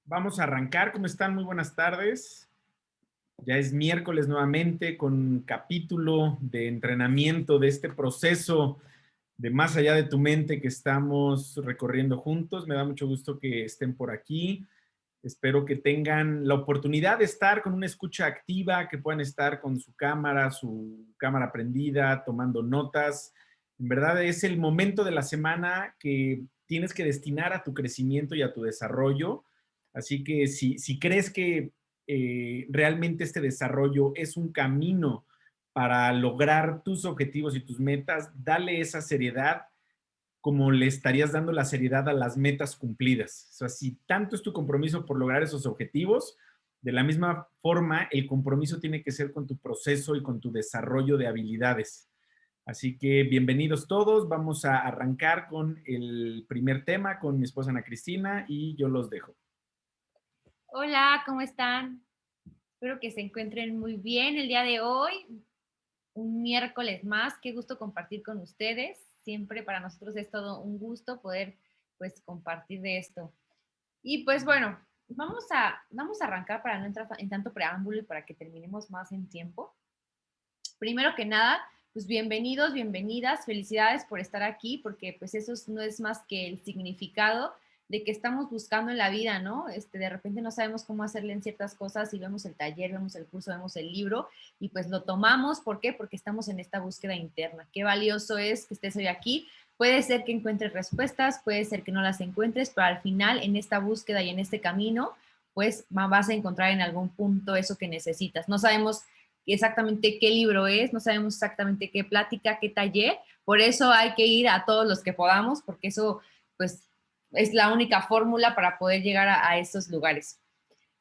Vamos a arrancar. ¿Cómo están? Muy buenas tardes. Ya es miércoles nuevamente con un capítulo de entrenamiento de este proceso de más allá de tu mente que estamos recorriendo juntos. Me da mucho gusto que estén por aquí. Espero que tengan la oportunidad de estar con una escucha activa, que puedan estar con su cámara prendida, tomando notas. En verdad es el momento de la semana que tienes que destinar a tu crecimiento y a tu desarrollo. Así que si crees que realmente este desarrollo es un camino para lograr tus objetivos y tus metas, dale esa seriedad como le estarías dando la seriedad a las metas cumplidas. O sea, si tanto es tu compromiso por lograr esos objetivos, de la misma forma, el compromiso tiene que ser con tu proceso y con tu desarrollo de habilidades. Así que bienvenidos todos. Vamos a arrancar con el primer tema con mi esposa Ana Cristina y yo los dejo. Hola, ¿cómo están? Espero que se encuentren muy bien el día de hoy. Un miércoles más. Qué gusto compartir con ustedes. Siempre para nosotros es todo un gusto poder pues compartir de esto. Y pues bueno, vamos a arrancar para no entrar en tanto preámbulo y para que terminemos más en tiempo. Primero que nada, pues bienvenidos, bienvenidas, felicidades por estar aquí, porque pues eso no es más que el significado de que estamos buscando en la vida, ¿no? De repente no sabemos cómo hacerle en ciertas cosas y vemos el taller, vemos el curso, vemos el libro y pues lo tomamos. ¿Por qué? Porque estamos en esta búsqueda interna. Qué valioso es que estés hoy aquí. Puede ser que encuentres respuestas, puede ser que no las encuentres, pero al final en esta búsqueda y en este camino, pues vas a encontrar en algún punto eso que necesitas. No sabemos exactamente qué libro es, no sabemos exactamente qué plática, qué taller, por eso hay que ir a todos los que podamos, porque eso pues es la única fórmula para poder llegar a esos lugares.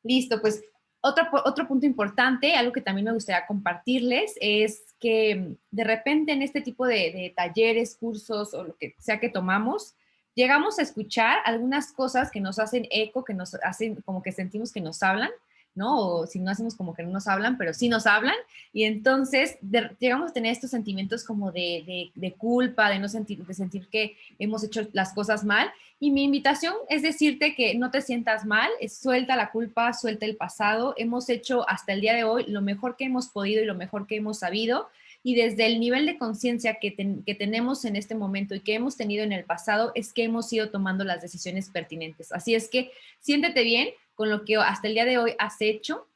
Listo, pues otro punto importante, algo que también me gustaría compartirles, es que de repente en este tipo de talleres, cursos o lo que sea que tomamos, llegamos a escuchar algunas cosas que nos hacen eco, que nos hacen como que sentimos que nos hablan, ¿no? O si no hacemos como que no nos hablan, pero sí nos hablan. Y entonces llegamos a tener estos sentimientos como de culpa, de sentir que hemos hecho las cosas mal. Y mi invitación es decirte que no te sientas mal, suelta la culpa, suelta el pasado. Hemos hecho hasta el día de hoy lo mejor que hemos podido y lo mejor que hemos sabido. Y desde el nivel de conciencia que tenemos en este momento y que hemos tenido en el pasado, es que hemos ido tomando las decisiones pertinentes. Así es que siéntete bien con lo que hasta el día de hoy has hecho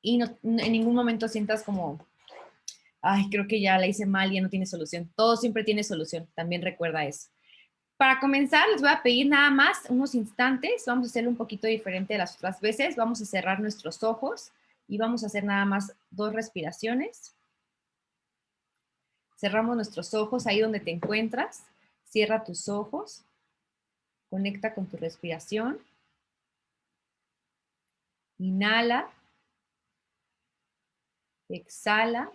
y en ningún momento sientas como, ay, creo que ya la hice mal, ya no tiene solución. Todo siempre tiene solución. También recuerda eso. Para comenzar, les voy a pedir nada más unos instantes. Vamos a hacerlo un poquito diferente de las otras veces. Vamos a cerrar nuestros ojos y vamos a hacer nada más 2 respiraciones. Cerramos nuestros ojos ahí donde te encuentras. Cierra tus ojos. Conecta con tu respiración. Inhala. Exhala.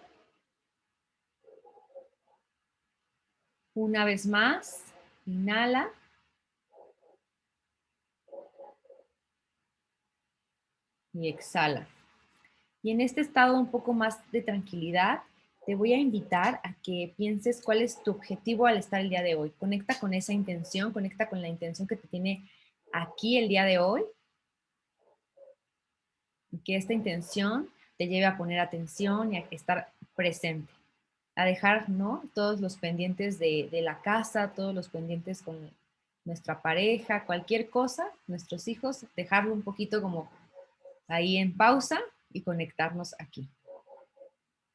Una vez más. Inhala. Y exhala. Y en este estado un poco más de tranquilidad, te voy a invitar a que pienses cuál es tu objetivo al estar el día de hoy. Conecta con esa intención, conecta con la intención que te tiene aquí el día de hoy y que esta intención te lleve a poner atención y a estar presente, a dejar, ¿no? Todos los pendientes de la casa, todos los pendientes con nuestra pareja, cualquier cosa, nuestros hijos, dejarlo un poquito como ahí en pausa y conectarnos aquí.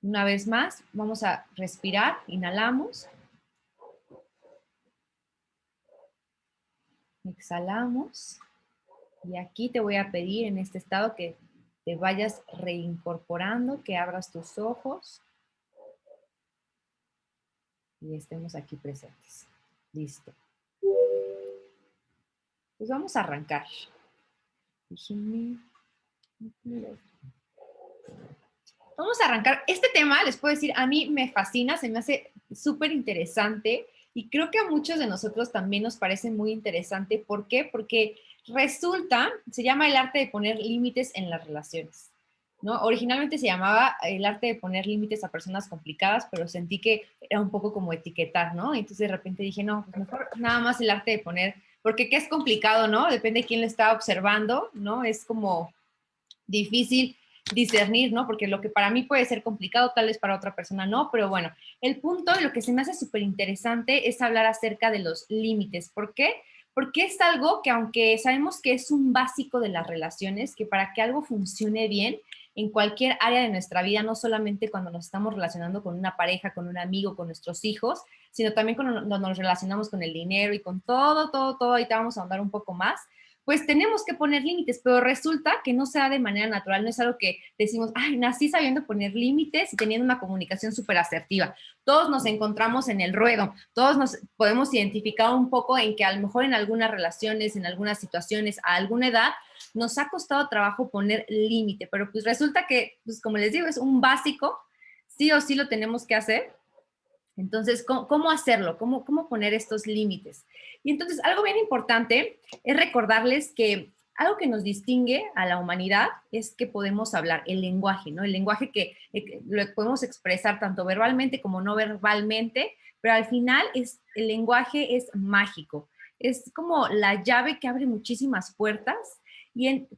Una vez más, vamos a respirar, inhalamos, exhalamos y aquí te voy a pedir en este estado que te vayas reincorporando, que abras tus ojos y estemos aquí presentes. Listo. Pues vamos a arrancar. Vamos a arrancar. Este tema, les puedo decir, a mí me fascina, se me hace súper interesante y creo que a muchos de nosotros también nos parece muy interesante. ¿Por qué? Porque resulta, se llama el arte de poner límites en las relaciones, ¿no? Originalmente se llamaba el arte de poner límites a personas complicadas, pero sentí que era un poco como etiquetar, ¿no? Entonces de repente dije, no, pues mejor nada más el arte de poner porque qué es complicado, ¿no? Depende de quién lo está observando, ¿no? Es como difícil discernir, ¿no? Porque lo que para mí puede ser complicado, tal vez para otra persona no, pero bueno, el punto, lo que se me hace súper interesante es hablar acerca de los límites. ¿Por qué? Porque es algo que aunque sabemos que es un básico de las relaciones, que para que algo funcione bien en cualquier área de nuestra vida, no solamente cuando nos estamos relacionando con una pareja, con un amigo, con nuestros hijos, sino también cuando nos relacionamos con el dinero y con todo, ahorita vamos a ahondar un poco más, pues tenemos que poner límites, pero resulta que no se da de manera natural, no es algo que decimos, ay, nací sabiendo poner límites y teniendo una comunicación súper asertiva. Todos nos encontramos en el ruedo, todos nos podemos identificar un poco en que a lo mejor en algunas relaciones, en algunas situaciones, a alguna edad, nos ha costado trabajo poner límite, pero pues resulta que, pues como les digo, es un básico, sí o sí lo tenemos que hacer. Entonces, ¿cómo hacerlo? ¿Cómo poner estos límites? Y entonces, algo bien importante es recordarles que algo que nos distingue a la humanidad es que podemos hablar, el lenguaje, ¿no? El lenguaje que lo podemos expresar tanto verbalmente como no verbalmente, pero al final el lenguaje es mágico. Es como la llave que abre muchísimas puertas.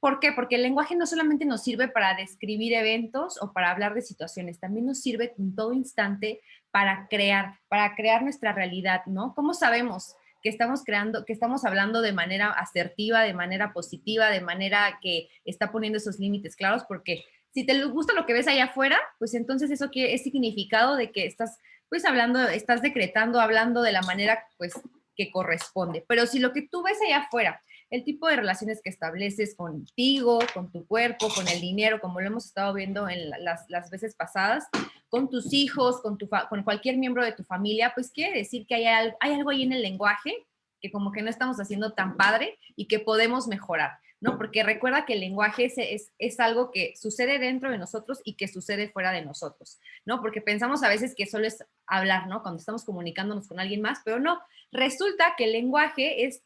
¿Por qué? Porque el lenguaje no solamente nos sirve para describir eventos o para hablar de situaciones, también nos sirve en todo instante para crear nuestra realidad, ¿no? ¿Cómo sabemos que estamos creando, que estamos hablando de manera asertiva, de manera positiva, de manera que está poniendo esos límites claros? Porque si te gusta lo que ves allá afuera, pues entonces eso es significado de que estás, pues hablando, estás decretando, hablando de la manera, pues, que corresponde. Pero si lo que tú ves allá afuera, el tipo de relaciones que estableces contigo, con tu cuerpo, con el dinero, como lo hemos estado viendo en las veces pasadas, con tus hijos, con cualquier miembro de tu familia, pues quiere decir que hay algo ahí en el lenguaje que como que no estamos haciendo tan padre y que podemos mejorar, ¿no? Porque recuerda que el lenguaje es algo que sucede dentro de nosotros y que sucede fuera de nosotros, ¿no? Porque pensamos a veces que solo es hablar, ¿no? Cuando estamos comunicándonos con alguien más, pero no, resulta que el lenguaje es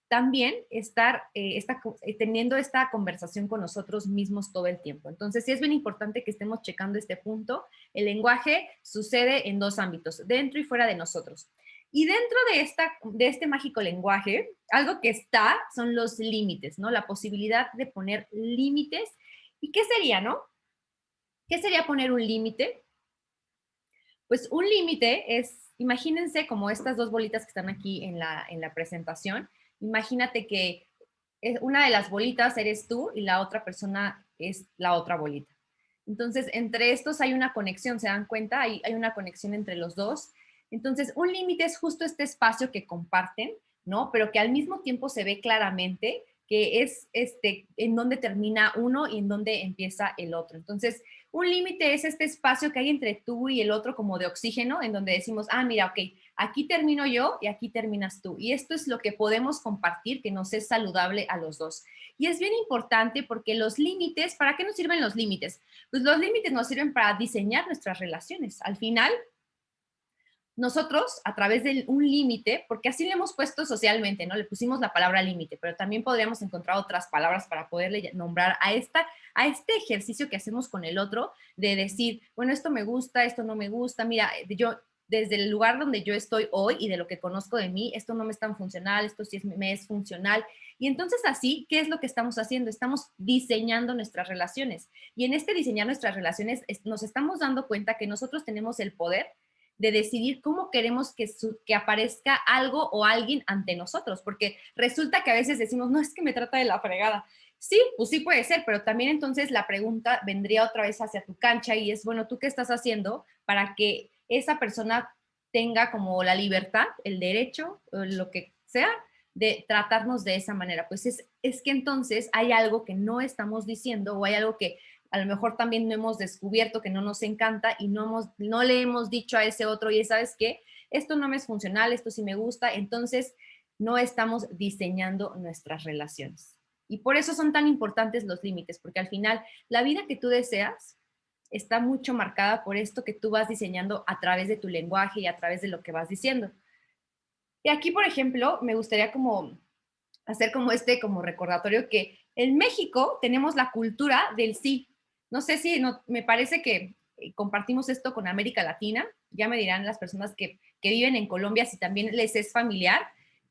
también teniendo esta conversación con nosotros mismos todo el tiempo. Entonces, sí es bien importante que estemos checando este punto. El lenguaje sucede en dos ámbitos, dentro y fuera de nosotros. Y dentro de este mágico lenguaje, algo que está son los límites, ¿no? La posibilidad de poner límites. ¿Y qué sería, no? ¿Qué sería poner un límite? Pues un límite es, imagínense como estas dos bolitas que están aquí en la presentación. Imagínate que una de las bolitas eres tú y la otra persona es la otra bolita. Entonces, entre estos hay una conexión, ¿se dan cuenta? Hay una conexión entre los dos. Entonces, un límite es justo este espacio que comparten, ¿no? Pero que al mismo tiempo se ve claramente que es en dónde termina uno y en dónde empieza el otro. Entonces, un límite es este espacio que hay entre tú y el otro como de oxígeno, en donde decimos, ah, mira, ok, aquí termino yo y aquí terminas tú. Y esto es lo que podemos compartir, que nos es saludable a los dos. Y es bien importante porque los límites, ¿para qué nos sirven los límites? Pues los límites nos sirven para diseñar nuestras relaciones. Al final, nosotros, a través de un límite, porque así le hemos puesto socialmente, ¿no? Le pusimos la palabra límite, pero también podríamos encontrar otras palabras para poderle nombrar a este ejercicio que hacemos con el otro, de decir, bueno, esto me gusta, esto no me gusta, mira, yo desde el lugar donde yo estoy hoy y de lo que conozco de mí, esto no me es tan funcional, esto sí me es funcional. Y entonces así, ¿qué es lo que estamos haciendo? Estamos diseñando nuestras relaciones. Y en este diseñar nuestras relaciones nos estamos dando cuenta que nosotros tenemos el poder de decidir cómo queremos que aparezca algo o alguien ante nosotros, porque resulta que a veces decimos, no, es que me trata de la fregada. Sí, pues sí puede ser, pero también entonces la pregunta vendría otra vez hacia tu cancha y es, bueno, ¿tú qué estás haciendo para que esa persona tenga como la libertad, el derecho, lo que sea, de tratarnos de esa manera? Pues es que entonces hay algo que no estamos diciendo o hay algo que a lo mejor también no hemos descubierto que no nos encanta y no le hemos dicho a ese otro, y ¿sabes qué? Esto no me es funcional, esto sí me gusta, entonces no estamos diseñando nuestras relaciones. Y por eso son tan importantes los límites, porque al final la vida que tú deseas está mucho marcada por esto que tú vas diseñando a través de tu lenguaje y a través de lo que vas diciendo. Y aquí, por ejemplo, me gustaría como hacer como recordatorio que en México tenemos la cultura del sí. No sé si me parece que compartimos esto con América Latina. Ya me dirán las personas que viven en Colombia si también les es familiar,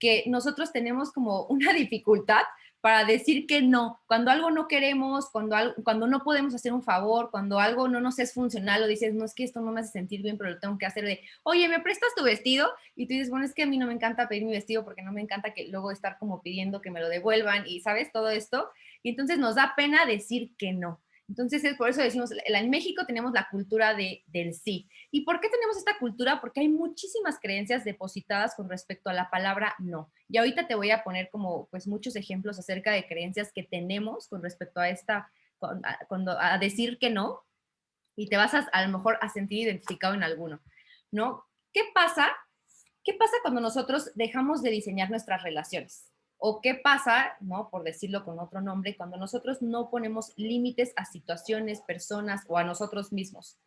que nosotros tenemos como una dificultad para decir que no. Cuando algo no queremos, cuando no podemos hacer un favor, cuando algo no nos es funcional o dices, no, es que esto no me hace sentir bien, pero lo tengo que hacer de, oye, ¿me prestas tu vestido? Y tú dices, bueno, es que a mí no me encanta pedir mi vestido porque no me encanta que luego estar como pidiendo que me lo devuelvan y, ¿sabes? Todo esto. Y entonces nos da pena decir que no. Entonces, es por eso decimos, en México tenemos la cultura del sí. ¿Y por qué tenemos esta cultura? Porque hay muchísimas creencias depositadas con respecto a la palabra no. Y ahorita te voy a poner como pues muchos ejemplos acerca de creencias que tenemos con respecto a a decir que no, y te vas a lo mejor a sentir identificado en alguno, ¿no? ¿Qué pasa? ¿Qué pasa cuando nosotros dejamos de diseñar nuestras relaciones? ¿O qué pasa, no, por decirlo con otro nombre, cuando nosotros no ponemos límites a situaciones, personas o a nosotros mismos?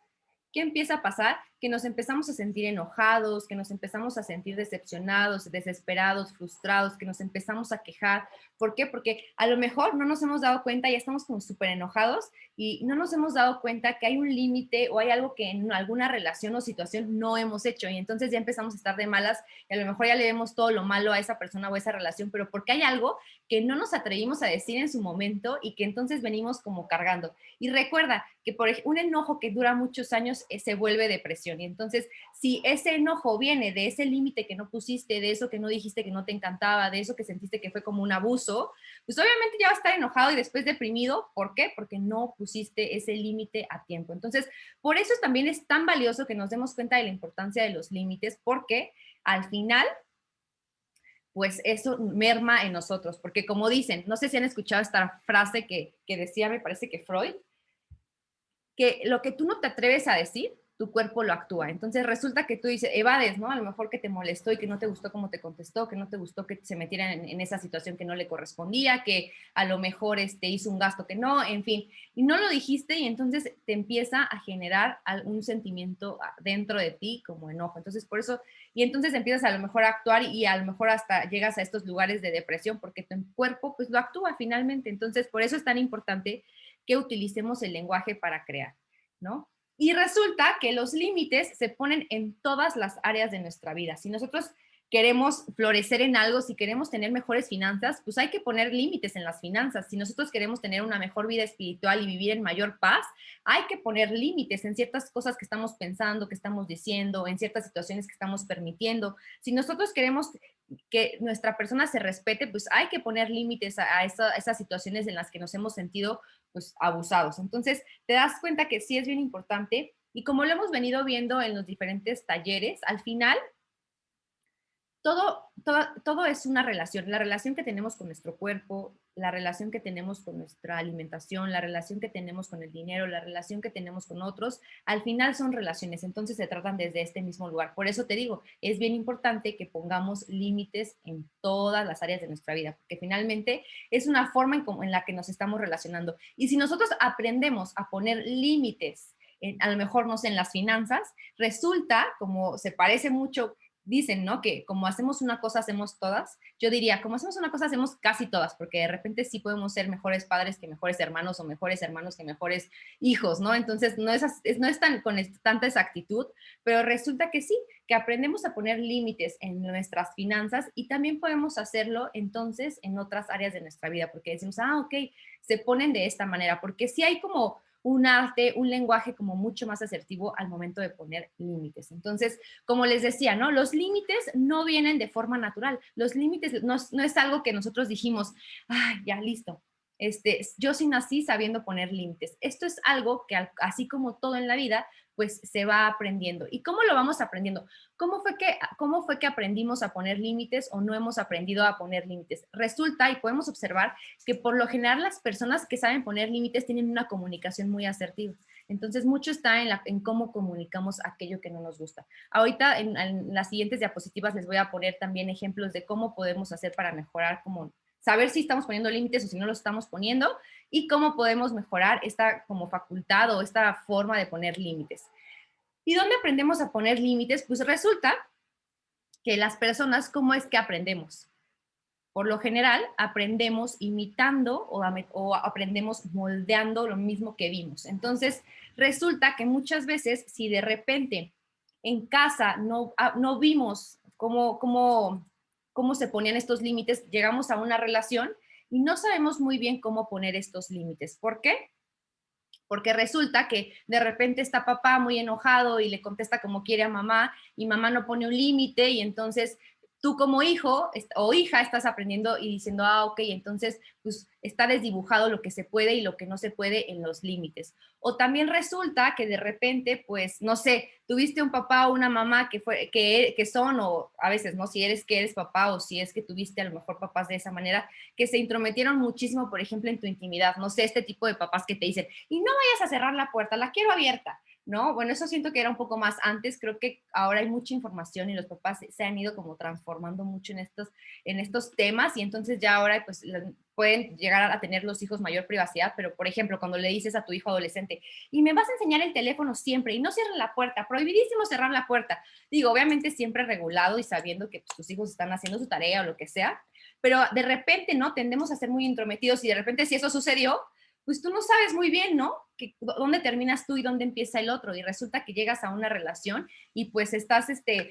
¿Qué empieza a pasar? Que nos empezamos a sentir enojados, que nos empezamos a sentir decepcionados, desesperados, frustrados, que nos empezamos a quejar. ¿Por qué? Porque a lo mejor no nos hemos dado cuenta, ya estamos como súper enojados y no nos hemos dado cuenta que hay un límite o hay algo que en alguna relación o situación no hemos hecho y entonces ya empezamos a estar de malas y a lo mejor ya le vemos todo lo malo a esa persona o a esa relación, pero porque hay algo que no nos atrevimos a decir en su momento y que entonces venimos como cargando. Y recuerda que por un enojo que dura muchos años se vuelve depresión. Y entonces, si ese enojo viene de ese límite que no pusiste, de eso que no dijiste que no te encantaba, de eso que sentiste que fue como un abuso, pues obviamente ya vas a estar enojado y después deprimido. ¿Por qué? Porque no pusiste ese límite a tiempo. Entonces, por eso también es tan valioso que nos demos cuenta de la importancia de los límites, porque al final pues eso merma en nosotros, porque como dicen, no sé si han escuchado esta frase que decía, me parece que Freud, que lo que tú no te atreves a decir, tu cuerpo lo actúa. Entonces resulta que tú dices, evades, ¿no? A lo mejor que te molestó y que no te gustó cómo te contestó, que no te gustó que se metiera en esa situación que no le correspondía, que a lo mejor hizo un gasto que no, en fin. Y no lo dijiste y entonces te empieza a generar algún sentimiento dentro de ti como enojo. Entonces por eso, y entonces empiezas a lo mejor a actuar y a lo mejor hasta llegas a estos lugares de depresión porque tu cuerpo pues lo actúa finalmente. Entonces por eso es tan importante que utilicemos el lenguaje para crear, ¿no? Y resulta que los límites se ponen en todas las áreas de nuestra vida. Si nosotros queremos florecer en algo, si queremos tener mejores finanzas, pues hay que poner límites en las finanzas. Si nosotros queremos tener una mejor vida espiritual y vivir en mayor paz, hay que poner límites en ciertas cosas que estamos pensando, que estamos diciendo, en ciertas situaciones que estamos permitiendo. Si nosotros queremos que nuestra persona se respete, pues hay que poner límites a esas situaciones en las que nos hemos sentido pues abusados. Entonces, te das cuenta que sí es bien importante y como lo hemos venido viendo en los diferentes talleres, al final todo es una relación. La relación que tenemos con nuestro cuerpo, la relación que tenemos con nuestra alimentación, la relación que tenemos con el dinero, la relación que tenemos con otros, al final son relaciones. Entonces se tratan desde este mismo lugar. Por eso te digo, es bien importante que pongamos límites en todas las áreas de nuestra vida, porque finalmente es una forma en la que nos estamos relacionando. Y si nosotros aprendemos a poner límites, a lo mejor no sé, en las finanzas, resulta, como se parece mucho dicen, ¿no? Que como hacemos una cosa, hacemos todas. Yo diría, como hacemos una cosa, hacemos casi todas, porque de repente sí podemos ser mejores padres que mejores hermanos o mejores hermanos que mejores hijos, ¿no? Entonces no es tan con tanta exactitud, pero resulta que sí, que aprendemos a poner límites en nuestras finanzas y también podemos hacerlo entonces en otras áreas de nuestra vida, porque decimos, ok, se ponen de esta manera, porque sí hay como un arte, un lenguaje como mucho más asertivo al momento de poner límites. Entonces, como les decía, ¿no? Los límites no vienen de forma natural. Los límites no es algo que nosotros dijimos, ay, ya, listo. Yo sí nací sabiendo poner límites. Esto es algo que, así como todo en la vida, pues se va aprendiendo. ¿Y cómo lo vamos aprendiendo? ¿Cómo fue que aprendimos a poner límites o no hemos aprendido a poner límites? Resulta, y podemos observar, que por lo general las personas que saben poner límites tienen una comunicación muy asertiva. Entonces, mucho está en cómo comunicamos aquello que no nos gusta. Ahorita, en las siguientes diapositivas, les voy a poner también ejemplos de cómo podemos hacer para mejorar, como saber si estamos poniendo límites o si no los estamos poniendo y cómo podemos mejorar esta como facultad o esta forma de poner límites. ¿Y dónde aprendemos a poner límites? Pues resulta que las personas, ¿cómo es que aprendemos? Por lo general, aprendemos imitando o aprendemos moldeando lo mismo que vimos. Entonces, resulta que muchas veces, si de repente en casa no vimos cómo cómo se ponían estos límites, llegamos a una relación y no sabemos muy bien cómo poner estos límites. ¿Por qué? Porque resulta que de repente está papá muy enojado y le contesta como quiere a mamá y mamá no pone un límite y entonces tú como hijo o hija estás aprendiendo y diciendo, ah, ok, entonces pues está desdibujado lo que se puede y lo que no se puede en los límites. O también resulta que de repente, pues, no sé, tuviste un papá o una mamá que son, o a veces, ¿no? Si eres que eres papá o si es que tuviste a lo mejor papás de esa manera, que se intrometieron muchísimo, por ejemplo, en tu intimidad. No sé, este tipo de papás que te dicen, y no vayas a cerrar la puerta, la quiero abierta. ¿No? Bueno, eso siento que era un poco más antes, creo que ahora hay mucha información y los papás se han ido como transformando mucho en estos temas y entonces ya ahora pues pueden llegar a tener los hijos mayor privacidad, pero por ejemplo, cuando le dices a tu hijo adolescente, y me vas a enseñar el teléfono siempre y no cierren la puerta, prohibidísimo cerrar la puerta, digo, obviamente siempre regulado y sabiendo que pues, tus hijos están haciendo su tarea o lo que sea, pero de repente, ¿no? Tendemos a ser muy intrometidos y de repente si eso sucedió, pues tú no sabes muy bien, ¿no? Que, dónde terminas tú y dónde empieza el otro. Y resulta que llegas a una relación y pues estás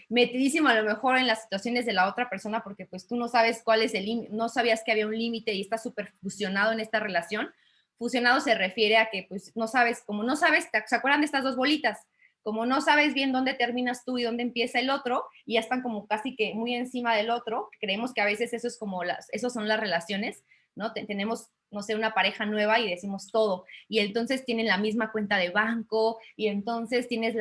metidísimo a lo mejor en las situaciones de la otra persona porque pues tú no sabes cuál es el límite, no sabías que había un límite y estás súper fusionado en esta relación. Fusionado se refiere a que pues no sabes, como no sabes, ¿se acuerdan de estas dos bolitas? Como no sabes bien dónde terminas tú y dónde empieza el otro, y ya están como casi que muy encima del otro, creemos que a veces eso es como esos son las relaciones, ¿no? Tenemos, no sé, una pareja nueva y decimos todo, y entonces tienen la misma cuenta de banco, y entonces tienes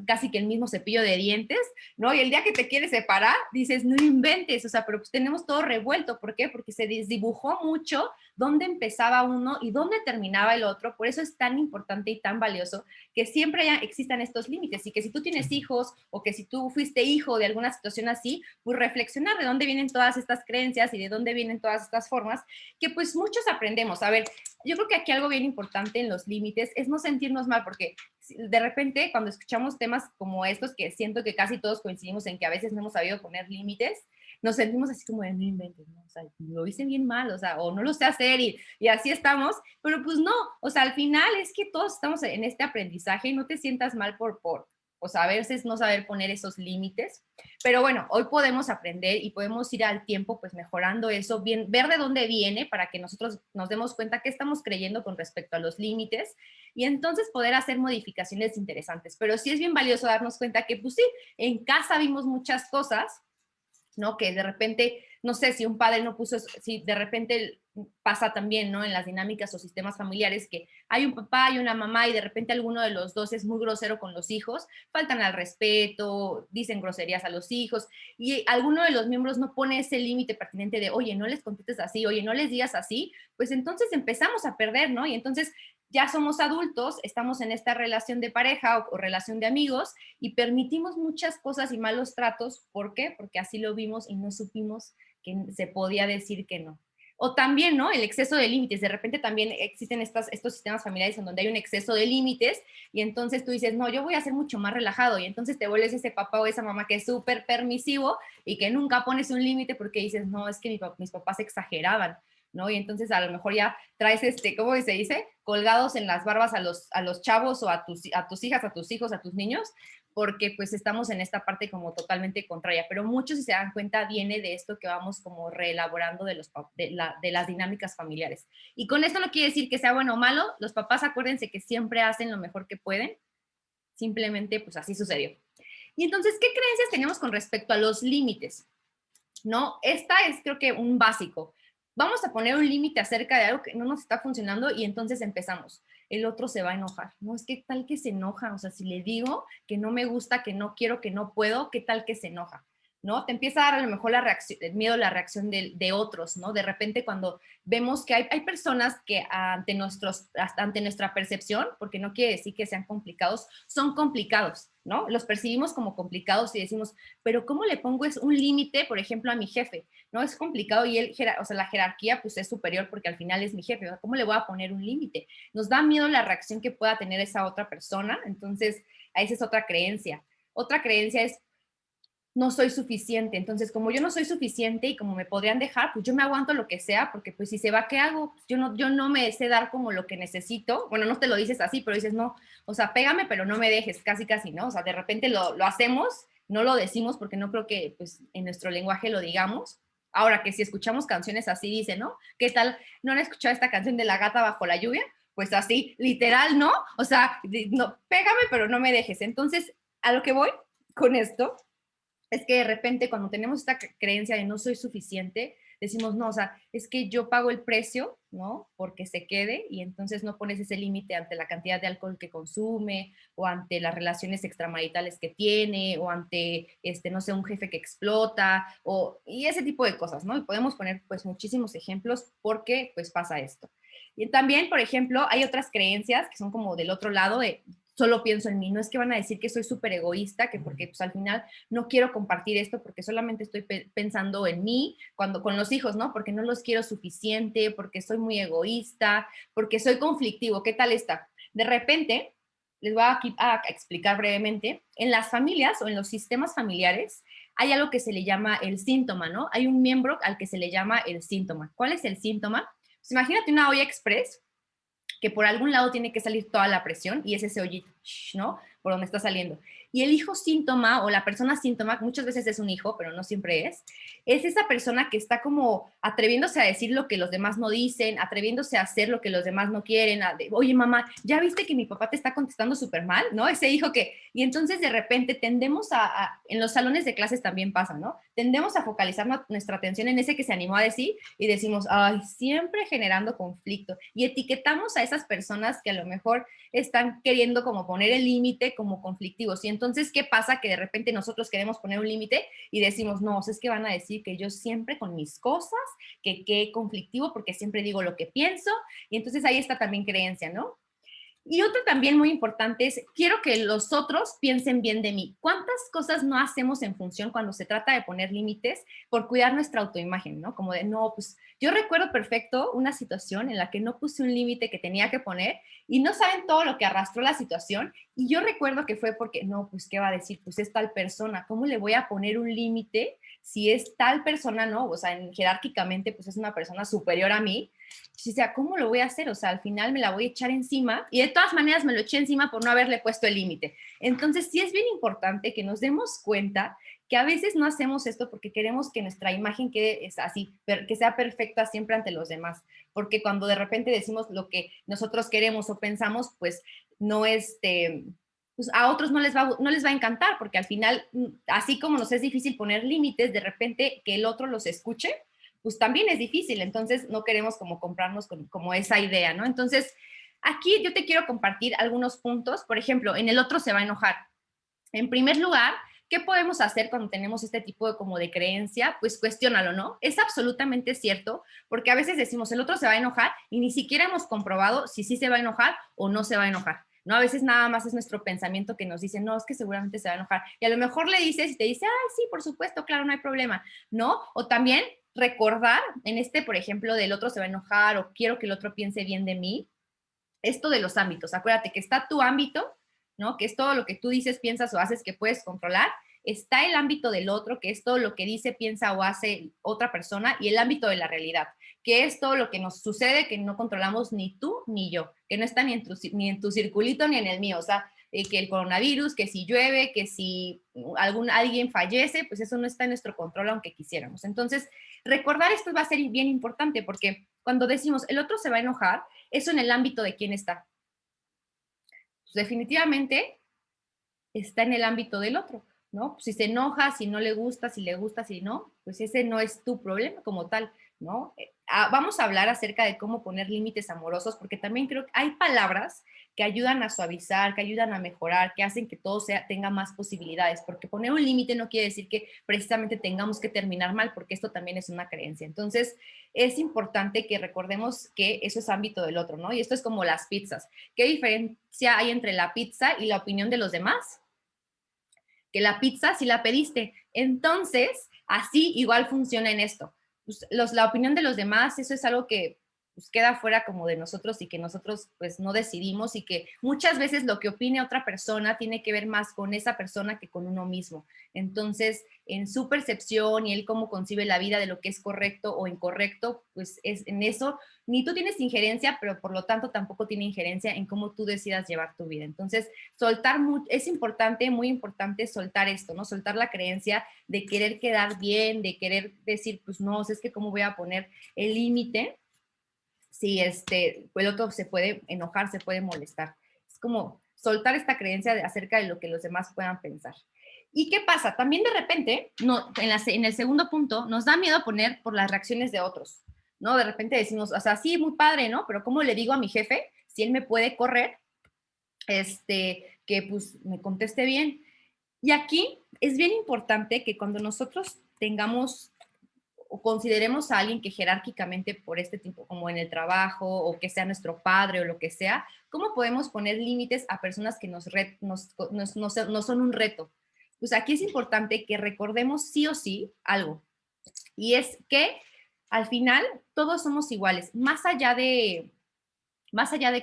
casi que el mismo cepillo de dientes, ¿no? Y el día que te quieres separar, dices, no inventes, o sea, pero pues tenemos todo revuelto, ¿por qué? Porque se desdibujó mucho dónde empezaba uno y dónde terminaba el otro, por eso es tan importante y tan valioso que siempre ya existan estos límites y que si tú tienes hijos o que si tú fuiste hijo de alguna situación así, pues reflexionar de dónde vienen todas estas creencias y de dónde vienen todas estas formas que pues muchos aprendemos. A ver, yo creo que aquí algo bien importante en los límites es no sentirnos mal, porque de repente cuando escuchamos temas como estos, que siento que casi todos coincidimos en que a veces no hemos sabido poner límites, nos sentimos así como de no inventes, ¿no? O sea, lo hice bien mal, o sea, o no lo sé hacer y así estamos, pero pues no, o sea, al final es que todos estamos en este aprendizaje y no te sientas mal o sea, a veces no saber poner esos límites, pero bueno, hoy podemos aprender y podemos ir al tiempo pues mejorando eso, bien, ver de dónde viene para que nosotros nos demos cuenta qué estamos creyendo con respecto a los límites y entonces poder hacer modificaciones interesantes, pero sí es bien valioso darnos cuenta que pues sí, en casa vimos muchas cosas, ¿no? Que de repente, no sé, si un padre no puso, si de repente pasa también, ¿no? En las dinámicas o sistemas familiares que hay un papá y una mamá y de repente alguno de los dos es muy grosero con los hijos, faltan al respeto, dicen groserías a los hijos y alguno de los miembros no pone ese límite pertinente de, oye, no les contestes así, oye, no les digas así, pues entonces empezamos a perder, ¿no? Y entonces ya somos adultos, estamos en esta relación de pareja o relación de amigos y permitimos muchas cosas y malos tratos. ¿Por qué? Porque así lo vimos y no supimos que se podía decir que no. O también, ¿no? El exceso de límites. De repente también existen estos sistemas familiares en donde hay un exceso de límites y entonces tú dices, no, yo voy a ser mucho más relajado y entonces te vuelves ese papá o esa mamá que es súper permisivo y que nunca pones un límite porque dices, no, es que mis papás exageraban, ¿no? Y entonces a lo mejor ya traes, ¿cómo se dice? Colgados en las barbas a los chavos o a tus hijas, a tus hijos, a tus niños, porque pues estamos en esta parte como totalmente contraria, pero muchos si se dan cuenta viene de esto que vamos como reelaborando de las dinámicas familiares. Y con esto no quiere decir que sea bueno o malo, los papás acuérdense que siempre hacen lo mejor que pueden, simplemente pues así sucedió. Y entonces, ¿qué creencias tenemos con respecto a los límites? ¿No? Esta es creo que un básico. Vamos a poner un límite acerca de algo que no nos está funcionando y entonces empezamos. El otro se va a enojar. No, es que tal que se enoja. O sea, si le digo que no me gusta, que no quiero, que no puedo, ¿qué tal que se enoja? ¿No? Te empieza a dar a lo mejor el miedo a la reacción de otros, ¿no? De repente cuando vemos que hay personas que ante nuestra percepción, porque no quiere decir que sean complicados, son complicados, ¿no? Los percibimos como complicados y decimos, pero ¿cómo le pongo un límite, por ejemplo, a mi jefe? ¿No? Es complicado y o sea, la jerarquía pues es superior porque al final es mi jefe. ¿Cómo le voy a poner un límite? Nos da miedo la reacción que pueda tener esa otra persona, entonces esa es otra creencia. Otra creencia es, no soy suficiente. Entonces, como yo no soy suficiente y como me podrían dejar, pues yo me aguanto lo que sea, porque pues si se va, ¿qué hago? Pues yo no me sé dar como lo que necesito. Bueno, no te lo dices así, pero dices, no, o sea, pégame, pero no me dejes, casi, casi, ¿no? O sea, de repente lo hacemos no lo decimos porque no creo que pues, en nuestro lenguaje lo digamos. Ahora que si escuchamos canciones así, dice, ¿no? ¿Qué tal? ¿No han escuchado esta canción de La gata bajo la lluvia? Pues así, literal, ¿no? O sea, no, pégame, pero no me dejes. Entonces, a lo que voy con esto es que de repente cuando tenemos esta creencia de no soy suficiente, decimos, no, o sea, es que yo pago el precio, ¿no? Porque se quede y entonces no pones ese límite ante la cantidad de alcohol que consume o ante las relaciones extramaritales que tiene o ante, no sé, un jefe que explota y ese tipo de cosas, ¿no? Y podemos poner pues muchísimos ejemplos porque pues pasa esto. Y también, por ejemplo, hay otras creencias que son como del otro lado de solo pienso en mí, no es que van a decir que soy súper egoísta, que porque pues al final no quiero compartir esto porque solamente estoy pensando en mí, cuando con los hijos, ¿no? Porque no los quiero suficiente, porque soy muy egoísta, porque soy conflictivo. ¿Qué tal está? De repente, les voy a explicar brevemente, en las familias o en los sistemas familiares hay algo que se le llama el síntoma, ¿no? Hay un miembro al que se le llama el síntoma. ¿Cuál es el síntoma? Pues imagínate una olla express que por algún lado tiene que salir toda la presión y es ese hoyito, ¿no? Por donde está saliendo. Y el hijo síntoma o la persona síntoma, muchas veces es un hijo, pero no siempre es esa persona que está como atreviéndose a decir lo que los demás no dicen, atreviéndose a hacer lo que los demás no quieren. Oye, mamá, ¿ya viste que mi papá te está contestando súper mal? ¿No? Ese hijo que... Y entonces de repente tendemos en los salones de clases también pasa, ¿no? Tendemos a focalizar nuestra atención en ese que se animó a decir y decimos, ay, siempre generando conflicto. Y etiquetamos a esas personas que a lo mejor están queriendo como poner el límite como conflictivos. Y entonces, ¿qué pasa? Que de repente nosotros queremos poner un límite y decimos, no, es que van a decir que yo siempre con mis cosas, que qué conflictivo porque siempre digo lo que pienso. Y entonces ahí está también creencia, ¿no? Y otro también muy importante es, quiero que los otros piensen bien de mí. ¿Cuántas cosas no hacemos en función cuando se trata de poner límites por cuidar nuestra autoimagen, ¿no? Como de, no, pues yo recuerdo perfecto una situación en la que no puse un límite que tenía que poner y no saben todo lo que arrastró la situación. Y yo recuerdo que fue porque, no, pues, ¿qué va a decir? Pues es tal persona, ¿cómo le voy a poner un límite si es tal persona, no? O sea, jerárquicamente, pues es una persona superior a mí. O sea, ¿cómo lo voy a hacer? O sea, al final me la voy a echar encima y de todas maneras me lo eché encima por no haberle puesto el límite. Entonces, sí es bien importante que nos demos cuenta que a veces no hacemos esto porque queremos que nuestra imagen quede así, que sea perfecta siempre ante los demás. Porque cuando de repente decimos lo que nosotros queremos o pensamos, pues no pues a otros no les va a encantar, porque al final, así como nos es difícil poner límites, de repente que el otro los escuche, pues también es difícil, entonces no queremos como comprarnos como esa idea, ¿no? Entonces, aquí yo te quiero compartir algunos puntos, por ejemplo, en el otro se va a enojar. En primer lugar, ¿qué podemos hacer cuando tenemos este tipo de creencia? Pues cuestiónalo, ¿no? Es absolutamente cierto, porque a veces decimos, el otro se va a enojar y ni siquiera hemos comprobado si sí se va a enojar o no se va a enojar. ¿No? A veces nada más es nuestro pensamiento que nos dice, no, es que seguramente se va a enojar. Y a lo mejor le dices y te dice, ay, sí, por supuesto, claro, no hay problema, ¿no? O también recordar en por ejemplo, del otro se va a enojar o quiero que el otro piense bien de mí, esto de los ámbitos. Acuérdate que está tu ámbito, ¿no? Que es todo lo que tú dices, piensas o haces que puedes controlar. Está el ámbito del otro, que es todo lo que dice, piensa o hace otra persona, y el ámbito de la realidad, que es todo lo que nos sucede que no controlamos ni tú ni yo, que no está ni en tu circulito ni en el mío. O sea, que el coronavirus, que si llueve, que si alguien fallece, pues eso no está en nuestro control aunque quisiéramos. Entonces, recordar esto va a ser bien importante porque cuando decimos el otro se va a enojar, eso en el ámbito de quién está. Pues definitivamente está en el ámbito del otro, ¿no? Si se enoja, si no le gusta, si no, pues ese no es tu problema como tal, ¿no? Vamos a hablar acerca de cómo poner límites amorosos, porque también creo que hay palabras que ayudan a suavizar, que ayudan a mejorar, que hacen que todo tenga más posibilidades, porque poner un límite no quiere decir que precisamente tengamos que terminar mal, porque esto también es una creencia. Entonces, es importante que recordemos que eso es ámbito del otro, ¿no? Y esto es como las pizzas. ¿Qué diferencia hay entre la pizza y la opinión de los demás? Que la pizza sí la pediste. Entonces, así igual funciona en esto. Pues la opinión de los demás, eso es algo que pues queda fuera como de nosotros y que nosotros pues no decidimos y que muchas veces lo que opine otra persona tiene que ver más con esa persona que con uno mismo. Entonces, en su percepción y él cómo concibe la vida de lo que es correcto o incorrecto, pues es en eso, ni tú tienes injerencia, pero por lo tanto tampoco tiene injerencia en cómo tú decidas llevar tu vida. Entonces, es importante, muy importante soltar esto, ¿no? Soltar la creencia de querer quedar bien, de querer decir, pues no, es que cómo voy a poner el límite si el otro se puede enojar, se puede molestar. Es como soltar esta creencia acerca de lo que los demás puedan pensar. ¿Y qué pasa? También de repente, no, en el segundo punto, nos da miedo poner por las reacciones de otros, ¿no? De repente decimos, o sea, sí, muy padre, ¿no? Pero ¿cómo le digo a mi jefe si él me puede correr, que pues me conteste bien? Y aquí es bien importante que cuando nosotros tengamos o consideremos a alguien que jerárquicamente por este tipo, como en el trabajo o que sea nuestro padre o lo que sea, ¿cómo podemos poner límites a personas que no son un reto? Pues aquí es importante que recordemos sí o sí algo, y es que al final todos somos iguales, más allá de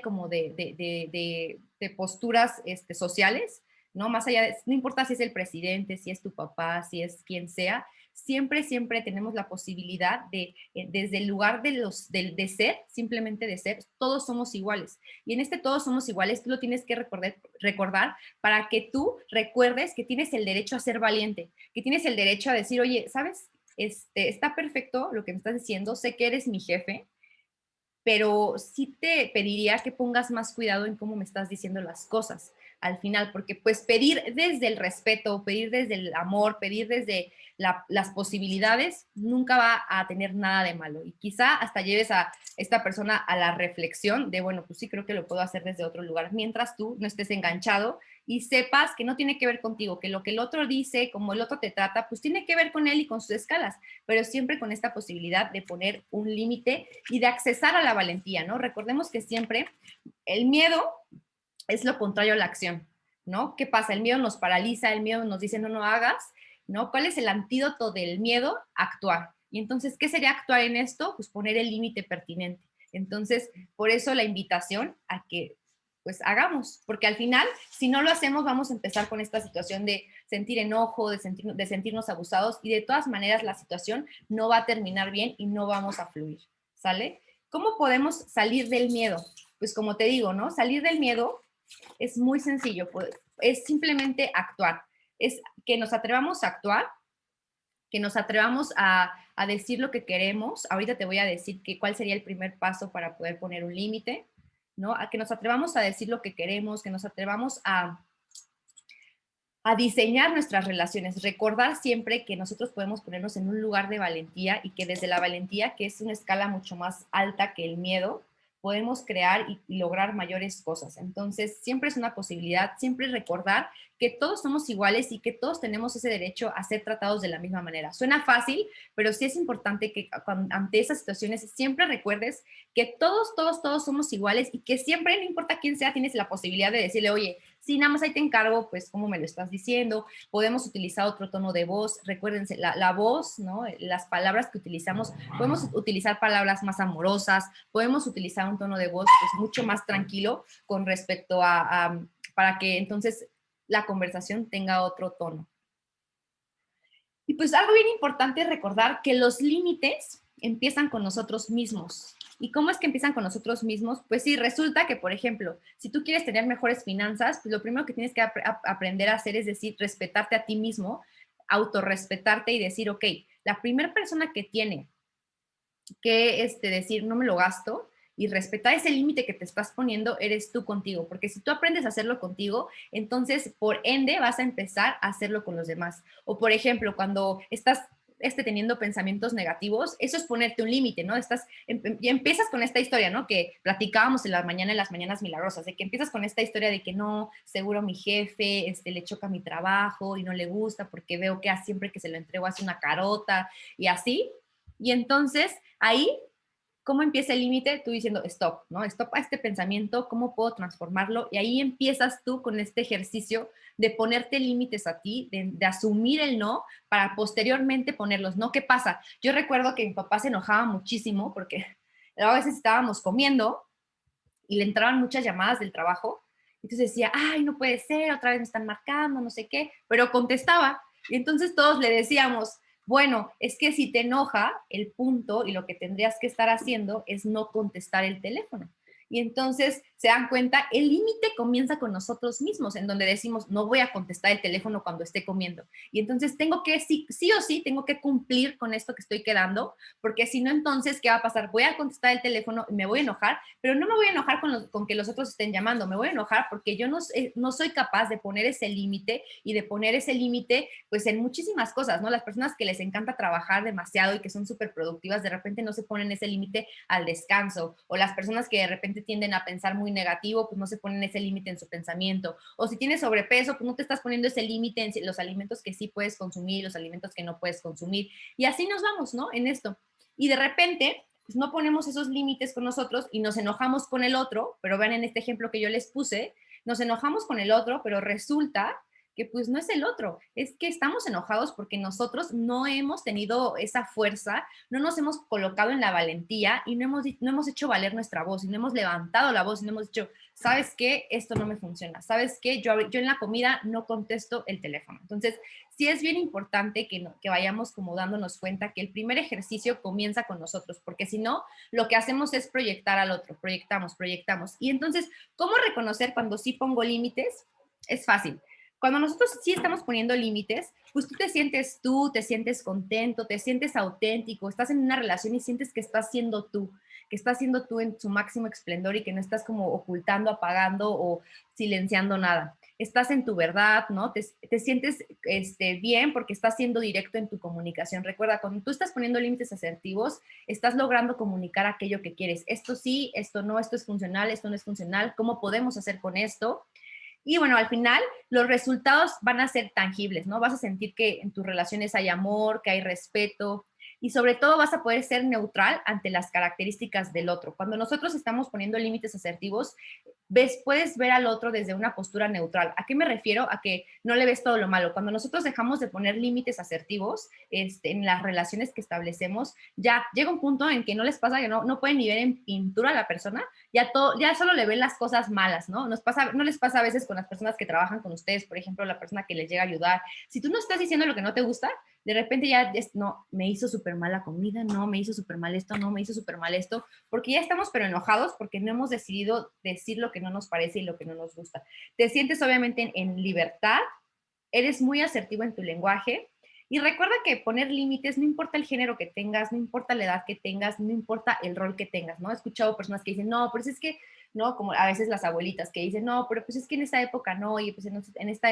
como de posturas sociales, ¿no? Más allá de, no importa si es el presidente, si es tu papá, si es quien sea, siempre, siempre tenemos la posibilidad desde el lugar de ser, simplemente de ser, todos somos iguales. Y en todos somos iguales, tú lo tienes que recordar para que tú recuerdes que tienes el derecho a ser valiente, que tienes el derecho a decir, oye, ¿sabes? Está perfecto lo que me estás diciendo, sé que eres mi jefe, pero sí te pediría que pongas más cuidado en cómo me estás diciendo las cosas al final, porque pues pedir desde el respeto, pedir desde el amor, pedir desde las posibilidades, nunca va a tener nada de malo. Y quizá hasta lleves a esta persona a la reflexión de, bueno, pues sí creo que lo puedo hacer desde otro lugar, mientras tú no estés enganchado y sepas que no tiene que ver contigo, que lo que el otro dice, como el otro te trata, pues tiene que ver con él y con sus escalas, pero siempre con esta posibilidad de poner un límite y de accesar a la valentía, ¿no? Recordemos que siempre el miedo es lo contrario a la acción, ¿no? ¿Qué pasa? El miedo nos paraliza, el miedo nos dice no, no hagas, ¿no? ¿Cuál es el antídoto del miedo? Actuar. Y entonces, ¿qué sería actuar en esto? Pues poner el límite pertinente. Entonces, por eso la invitación a que pues hagamos, porque al final, si no lo hacemos, vamos a empezar con esta situación de sentir enojo, de sentirnos abusados y de todas maneras la situación no va a terminar bien y no vamos a fluir, ¿sale? ¿Cómo podemos salir del miedo? Pues como te digo, ¿no? Salir del miedo es muy sencillo, es simplemente actuar, es que nos atrevamos a actuar, que nos atrevamos a decir lo que queremos. Ahorita te voy a decir cuál sería el primer paso para poder poner un límite, ¿no? A que nos atrevamos a decir lo que queremos, que nos atrevamos a diseñar nuestras relaciones, recordar siempre que nosotros podemos ponernos en un lugar de valentía y que desde la valentía, que es una escala mucho más alta que el miedo, podemos crear y lograr mayores cosas. Entonces, siempre es una posibilidad, siempre recordar que todos somos iguales y que todos tenemos ese derecho a ser tratados de la misma manera. Suena fácil, pero sí es importante que ante esas situaciones siempre recuerdes que todos somos iguales y que siempre, no importa quién sea, tienes la posibilidad de decirle, oye, sí, nada más ahí te encargo, pues, cómo me lo estás diciendo. Podemos utilizar otro tono de voz. Recuérdense, la voz, ¿no? Las palabras que utilizamos, podemos utilizar palabras más amorosas, podemos utilizar un tono de voz pues, mucho más tranquilo con respecto para que entonces la conversación tenga otro tono. Y pues algo bien importante es recordar que los límites empiezan con nosotros mismos. ¿Y cómo es que empiezan con nosotros mismos? Pues sí, resulta que, por ejemplo, si tú quieres tener mejores finanzas, pues lo primero que tienes que aprender a hacer es decir, respetarte a ti mismo, autorrespetarte y decir, ok, la primera persona que tiene que decir, no me lo gasto, y respetar ese límite que te estás poniendo, eres tú contigo, porque si tú aprendes a hacerlo contigo, entonces por ende vas a empezar a hacerlo con los demás. O por ejemplo, cuando estás teniendo pensamientos negativos, eso es ponerte un límite, ¿no? Y empiezas con esta historia, ¿no? Que platicábamos en las mañanas milagrosas, de que empiezas con esta historia de que no, seguro mi jefe, le choca mi trabajo y no le gusta porque veo que siempre que se lo entrego hace una carota y así. Y entonces ahí, ¿cómo empieza el límite? Tú diciendo stop, ¿no? Stop a este pensamiento, ¿cómo puedo transformarlo? Y ahí empiezas tú con este ejercicio de ponerte límites a ti, de asumir el no, para posteriormente ponerlos, ¿no? ¿Qué pasa? Yo recuerdo que mi papá se enojaba muchísimo porque Luego a veces estábamos comiendo y le entraban muchas llamadas del trabajo. Entonces decía, ay, no puede ser, otra vez me están marcando, no sé qué, pero contestaba. Y entonces todos le decíamos, bueno, es que si te enoja, el punto y lo que tendrías que estar haciendo es no contestar el teléfono. Y entonces se dan cuenta, el límite comienza con nosotros mismos, en donde decimos, no voy a contestar el teléfono cuando esté comiendo. Y entonces tengo que, sí, sí o sí, tengo que cumplir con esto que estoy quedando, porque si no, entonces, ¿qué va a pasar? Voy a contestar el teléfono y me voy a enojar, pero no me voy a enojar con que los otros estén llamando, me voy a enojar porque yo no soy capaz de poner ese límite y de poner ese límite pues en muchísimas cosas, ¿no? Las personas que les encanta trabajar demasiado y que son súper productivas, de repente no se ponen ese límite al descanso, o las personas que de repente tienden a pensar muy negativo, pues no se ponen ese límite en su pensamiento, o si tienes sobrepeso, pues no te estás poniendo ese límite en los alimentos que sí puedes consumir, los alimentos que no puedes consumir, y así nos vamos, ¿no? En esto. Y de repente, pues no ponemos esos límites con nosotros y nos enojamos con el otro, pero vean en este ejemplo que yo les puse, nos enojamos con el otro, pero resulta que pues no es el otro, es que estamos enojados porque nosotros no hemos tenido esa fuerza, no nos hemos colocado en la valentía y no hemos hecho valer nuestra voz, y no hemos levantado la voz y no hemos dicho, ¿sabes qué? Esto no me funciona, ¿sabes qué? Yo en la comida no contesto el teléfono. Entonces, sí es bien importante que vayamos como dándonos cuenta que el primer ejercicio comienza con nosotros, porque si no, lo que hacemos es proyectar al otro, proyectamos. Y entonces, ¿cómo reconocer cuando sí pongo límites? Es fácil. Cuando nosotros sí estamos poniendo límites, pues tú, te sientes contento, te sientes auténtico, estás en una relación y sientes que estás siendo tú en su máximo esplendor y que no estás como ocultando, apagando o silenciando nada. Estás en tu verdad, ¿no? Te sientes bien porque estás siendo directo en tu comunicación. Recuerda, cuando tú estás poniendo límites asertivos, estás logrando comunicar aquello que quieres. Esto sí, esto no, esto es funcional, esto no es funcional, ¿cómo podemos hacer con esto? Y bueno, al final los resultados van a ser tangibles, ¿no? Vas a sentir que en tus relaciones hay amor, que hay respeto y sobre todo vas a poder ser neutral ante las características del otro. Cuando nosotros estamos poniendo límites asertivos, puedes ver al otro desde una postura neutral. ¿A qué me refiero? A que no le ves todo lo malo. Cuando nosotros dejamos de poner límites asertivos en las relaciones que establecemos, ya llega un punto en que no les pasa que no pueden ni ver en pintura a la persona, ya solo le ven las cosas malas, ¿no? No les pasa a veces con las personas que trabajan con ustedes, por ejemplo, la persona que les llega a ayudar. Si tú no estás diciendo lo que no te gusta, de repente ya no, me hizo súper mal la comida, no, me hizo súper mal esto, no, me hizo súper mal esto, porque ya estamos pero enojados porque no hemos decidido decir lo que no nos parece y lo que no nos gusta. Te sientes obviamente en libertad, eres muy asertivo en tu lenguaje, y recuerda que poner límites, no importa el género que tengas, no importa la edad que tengas, no importa el rol que tengas, ¿no? He escuchado personas que dicen, no, pues es que, no, como a veces las abuelitas que dicen, no, pero pues es que en esa época no, y pues en esa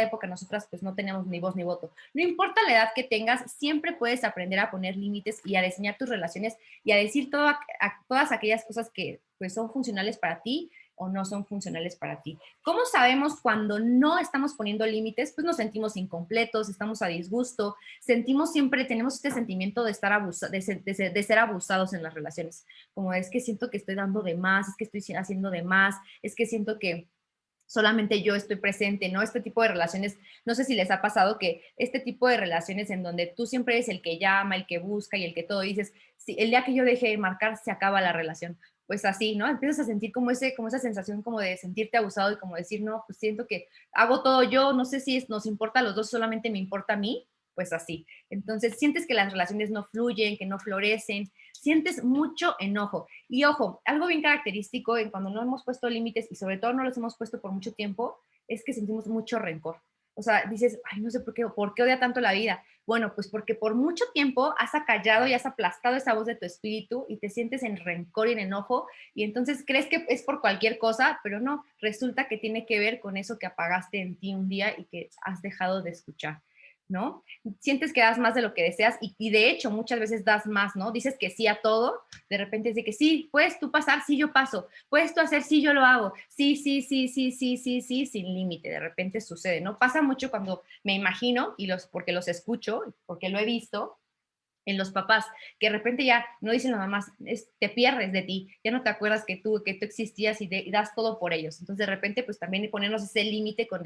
época nosotras pues no teníamos ni voz ni voto. No importa la edad que tengas, siempre puedes aprender a poner límites y a diseñar tus relaciones y a decir todas aquellas cosas que pues son funcionales para ti o no son funcionales para ti. ¿Cómo sabemos cuando no estamos poniendo límites? Pues nos sentimos incompletos, estamos a disgusto, tenemos este sentimiento de de ser abusados en las relaciones. Como es que siento que estoy dando de más, es que estoy haciendo de más, es que siento que solamente yo estoy presente, ¿no? Este tipo de relaciones, no sé si les ha pasado que este tipo de relaciones en donde tú siempre eres el que llama, el que busca y el que todo dices, si el día que yo deje de marcar, se acaba la relación. Pues así, ¿no? Empiezas a sentir como esa sensación como de sentirte abusado y como decir, no, pues siento que hago todo yo, no sé si nos importa a los dos, solamente me importa a mí, pues así. Entonces, sientes que las relaciones no fluyen, que no florecen, sientes mucho enojo. Y ojo, algo bien característico en cuando no hemos puesto límites y sobre todo no los hemos puesto por mucho tiempo, es que sentimos mucho rencor. O sea, dices, ay, no sé por qué odia tanto la vida. Bueno, pues porque por mucho tiempo has acallado y has aplastado esa voz de tu espíritu y te sientes en rencor y en enojo y entonces crees que es por cualquier cosa, pero no, resulta que tiene que ver con eso que apagaste en ti un día y que has dejado de escuchar, ¿no? Sientes que das más de lo que deseas y de hecho muchas veces das más, ¿no? Dices que sí a todo, de repente es de que sí, puedes tú pasar, sí yo paso, puedes tú hacer, sí yo lo hago, sí, sí, sí, sí, sí, sí, sí, sin límite, de repente sucede, ¿no? Pasa mucho cuando me imagino, porque los escucho, porque lo he visto, en los papás, que de repente ya no dicen las mamás, te pierdes de ti, ya no te acuerdas que tú existías y das todo por ellos. Entonces, de repente, pues también ponernos ese límite con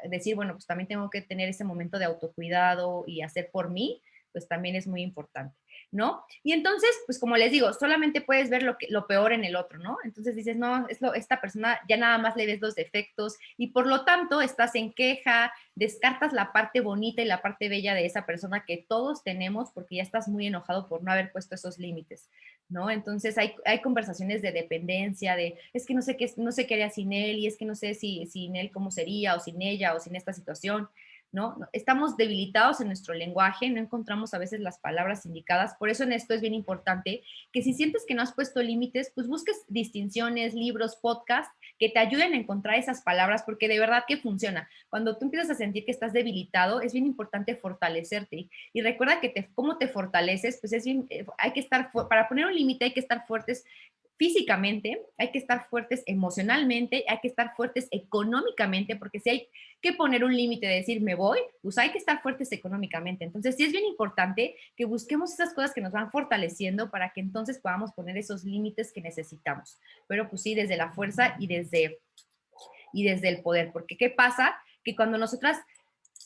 decir, bueno, pues también tengo que tener ese momento de autocuidado y hacer por mí, pues también es muy importante. ¿no? Y entonces, pues como les digo, solamente puedes ver lo peor en el otro, ¿no? Entonces dices, no, esta persona ya nada más le ves los defectos y por lo tanto estás en queja, descartas la parte bonita y la parte bella de esa persona que todos tenemos porque ya estás muy enojado por no haber puesto esos límites, ¿no? Entonces hay conversaciones de dependencia, de es que no sé qué haría sin él y es que no sé si sin él cómo sería o sin ella o sin esta situación. ¿No? Estamos debilitados en nuestro lenguaje, no encontramos a veces las palabras indicadas. Por eso en esto es bien importante que si sientes que no has puesto límites, pues busques distinciones, libros, podcasts que te ayuden a encontrar esas palabras, porque de verdad que funciona. Cuando tú empiezas a sentir que estás debilitado, es bien importante fortalecerte. Y recuerda que cómo te fortaleces, pues es bien, hay que estar, para poner un límite hay que estar fuertes físicamente, hay que estar fuertes emocionalmente, hay que estar fuertes económicamente, porque si hay que poner un límite de decir me voy, pues hay que estar fuertes económicamente. Entonces sí es bien importante que busquemos esas cosas que nos van fortaleciendo para que entonces podamos poner esos límites que necesitamos. Pero pues sí, desde la fuerza y desde el poder, porque ¿qué pasa? Que cuando nosotras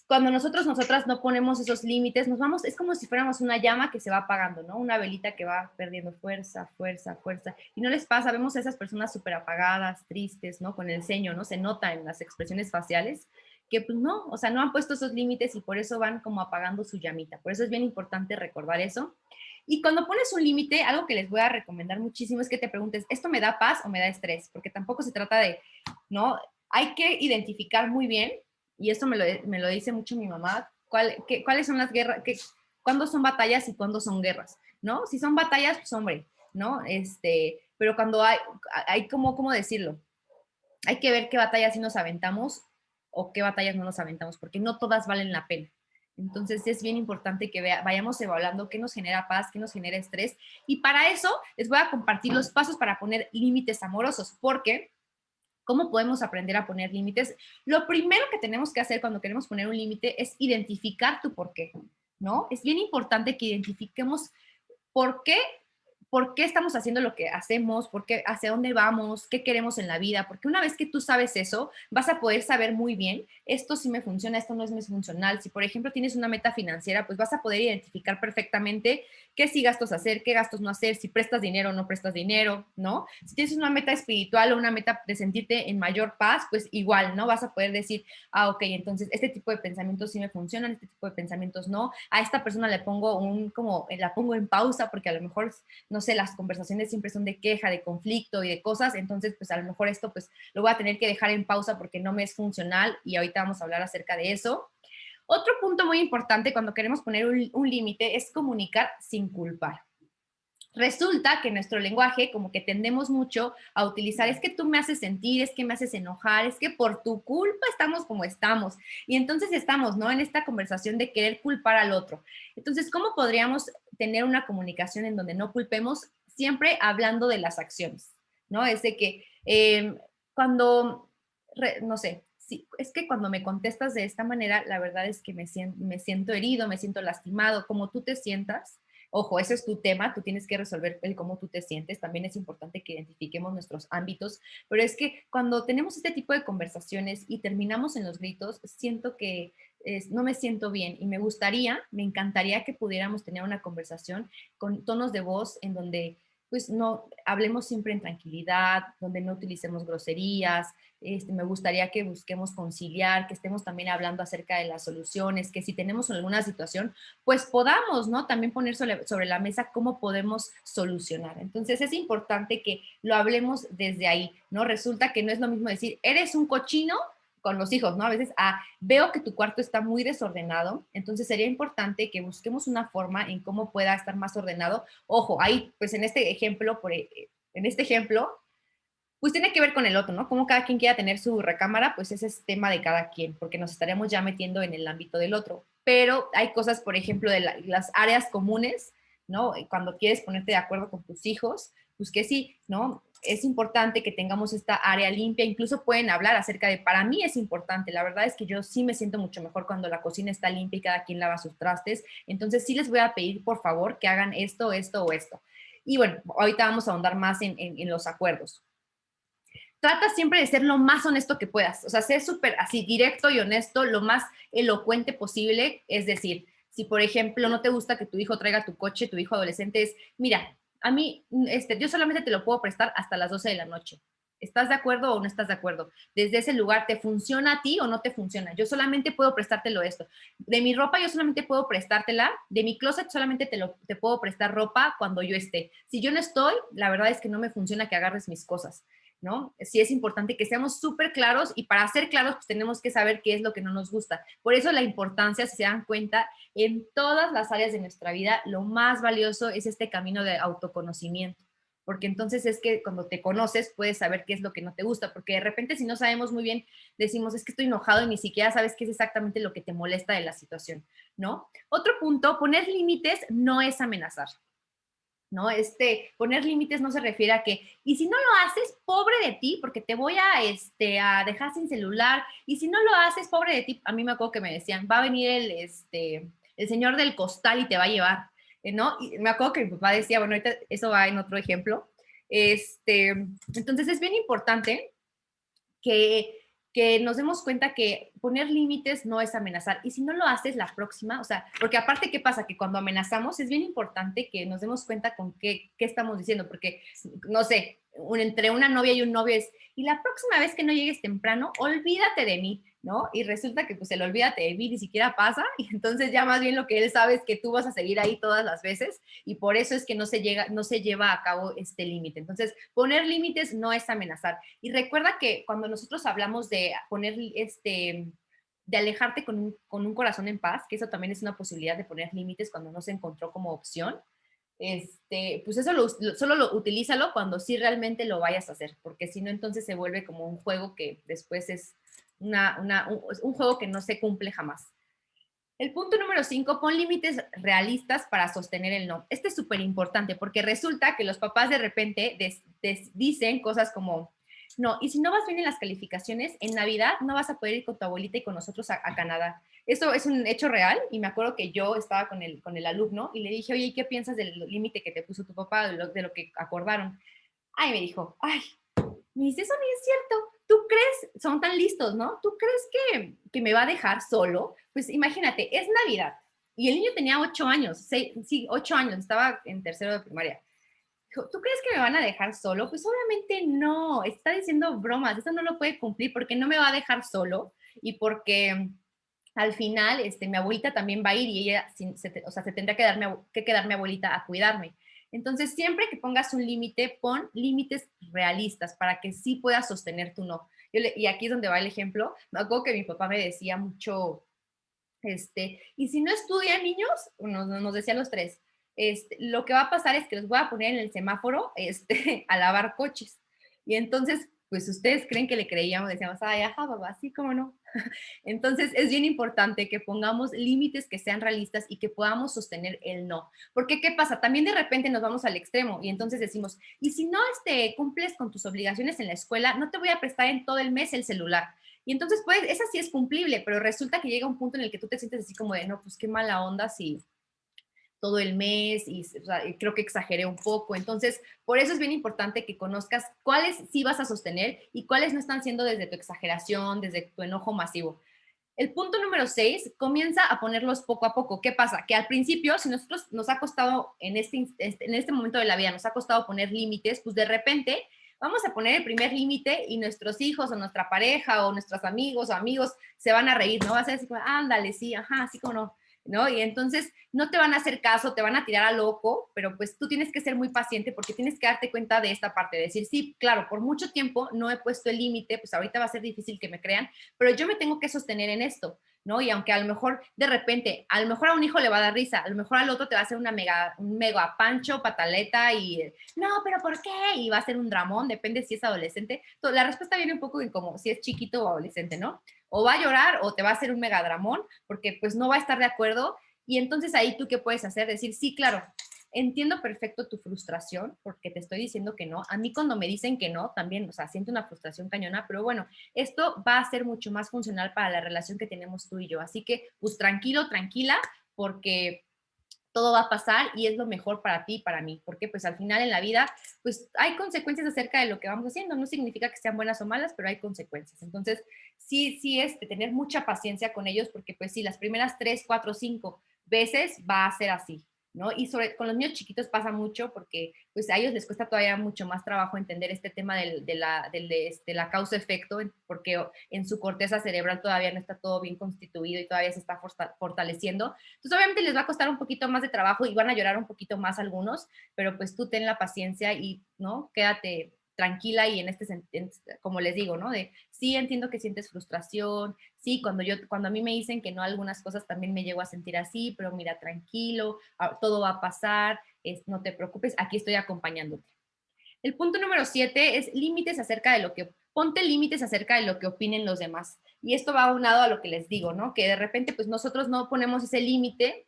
nosotras no ponemos esos límites, nos vamos, es como si fuéramos una llama que se va apagando, ¿no? Una velita que va perdiendo fuerza, fuerza, fuerza. Y no les pasa, vemos a esas personas súper apagadas, tristes, ¿no? Con el ceño, ¿no? Se nota en las expresiones faciales que pues no, o sea, no han puesto esos límites y por eso van como apagando su llamita. Por eso es bien importante recordar eso. Y cuando pones un límite, algo que les voy a recomendar muchísimo es que te preguntes, ¿esto me da paz o me da estrés? Porque tampoco se trata de, ¿no? Hay que identificar muy bien y esto me lo dice mucho mi mamá, cuáles son las guerras, cuándo son batallas y cuándo son guerras, ¿no? Si son batallas, pues hombre, ¿no? Pero cuando hay ¿cómo decirlo? Hay que ver qué batallas sí nos aventamos o qué batallas no nos aventamos, porque no todas valen la pena. Entonces es bien importante que vayamos evaluando qué nos genera paz, qué nos genera estrés. Y para eso les voy a compartir los pasos para poner límites amorosos, porque ¿cómo podemos aprender a poner límites? Lo primero que tenemos que hacer cuando queremos poner un límite es identificar tu por qué, ¿no? Es bien importante que identifiquemos por qué por qué estamos haciendo lo que hacemos, por qué, hacia dónde vamos, qué queremos en la vida, porque una vez que tú sabes eso, vas a poder saber muy bien, esto sí me funciona, esto no es muy funcional. Si, por ejemplo, tienes una meta financiera, pues vas a poder identificar perfectamente qué sí gastos hacer, qué gastos no hacer, si prestas dinero o no prestas dinero, ¿no? Si tienes una meta espiritual o una meta de sentirte en mayor paz, pues igual, ¿no? Vas a poder decir, ok, entonces este tipo de pensamientos sí me funcionan, este tipo de pensamientos no. A esta persona le pongo la pongo en pausa porque a lo mejor no sé, las conversaciones siempre son de queja, de conflicto y de cosas, entonces pues a lo mejor esto pues lo voy a tener que dejar en pausa porque no me es funcional y ahorita vamos a hablar acerca de eso. Otro punto muy importante cuando queremos poner un límite es comunicar sin culpar. Resulta que nuestro lenguaje como que tendemos mucho a utilizar, es que tú me haces sentir, es que me haces enojar, es que por tu culpa estamos como estamos. Y entonces estamos, ¿no? En esta conversación de querer culpar al otro. Entonces, ¿cómo podríamos tener una comunicación en donde no culpemos? Siempre hablando de las acciones, ¿no? Es de que cuando, no sé, sí, es que cuando me contestas de esta manera, la verdad es que me siento herido, me siento lastimado, como tú te sientas. Ojo, ese es tu tema, tú tienes que resolver el cómo tú te sientes. También es importante que identifiquemos nuestros ámbitos, pero es que cuando tenemos este tipo de conversaciones y terminamos en los gritos, siento que no me siento bien y me encantaría que pudiéramos tener una conversación con tonos de voz en donde pues no hablemos siempre en tranquilidad, donde no utilicemos groserías. Me gustaría que busquemos conciliar, que estemos también hablando acerca de las soluciones, que si tenemos alguna situación, pues podamos, ¿no? También poner sobre la mesa cómo podemos solucionar. Entonces es importante que lo hablemos desde ahí, ¿no? Resulta que no es lo mismo decir, eres un cochino con los hijos, ¿no? A veces, veo que tu cuarto está muy desordenado, entonces sería importante que busquemos una forma en cómo pueda estar más ordenado. Ojo, ahí, pues en este ejemplo, pues tiene que ver con el otro, ¿no? Como cada quien quiera tener su recámara, pues ese es tema de cada quien, porque nos estaremos ya metiendo en el ámbito del otro. Pero hay cosas, por ejemplo, de las áreas comunes, ¿no? Cuando quieres ponerte de acuerdo con tus hijos, pues que sí, ¿no? Es importante que tengamos esta área limpia, incluso pueden hablar acerca de, para mí es importante, la verdad es que yo sí me siento mucho mejor cuando la cocina está limpia y cada quien lava sus trastes, entonces sí les voy a pedir, por favor, que hagan esto, esto o esto. Y bueno, ahorita vamos a ahondar más en los acuerdos. Trata siempre de ser lo más honesto que puedas, o sea, ser súper así directo y honesto, lo más elocuente posible, es decir, Si, por ejemplo, no te gusta que tu hijo traiga tu coche, tu hijo adolescente es, mira, a mí, yo solamente te lo puedo prestar hasta las 12 de la noche. ¿Estás de acuerdo o no estás de acuerdo? Desde ese lugar, ¿te funciona a ti o no te funciona? Yo solamente puedo prestártelo esto. De mi ropa yo solamente puedo prestártela. De mi closet solamente te puedo prestar ropa cuando yo esté. Si yo no estoy, la verdad es que no me funciona que agarres mis cosas, ¿no? Sí es importante que seamos súper claros y para ser claros pues tenemos que saber qué es lo que no nos gusta. Por eso la importancia, si se dan cuenta, en todas las áreas de nuestra vida, lo más valioso es este camino de autoconocimiento. Porque entonces es que cuando te conoces puedes saber qué es lo que no te gusta, porque de repente si no sabemos muy bien, decimos, es que estoy enojado y ni siquiera sabes qué es exactamente lo que te molesta de la situación, ¿no? Otro punto, poner límites no es amenazar, ¿no? Poner límites no se refiere a que, y si no lo haces, pobre de ti, porque te voy a dejar sin celular, y si no lo haces, pobre de ti, a mí me acuerdo que me decían, va a venir el señor del costal y te va a llevar, ¿no? Y me acuerdo que mi papá decía, bueno, ahorita eso va en otro ejemplo, entonces es bien importante que nos demos cuenta que poner límites no es amenazar. Y si no lo haces la próxima, o sea, porque aparte, ¿qué pasa? Que cuando amenazamos es bien importante que nos demos cuenta con qué estamos diciendo, porque, no sé, entre una novia y un novio es, y la próxima vez que no llegues temprano, olvídate de mí, ¿no? Y resulta que pues el olvídate de mí ni siquiera pasa, y entonces ya más bien lo que él sabe es que tú vas a seguir ahí todas las veces, y por eso es que no se lleva a cabo este límite. Entonces, poner límites no es amenazar. Y recuerda que cuando nosotros hablamos de poner de alejarte con un corazón en paz, que eso también es una posibilidad de poner límites cuando no se encontró como opción, pues eso solo utilízalo cuando sí realmente lo vayas a hacer, porque si no, entonces se vuelve como un juego que después es un juego que no se cumple jamás. El punto número 5, pon límites realistas para sostener el no. Este es súper importante porque resulta que los papás de repente dicen cosas como, no, y si no vas bien en las calificaciones, en Navidad no vas a poder ir con tu abuelita y con nosotros a Canadá. Esto es un hecho real y me acuerdo que yo estaba con el alumno y le dije, oye, ¿y qué piensas del límite que te puso tu papá, de lo que acordaron? Ay, me dijo, ay, me dice, eso no es cierto. ¿Tú crees? Son tan listos, ¿no? ¿Tú crees que me va a dejar solo? Pues imagínate, es Navidad. Y el niño tenía 8 años, 8 años, estaba en tercero de primaria. Dijo, ¿tú crees que me van a dejar solo? Pues obviamente no, está diciendo bromas, eso no lo puede cumplir porque no me va a dejar solo y porque al final mi abuelita también va a ir y ella, se tendrá que quedar mi abuelita a cuidarme. Entonces, siempre que pongas un límite, pon límites realistas para que sí puedas sostener tu no. Y aquí es donde va el ejemplo. Me acuerdo que mi papá me decía mucho, y si no estudian niños, nos decían los tres, lo que va a pasar es que los voy a poner en el semáforo a lavar coches. Y entonces, pues ustedes creen que le creíamos, decíamos, ay, ajá, papá, sí, cómo no. Entonces, es bien importante que pongamos límites que sean realistas y que podamos sostener el no. Porque, ¿qué pasa? También de repente nos vamos al extremo y entonces decimos, y si no cumples con tus obligaciones en la escuela, no te voy a prestar en todo el mes el celular. Y entonces, pues, esa sí es cumplible, pero resulta que llega un punto en el que tú te sientes así como de, no, pues qué mala onda si todo el mes y o sea, creo que exageré un poco. Entonces, por eso es bien importante que conozcas cuáles sí vas a sostener y cuáles no están siendo desde tu exageración, desde tu enojo masivo. El punto número 6, comienza a ponerlos poco a poco. ¿Qué pasa? Que al principio, si nosotros nos ha costado en este momento de la vida, nos ha costado poner límites, pues de repente vamos a poner el primer límite y nuestros hijos o nuestra pareja o nuestros amigos o amigos se van a reír, ¿no? Va a ser así como, ándale, sí, ajá, así como no. ¿No? Y entonces no te van a hacer caso, te van a tirar a loco, pero pues tú tienes que ser muy paciente porque tienes que darte cuenta de esta parte, de decir, sí, claro, por mucho tiempo no he puesto el límite, pues ahorita va a ser difícil que me crean, pero yo me tengo que sostener en esto, ¿no? Y aunque a lo mejor de repente, a lo mejor a un hijo le va a dar risa, a lo mejor al otro te va a hacer un mega pancho, pataleta y, no, pero ¿por qué? Y va a ser un dramón, depende si es adolescente. La respuesta viene un poco en como si es chiquito o adolescente, ¿no? O va a llorar o te va a hacer un megadramón porque pues no va a estar de acuerdo y entonces ahí tú qué puedes hacer, decir, sí, claro, entiendo perfecto tu frustración porque te estoy diciendo que no. A mí cuando me dicen que no, también, o sea, siento una frustración cañona, pero bueno, esto va a ser mucho más funcional para la relación que tenemos tú y yo. Así que pues tranquilo, tranquila, porque todo va a pasar y es lo mejor para ti y para mí, porque pues al final en la vida pues hay consecuencias acerca de lo que vamos haciendo, no significa que sean buenas o malas, pero hay consecuencias. Entonces, sí es de tener mucha paciencia con ellos, porque pues sí, las primeras 3, 4, 5 veces va a ser así, ¿no? Y con los niños chiquitos pasa mucho porque pues a ellos les cuesta todavía mucho más trabajo entender este tema de la causa-efecto, porque en su corteza cerebral todavía no está todo bien constituido y todavía se está fortaleciendo. Entonces obviamente les va a costar un poquito más de trabajo y van a llorar un poquito más algunos, pero pues tú ten la paciencia y, ¿no? Quédate tranquila y como les digo, ¿no? De sí entiendo que sientes frustración, sí, cuando a mí me dicen que no algunas cosas también me llego a sentir así, pero mira, tranquilo, todo va a pasar, no te preocupes, aquí estoy acompañándote. El punto número 7 es ponte límites acerca de lo que opinen los demás. Y esto va aunado a lo que les digo, ¿no? Que de repente pues nosotros no ponemos ese límite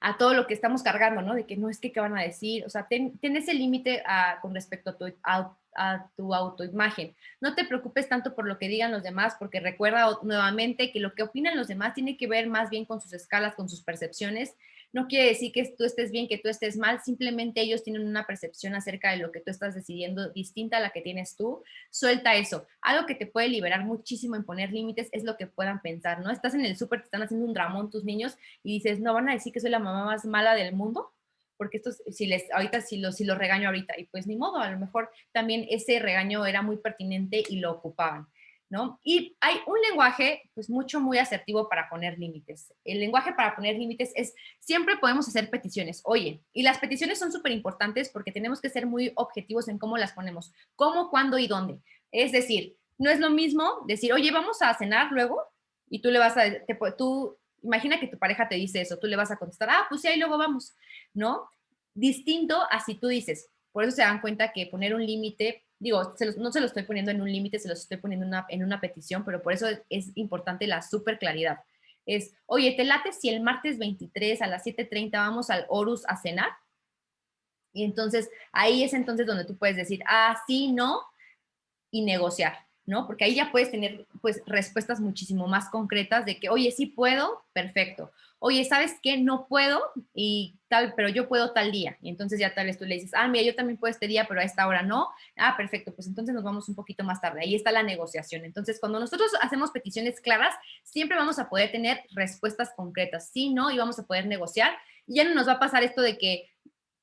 a todo lo que estamos cargando, ¿no? De que no es que qué van a decir, o sea, ten ese límite con respecto a tu autoimagen. No te preocupes tanto por lo que digan los demás, porque recuerda nuevamente que lo que opinan los demás tiene que ver más bien con sus escalas, con sus percepciones. No quiere decir que tú estés bien, que tú estés mal, simplemente ellos tienen una percepción acerca de lo que tú estás decidiendo distinta a la que tienes tú. Suelta eso. Algo que te puede liberar muchísimo en poner límites es lo que puedan pensar, ¿no? Estás en el súper, te están haciendo un dramón tus niños y dices, no van a decir que soy la mamá más mala del mundo, porque si los regaño ahorita, y pues ni modo, a lo mejor también ese regaño era muy pertinente y lo ocupaban, ¿no? Y hay un lenguaje, pues muy asertivo para poner límites. El lenguaje para poner límites es, siempre podemos hacer peticiones, oye, y las peticiones son súper importantes porque tenemos que ser muy objetivos en cómo las ponemos, cómo, cuándo y dónde. Es decir, no es lo mismo decir, oye, vamos a cenar luego, y tú le vas a, tú imagina que tu pareja te dice eso, tú le vas a contestar, pues sí, ahí luego vamos, ¿no? Distinto a si tú dices, por eso se dan cuenta que poner un límite, digo, no se lo estoy poniendo en un límite, se los estoy poniendo en una petición, pero por eso es importante la súper claridad. Es, oye, ¿te late si el martes 23 a las 7:30 vamos al Horus a cenar? Y entonces, ahí es entonces donde tú puedes decir, sí, no, y negociar, ¿no? Porque ahí ya puedes tener pues respuestas muchísimo más concretas de que, oye, sí puedo, perfecto. Oye, ¿sabes qué? No puedo y tal, pero yo puedo tal día. Y entonces ya tal vez tú le dices, mira, yo también puedo este día, pero a esta hora no. Perfecto, pues entonces nos vamos un poquito más tarde. Ahí está la negociación. Entonces, cuando nosotros hacemos peticiones claras, siempre vamos a poder tener respuestas concretas, sí, no, y vamos a poder negociar. Y ya no nos va a pasar esto de que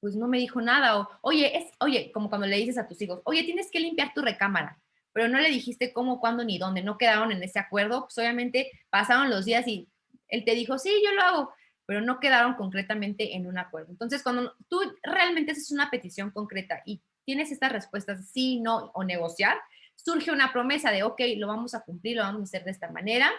pues no me dijo nada, o oye, como cuando le dices a tus hijos, oye, tienes que limpiar tu recámara, pero no le dijiste cómo, cuándo ni dónde, no quedaron en ese acuerdo, pues obviamente pasaron los días y él te dijo, sí, yo lo hago, pero no quedaron concretamente en un acuerdo. Entonces, cuando tú realmente haces una petición concreta y tienes estas respuestas, sí, no, o negociar, surge una promesa de, ok, lo vamos a cumplir, lo vamos a hacer de esta manera,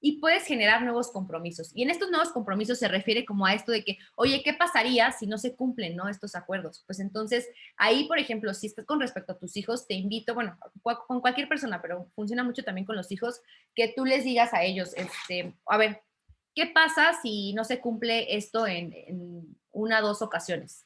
y puedes generar nuevos compromisos. Y en estos nuevos compromisos se refiere como a esto de que, oye, ¿qué pasaría si no se cumplen, ¿no? Estos acuerdos? Pues entonces, ahí, por ejemplo, si estás con respecto a tus hijos, te invito, bueno, con cualquier persona, pero funciona mucho también con los hijos, que tú les digas a ellos, a ver, ¿qué pasa si no se cumple esto en una o dos ocasiones?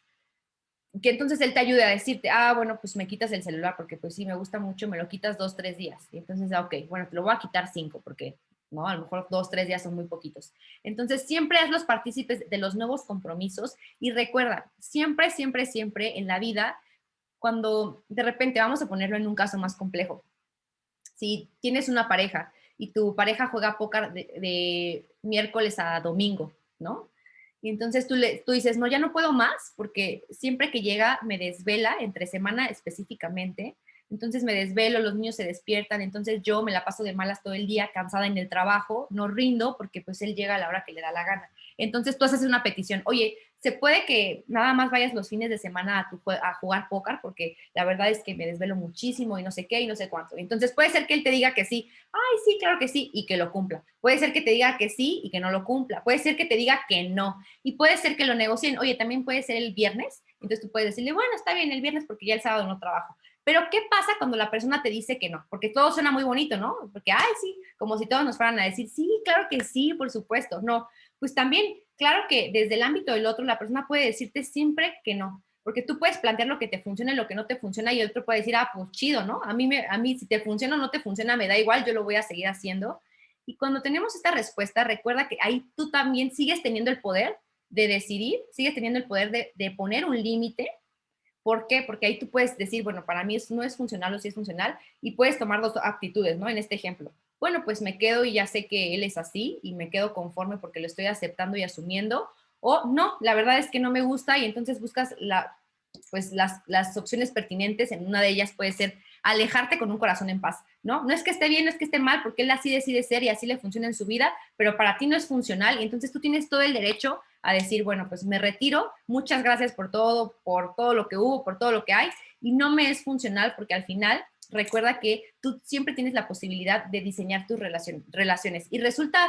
Que entonces él te ayude a decirte, bueno, pues me quitas el celular porque pues sí, me gusta mucho, me lo quitas 2, 3 días. Y entonces, ok, bueno, te lo voy a quitar 5 porque, ¿no? A lo mejor 2, 3 días son muy poquitos. Entonces, siempre haz los partícipes de los nuevos compromisos y recuerda, siempre, siempre, siempre en la vida, cuando de repente, vamos a ponerlo en un caso más complejo, si tienes una pareja y tu pareja juega póker de miércoles a domingo, ¿no? Y entonces tú dices, no, ya no puedo más, porque siempre que llega me desvela, entre semana específicamente, entonces me desvelo, los niños se despiertan, entonces yo me la paso de malas todo el día, cansada en el trabajo, no rindo porque pues él llega a la hora que le da la gana. Entonces tú haces una petición, oye, se puede que nada más vayas los fines de semana a jugar póker, porque la verdad es que me desvelo muchísimo y no sé qué y no sé cuánto. Entonces puede ser que él te diga que sí, sí, claro que sí, y que lo cumpla. Puede ser que te diga que sí y que no lo cumpla. Puede ser que te diga que no. Y puede ser que lo negocien. Oye, también puede ser el viernes. Entonces tú puedes decirle, bueno, está bien el viernes porque ya el sábado no trabajo. Pero ¿qué pasa cuando la persona te dice que no? Porque todo suena muy bonito, ¿no? Porque, sí, como si todos nos fueran a decir, sí, claro que sí, por supuesto. No, pues también, claro que desde el ámbito del otro, la persona puede decirte siempre que no. Porque tú puedes plantear lo que te funciona y lo que no te funciona y el otro puede decir, pues chido, ¿no? A mí si te funciona o no te funciona, me da igual, yo lo voy a seguir haciendo. Y cuando tenemos esta respuesta, recuerda que ahí tú también sigues teniendo el poder de decidir, sigues teniendo el poder de poner un límite. ¿Por qué? Porque ahí tú puedes decir, bueno, para mí no es funcional o sí es funcional y puedes tomar dos actitudes, ¿no? En este ejemplo. bueno, pues me quedo y ya sé que él es así y me quedo conforme porque lo estoy aceptando y asumiendo, o no, la verdad es que no me gusta y entonces buscas pues las opciones pertinentes. En una de ellas puede ser alejarte con un corazón en paz, ¿no? No es que esté bien, no es que esté mal, porque él así decide ser y así le funciona en su vida, pero para ti no es funcional y entonces tú tienes todo el derecho a decir, bueno, pues me retiro, muchas gracias por todo lo que hubo, por todo lo que hay, y no me es funcional porque al final recuerda que tú siempre tienes la posibilidad de diseñar tus relaciones. Y resulta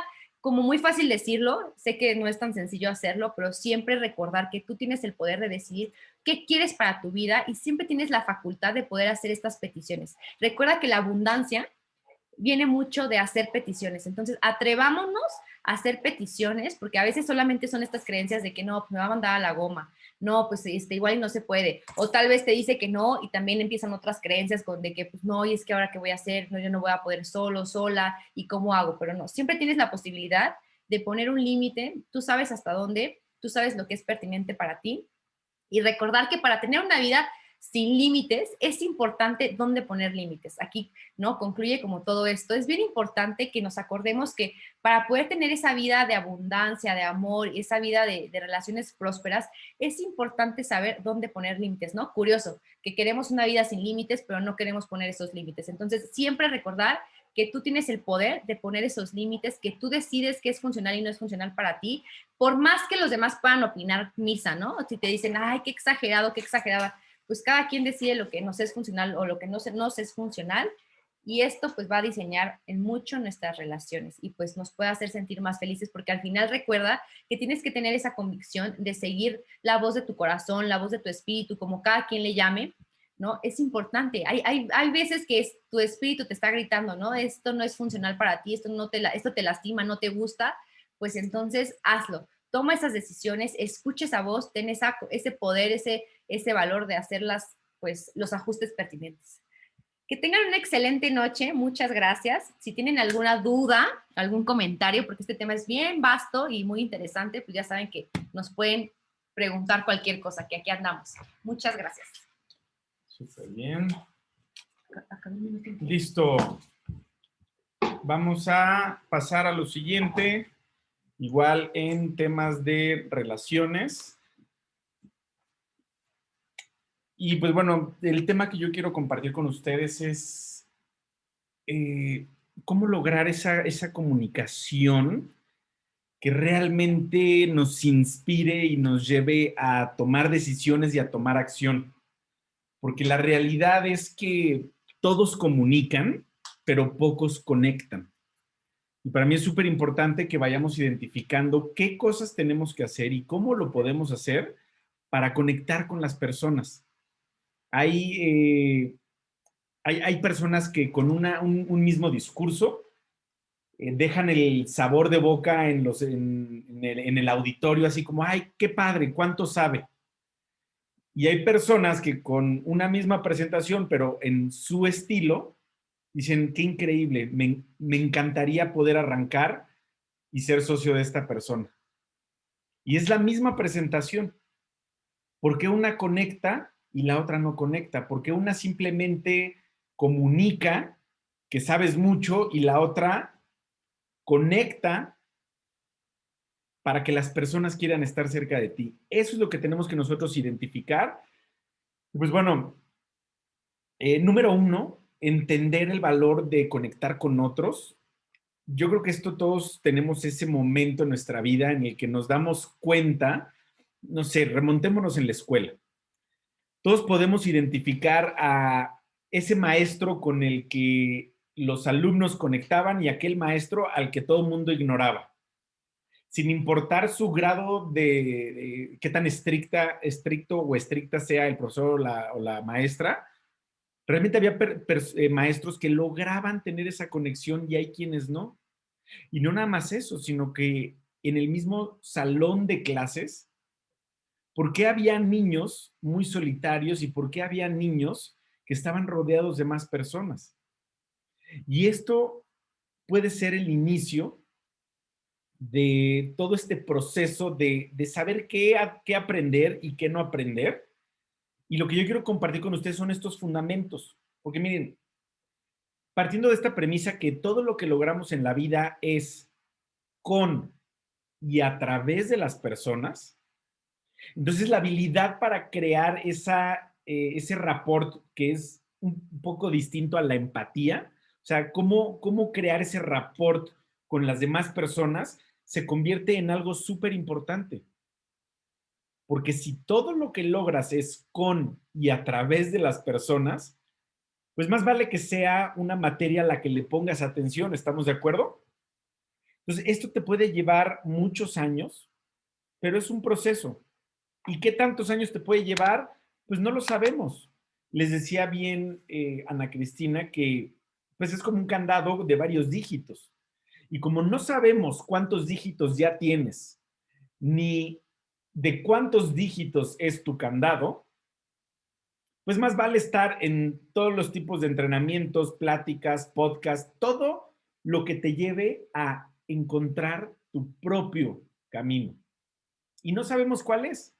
como muy fácil decirlo, sé que no es tan sencillo hacerlo, pero siempre recordar que tú tienes el poder de decidir qué quieres para tu vida y siempre tienes la facultad de poder hacer estas peticiones. Recuerda que la abundancia viene mucho de hacer peticiones. Entonces, atrevámonos a hacer peticiones, porque a veces solamente son estas creencias de que no, pues me va a mandar a la goma, no, pues igual y no se puede, o tal vez te dice que no y también empiezan otras creencias de que pues no, y es que ahora qué voy a hacer, no, yo no voy a poder solo, sola, y cómo hago, pero no, siempre tienes la posibilidad de poner un límite, tú sabes hasta dónde, tú sabes lo que es pertinente para ti, y recordar que para tener una vida sin límites, es importante dónde poner límites. Aquí, ¿no? Concluye como todo esto. Es bien importante que nos acordemos que para poder tener esa vida de abundancia, de amor, esa vida de relaciones prósperas, es importante saber dónde poner límites, ¿no? Curioso, que queremos una vida sin límites, pero no queremos poner esos límites. Entonces, siempre recordar que tú tienes el poder de poner esos límites, que tú decides qué es funcional y no es funcional para ti, por más que los demás puedan opinar misa, ¿no? Si te dicen, ay, qué exagerado, qué exagerada, pues cada quien decide lo que nos es funcional o lo que nos es funcional, y esto pues va a diseñar en mucho nuestras relaciones y pues nos puede hacer sentir más felices, porque al final recuerda que tienes que tener esa convicción de seguir la voz de tu corazón, la voz de tu espíritu, como cada quien le llame, ¿no? Es importante. Hay veces que tu espíritu te está gritando, ¿no? Esto no es funcional para ti, esto te lastima, no te gusta, pues entonces hazlo. Toma esas decisiones, escucha esa voz, ten ese poder, ese valor de hacer pues, los ajustes pertinentes. Que tengan una excelente noche, muchas gracias. Si tienen alguna duda, algún comentario, porque este tema es bien vasto y muy interesante, pues ya saben que nos pueden preguntar cualquier cosa, que aquí andamos. Muchas gracias. Súper bien. Listo. Vamos a pasar a lo siguiente, igual en temas de relaciones. Y pues bueno, el tema que yo quiero compartir con ustedes es cómo lograr esa comunicación que realmente nos inspire y nos lleve a tomar decisiones y a tomar acción. Porque la realidad es que todos comunican, pero pocos conectan. Y para mí es súper importante que vayamos identificando qué cosas tenemos que hacer y cómo lo podemos hacer para conectar con las personas. Hay personas que con un mismo discurso dejan el sabor de boca en el auditorio, así como, ay, qué padre, cuánto sabe. Y hay personas que con una misma presentación, pero en su estilo, dicen, qué increíble, me encantaría poder arrancar y ser socio de esta persona. Y es la misma presentación. ¿Por qué una conecta y la otra no conecta? Porque una simplemente comunica que sabes mucho y la otra conecta para que las personas quieran estar cerca de ti. Eso es lo que tenemos que nosotros identificar. Pues bueno, número uno, entender el valor de conectar con otros. Yo creo que esto todos tenemos ese momento en nuestra vida en el que nos damos cuenta, no sé, remontémonos en la escuela. Todos podemos identificar a ese maestro con el que los alumnos conectaban y aquel maestro al que todo el mundo ignoraba. Sin importar su grado de qué tan estricto o estricta sea el profesor o la maestra, realmente había maestros que lograban tener esa conexión y hay quienes no. Y no nada más eso, sino que en el mismo salón de clases, ¿por qué había niños muy solitarios y por qué había niños que estaban rodeados de más personas? Y esto puede ser el inicio de todo este proceso de saber qué aprender y qué no aprender. Y lo que yo quiero compartir con ustedes son estos fundamentos. Porque miren, partiendo de esta premisa que todo lo que logramos en la vida es con y a través de las personas, entonces la habilidad para crear ese rapport que es un poco distinto a la empatía, o sea, cómo crear ese rapport con las demás personas se convierte en algo súper importante. Porque si todo lo que logras es con y a través de las personas, pues más vale que sea una materia a la que le pongas atención, ¿estamos de acuerdo? Entonces, esto te puede llevar muchos años, pero es un proceso. ¿Y qué tantos años te puede llevar? Pues no lo sabemos. Les decía bien Ana Cristina que pues es como un candado de varios dígitos. Y como no sabemos cuántos dígitos ya tienes, ni de cuántos dígitos es tu candado, pues más vale estar en todos los tipos de entrenamientos, pláticas, podcasts, todo lo que te lleve a encontrar tu propio camino. Y no sabemos cuál es.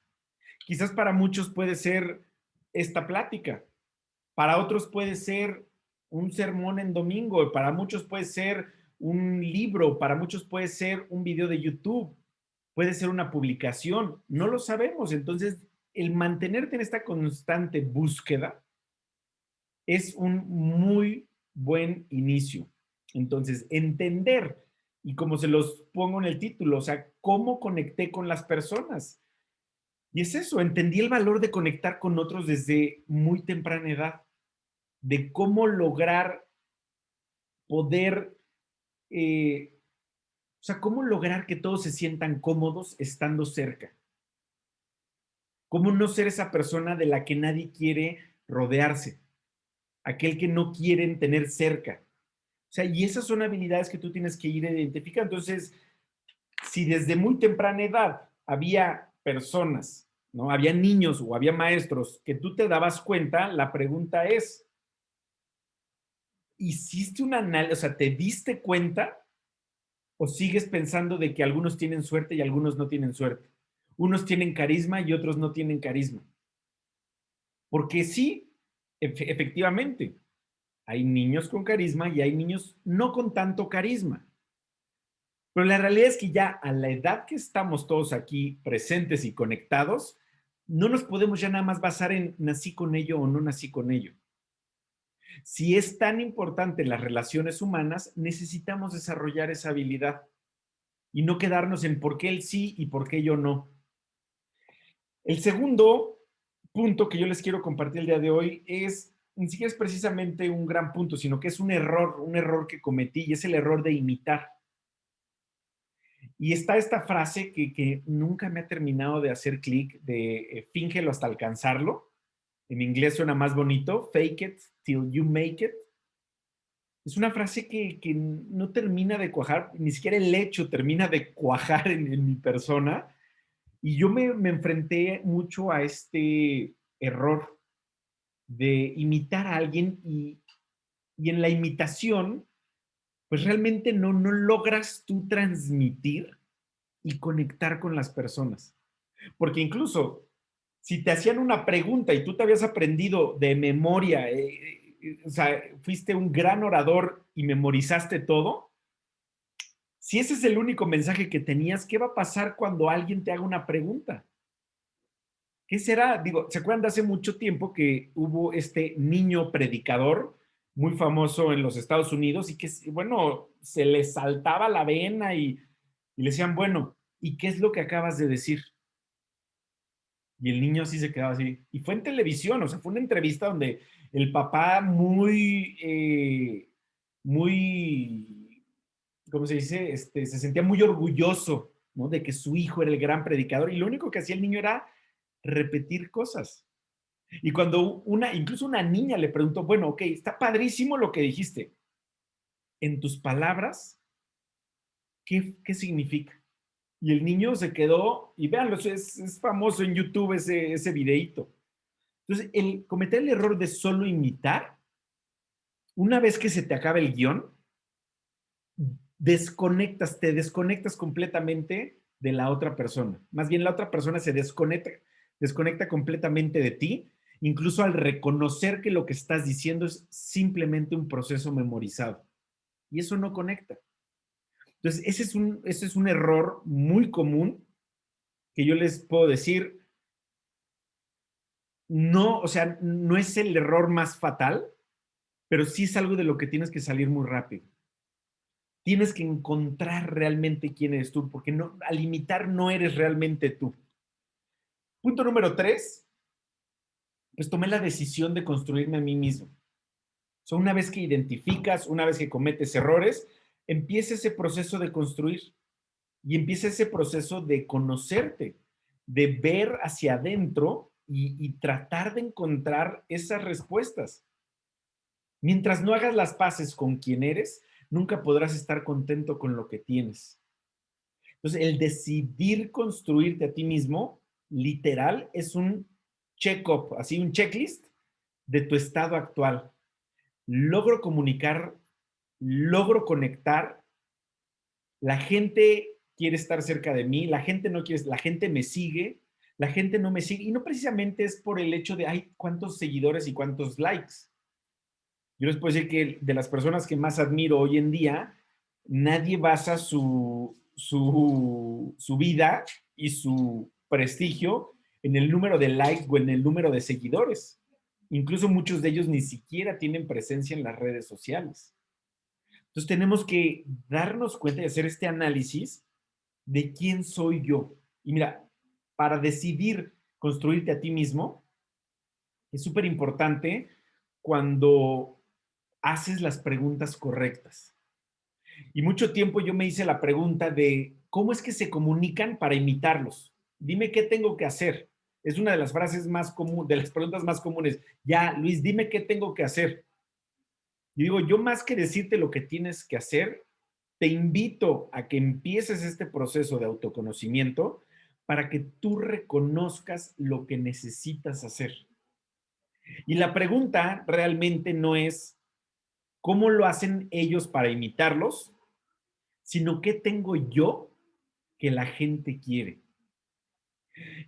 Quizás para muchos puede ser esta plática, para otros puede ser un sermón en domingo, para muchos puede ser un libro, para muchos puede ser un video de YouTube, puede ser una publicación, no lo sabemos. Entonces, el mantenerte en esta constante búsqueda es un muy buen inicio. Entonces, entender, y como se los pongo en el título, o sea, cómo conecté con las personas. Y es eso, entendí el valor de conectar con otros desde muy temprana edad, de cómo lograr poder, o sea, cómo lograr que todos se sientan cómodos estando cerca. Cómo no ser esa persona de la que nadie quiere rodearse, aquel que no quieren tener cerca. O sea, y esas son habilidades que tú tienes que ir identificando. Entonces, si desde muy temprana edad había personas, ¿no? Había niños o había maestros que tú te dabas cuenta, la pregunta es, ¿hiciste un análisis, o sea, te diste cuenta o sigues pensando de que algunos tienen suerte y algunos no tienen suerte? Unos tienen carisma y otros no tienen carisma. Porque sí, efectivamente, hay niños con carisma y hay niños no con tanto carisma. Pero la realidad es que ya a la edad que estamos todos aquí presentes y conectados, no nos podemos ya nada más basar en nací con ello o no nací con ello. Si es tan importante las relaciones humanas, necesitamos desarrollar esa habilidad y no quedarnos en por qué él sí y por qué yo no. El segundo punto que yo les quiero compartir el día de hoy es, ni siquiera es precisamente un gran punto, sino que es un error que cometí y es el error de imitar. Y está esta frase que nunca me ha terminado de hacer clic, de fíngelo hasta alcanzarlo. En inglés suena más bonito, fake it till you make it. Es una frase que no termina de cuajar, ni siquiera el hecho termina de cuajar en mi persona. Y yo me enfrenté mucho a este error de imitar a alguien y en la imitación, pues realmente no logras tú transmitir y conectar con las personas. Porque incluso si te hacían una pregunta y tú te habías aprendido de memoria, o sea, fuiste un gran orador y memorizaste todo, si ese es el único mensaje que tenías, ¿qué va a pasar cuando alguien te haga una pregunta? ¿Qué será? Digo, ¿se acuerdan de hace mucho tiempo que hubo este niño predicador muy famoso en los Estados Unidos y que, bueno, se le saltaba la vena y le decían, bueno, ¿y qué es lo que acabas de decir? Y el niño así se quedaba así. Y fue en televisión, o sea, fue una entrevista donde el papá muy, ¿cómo se dice? Se sentía muy orgulloso, ¿no? De que su hijo era el gran predicador y lo único que hacía el niño era repetir cosas. Y cuando incluso una niña le preguntó, bueno, ok, está padrísimo lo que dijiste. En tus palabras, ¿qué significa? Y el niño se quedó, y véanlo, es famoso en YouTube ese videíto. Entonces, el cometer el error de solo imitar, una vez que se te acaba el guión, te desconectas completamente de la otra persona. Más bien la otra persona se desconecta completamente de ti incluso al reconocer que lo que estás diciendo es simplemente un proceso memorizado. Y eso no conecta. Entonces, ese es un error muy común que yo les puedo decir. No, o sea, no es el error más fatal, pero sí es algo de lo que tienes que salir muy rápido. Tienes que encontrar realmente quién eres tú, porque no, al imitar no eres realmente tú. Punto número 3, pues tomé la decisión de construirme a mí mismo. O sea, una vez que identificas, una vez que cometes errores, empieza ese proceso de construir y empieza ese proceso de conocerte, de ver hacia adentro y tratar de encontrar esas respuestas. Mientras no hagas las paces con quien eres, nunca podrás estar contento con lo que tienes. Entonces, el decidir construirte a ti mismo, literal, es un check-up, así un checklist de tu estado actual. Logro comunicar, logro conectar, la gente quiere estar cerca de mí, la gente no quiere, la gente me sigue, la gente no me sigue, y no precisamente es por el hecho de, ay, cuántos seguidores y cuántos likes. Yo les puedo decir que de las personas que más admiro hoy en día, nadie basa su vida y su prestigio en el número de likes o en el número de seguidores. Incluso muchos de ellos ni siquiera tienen presencia en las redes sociales. Entonces tenemos que darnos cuenta y hacer este análisis de quién soy yo. Y mira, para decidir construirte a ti mismo, es súper importante cuando haces las preguntas correctas. Y mucho tiempo yo me hice la pregunta de cómo es que se comunican para imitarlos. Dime qué tengo que hacer. Es una de las frases más comunes, de las preguntas más comunes. Ya, Luis, dime qué tengo que hacer. Y digo, yo más que decirte lo que tienes que hacer, te invito a que empieces este proceso de autoconocimiento para que tú reconozcas lo que necesitas hacer. Y la pregunta realmente no es cómo lo hacen ellos para imitarlos, sino qué tengo yo que la gente quiere.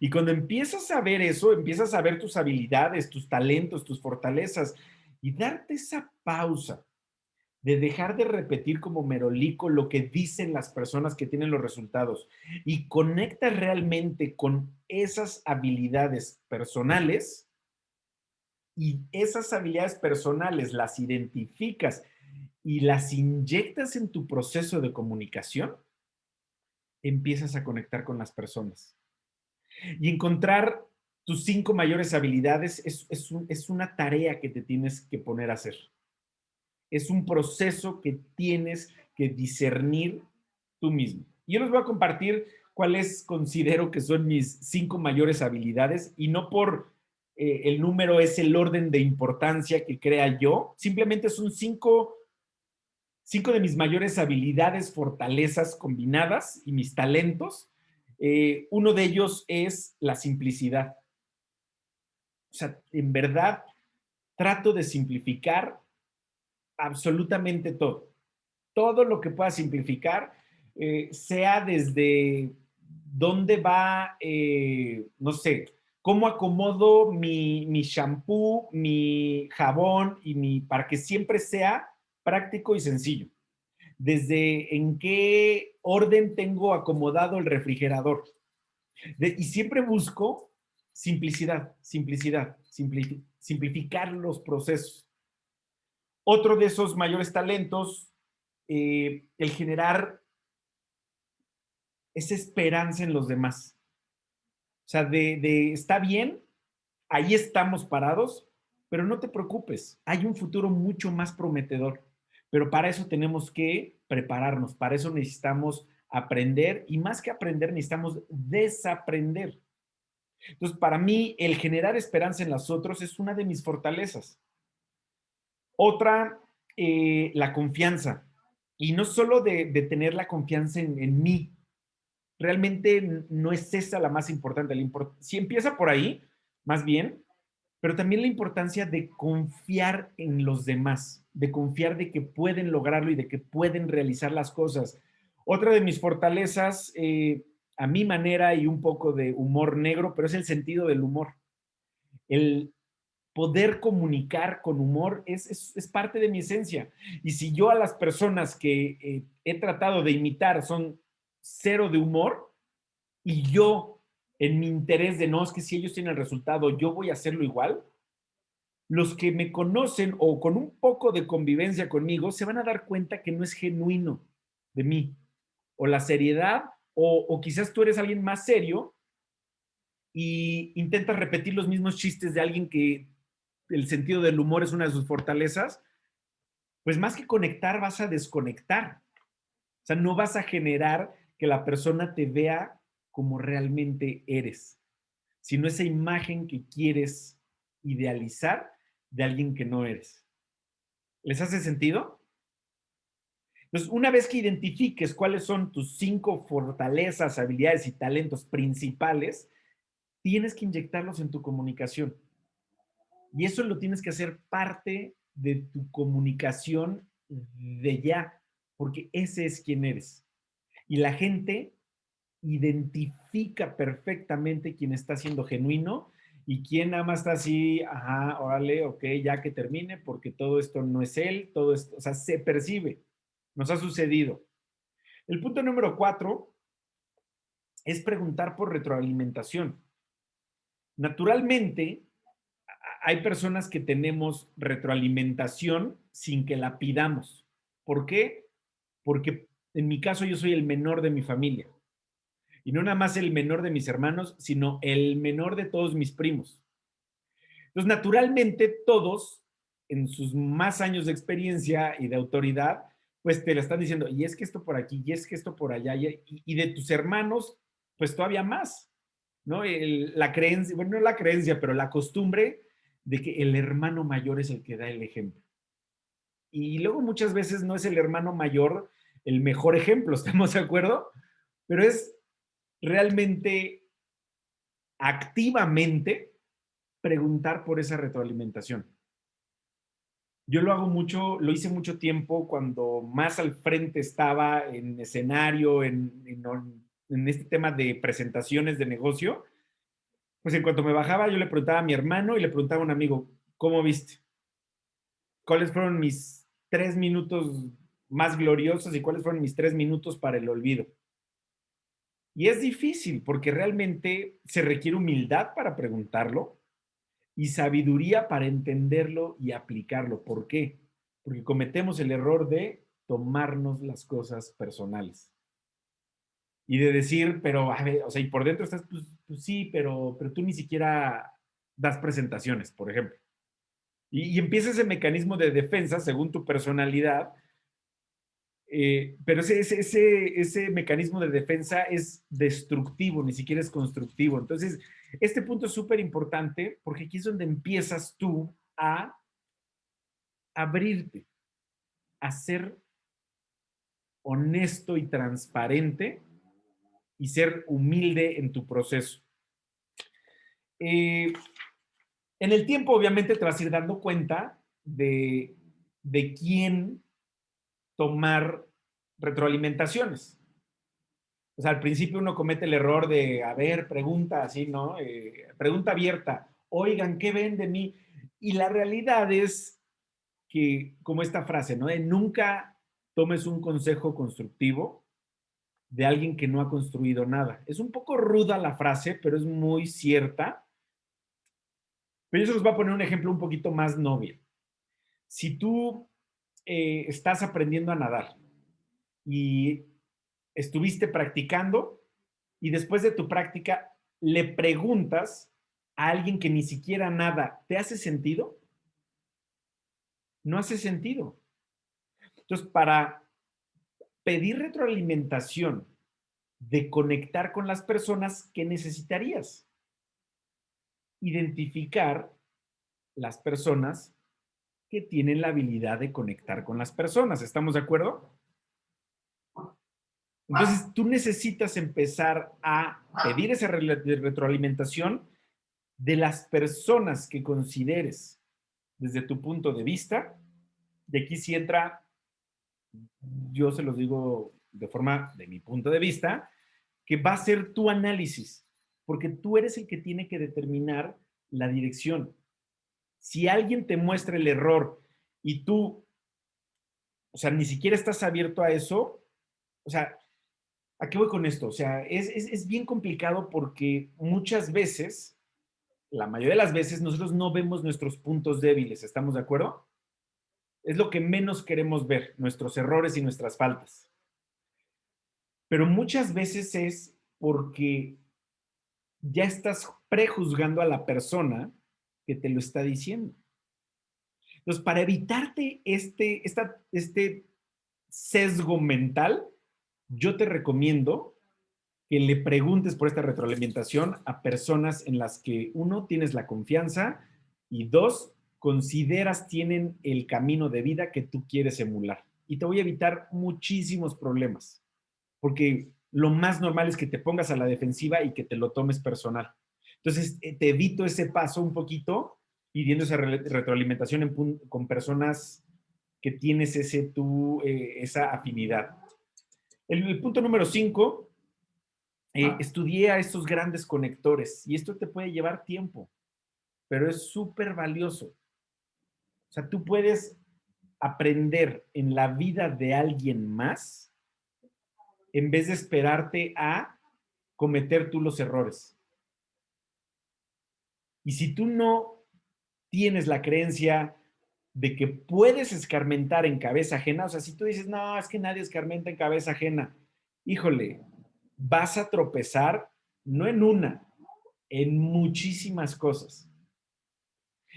Y cuando empiezas a ver eso, empiezas a ver tus habilidades, tus talentos, tus fortalezas y darte esa pausa de dejar de repetir como merolico lo que dicen las personas que tienen los resultados y conectas realmente con esas habilidades personales y esas habilidades personales las identificas y las inyectas en tu proceso de comunicación, empiezas a conectar con las personas. Y encontrar tus 5 mayores habilidades es una tarea que te tienes que poner a hacer. Es un proceso que tienes que discernir tú mismo. Y yo les voy a compartir cuáles considero que son mis 5 mayores habilidades y no por el número es el orden de importancia que crea yo, simplemente son 5 de mis mayores habilidades, fortalezas combinadas y mis talentos. Uno de ellos es la simplicidad. O sea, en verdad, trato de simplificar absolutamente todo. Todo lo que pueda simplificar, sea desde dónde va, no sé, cómo acomodo mi shampoo, mi jabón para que siempre sea práctico y sencillo. Desde en qué orden tengo acomodado el refrigerador. Y siempre busco simplicidad, simplificar los procesos. Otro de esos mayores talentos, el generar esa esperanza en los demás. O sea, está bien, ahí estamos parados, pero no te preocupes, hay un futuro mucho más prometedor. Pero para eso tenemos que prepararnos, para eso necesitamos aprender y más que aprender necesitamos desaprender. Entonces, para mí, el generar esperanza en los otros es una de mis fortalezas. Otra, la confianza. Y no solo de tener la confianza en mí. Realmente no es esa la más importante. Si empieza por ahí, más bien, pero también la importancia de confiar en los demás, de confiar de que pueden lograrlo y de que pueden realizar las cosas. Otra de mis fortalezas, a mi manera y un poco de humor negro, pero es el sentido del humor. El poder comunicar con humor es parte de mi esencia. Y si yo a las personas que he tratado de imitar son cero de humor y yo en mi interés de no, es que si ellos tienen el resultado, yo voy a hacerlo igual, los que me conocen o con un poco de convivencia conmigo se van a dar cuenta que no es genuino de mí, o la seriedad, o quizás tú eres alguien más serio y intentas repetir los mismos chistes de alguien que el sentido del humor es una de sus fortalezas, pues más que conectar vas a desconectar. O sea, no vas a generar que la persona te vea como realmente eres, sino esa imagen que quieres idealizar de alguien que no eres. ¿Les hace sentido? Entonces, una vez que identifiques cuáles son tus 5 fortalezas, habilidades y talentos principales, tienes que inyectarlos en tu comunicación. Y eso lo tienes que hacer parte de tu comunicación de ya, porque ese es quien eres. Y la gente identifica perfectamente quién está siendo genuino y quién nada más está así, ajá, órale, ok, ya que termine, porque todo esto no es él, todo esto, o sea, se percibe, nos ha sucedido. El punto número 4 es preguntar por retroalimentación. Naturalmente, hay personas que tenemos retroalimentación sin que la pidamos. ¿Por qué? Porque en mi caso yo soy el menor de mi familia. Y no nada más el menor de mis hermanos, sino el menor de todos mis primos. Entonces, naturalmente, todos, en sus más años de experiencia y de autoridad, pues te la están diciendo, y es que esto por aquí, y es que esto por allá, y de tus hermanos, pues todavía más, ¿no? La creencia, bueno, no la creencia, pero la costumbre de que el hermano mayor es el que da el ejemplo. Y luego muchas veces no es el hermano mayor el mejor ejemplo, ¿estamos de acuerdo? Pero es realmente activamente preguntar por esa retroalimentación. Yo lo hago mucho, lo hice mucho tiempo cuando más al frente estaba en escenario, en este tema de presentaciones de negocio. Pues en cuanto me bajaba, yo le preguntaba a mi hermano y le preguntaba a un amigo, ¿cómo viste? ¿Cuáles fueron mis 3 minutos más gloriosos y cuáles fueron mis 3 minutos para el olvido? Y es difícil porque realmente se requiere humildad para preguntarlo y sabiduría para entenderlo y aplicarlo. ¿Por qué? Porque cometemos el error de tomarnos las cosas personales y de decir, pero, a ver, o sea, y por dentro estás, pues sí, pero tú ni siquiera das presentaciones, por ejemplo. Y empieza ese mecanismo de defensa según tu personalidad, pero ese mecanismo de defensa es destructivo, ni siquiera es constructivo. Entonces, este punto es súper importante porque aquí es donde empiezas tú a abrirte, a ser honesto y transparente y ser humilde en tu proceso. En el tiempo, obviamente, te vas a ir dando cuenta de quién tomar retroalimentaciones. O sea, al principio uno comete el error de, a ver, pregunta así, ¿no? Pregunta abierta, oigan, ¿qué ven de mí? Y la realidad es que, como esta frase, ¿no? De nunca tomes un consejo constructivo de alguien que no ha construido nada. Es un poco ruda la frase, pero es muy cierta. Pero yo se los voy a poner un ejemplo un poquito más noble. Si tú estás aprendiendo a nadar y estuviste practicando y después de tu práctica le preguntas a alguien que ni siquiera nada, ¿te hace sentido? No hace sentido. Entonces, para pedir retroalimentación de conectar con las personas, ¿qué necesitarías? Identificar las personas que tienen la habilidad de conectar con las personas. ¿Estamos de acuerdo? Entonces, tú necesitas empezar a pedir esa retroalimentación de las personas que consideres desde tu punto de vista. De aquí sí entra, yo se los digo de forma de mi punto de vista, que va a ser tu análisis, porque tú eres el que tiene que determinar la dirección. Si alguien te muestra el error y tú, o sea, ni siquiera estás abierto a eso, o sea, ¿a qué voy con esto? O sea, es bien complicado porque muchas veces, la mayoría de las veces, nosotros no vemos nuestros puntos débiles, ¿estamos de acuerdo? Es lo que menos queremos ver, nuestros errores y nuestras faltas. Pero muchas veces es porque ya estás prejuzgando a la persona que te lo está diciendo. Entonces, para evitarte este sesgo mental, yo te recomiendo que le preguntes por esta retroalimentación a personas en las que, uno, tienes la confianza y dos, consideras tienen el camino de vida que tú quieres emular. Y te voy a evitar muchísimos problemas, porque lo más normal es que te pongas a la defensiva y que te lo tomes personal. Entonces, te evito ese paso un poquito pidiendo esa retroalimentación con personas que tienes esa afinidad. El punto número 5, estudié a estos grandes conectores y esto te puede llevar tiempo, pero es súper valioso. O sea, tú puedes aprender en la vida de alguien más en vez de esperarte a cometer tú los errores. Y si tú no tienes la creencia de que puedes escarmentar en cabeza ajena, o sea, si tú dices, no, es que nadie escarmenta en cabeza ajena, híjole, vas a tropezar no en una, en muchísimas cosas.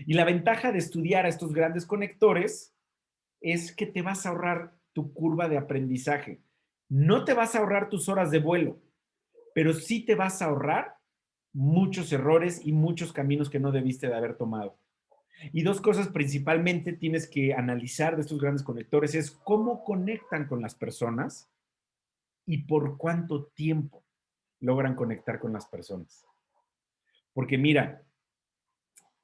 Y la ventaja de estudiar a estos grandes conectores es que te vas a ahorrar tu curva de aprendizaje. No te vas a ahorrar tus horas de vuelo, pero sí te vas a ahorrar muchos errores y muchos caminos que no debiste de haber tomado. Y dos cosas principalmente tienes que analizar de estos grandes conectores es cómo conectan con las personas y por cuánto tiempo logran conectar con las personas. Porque mira,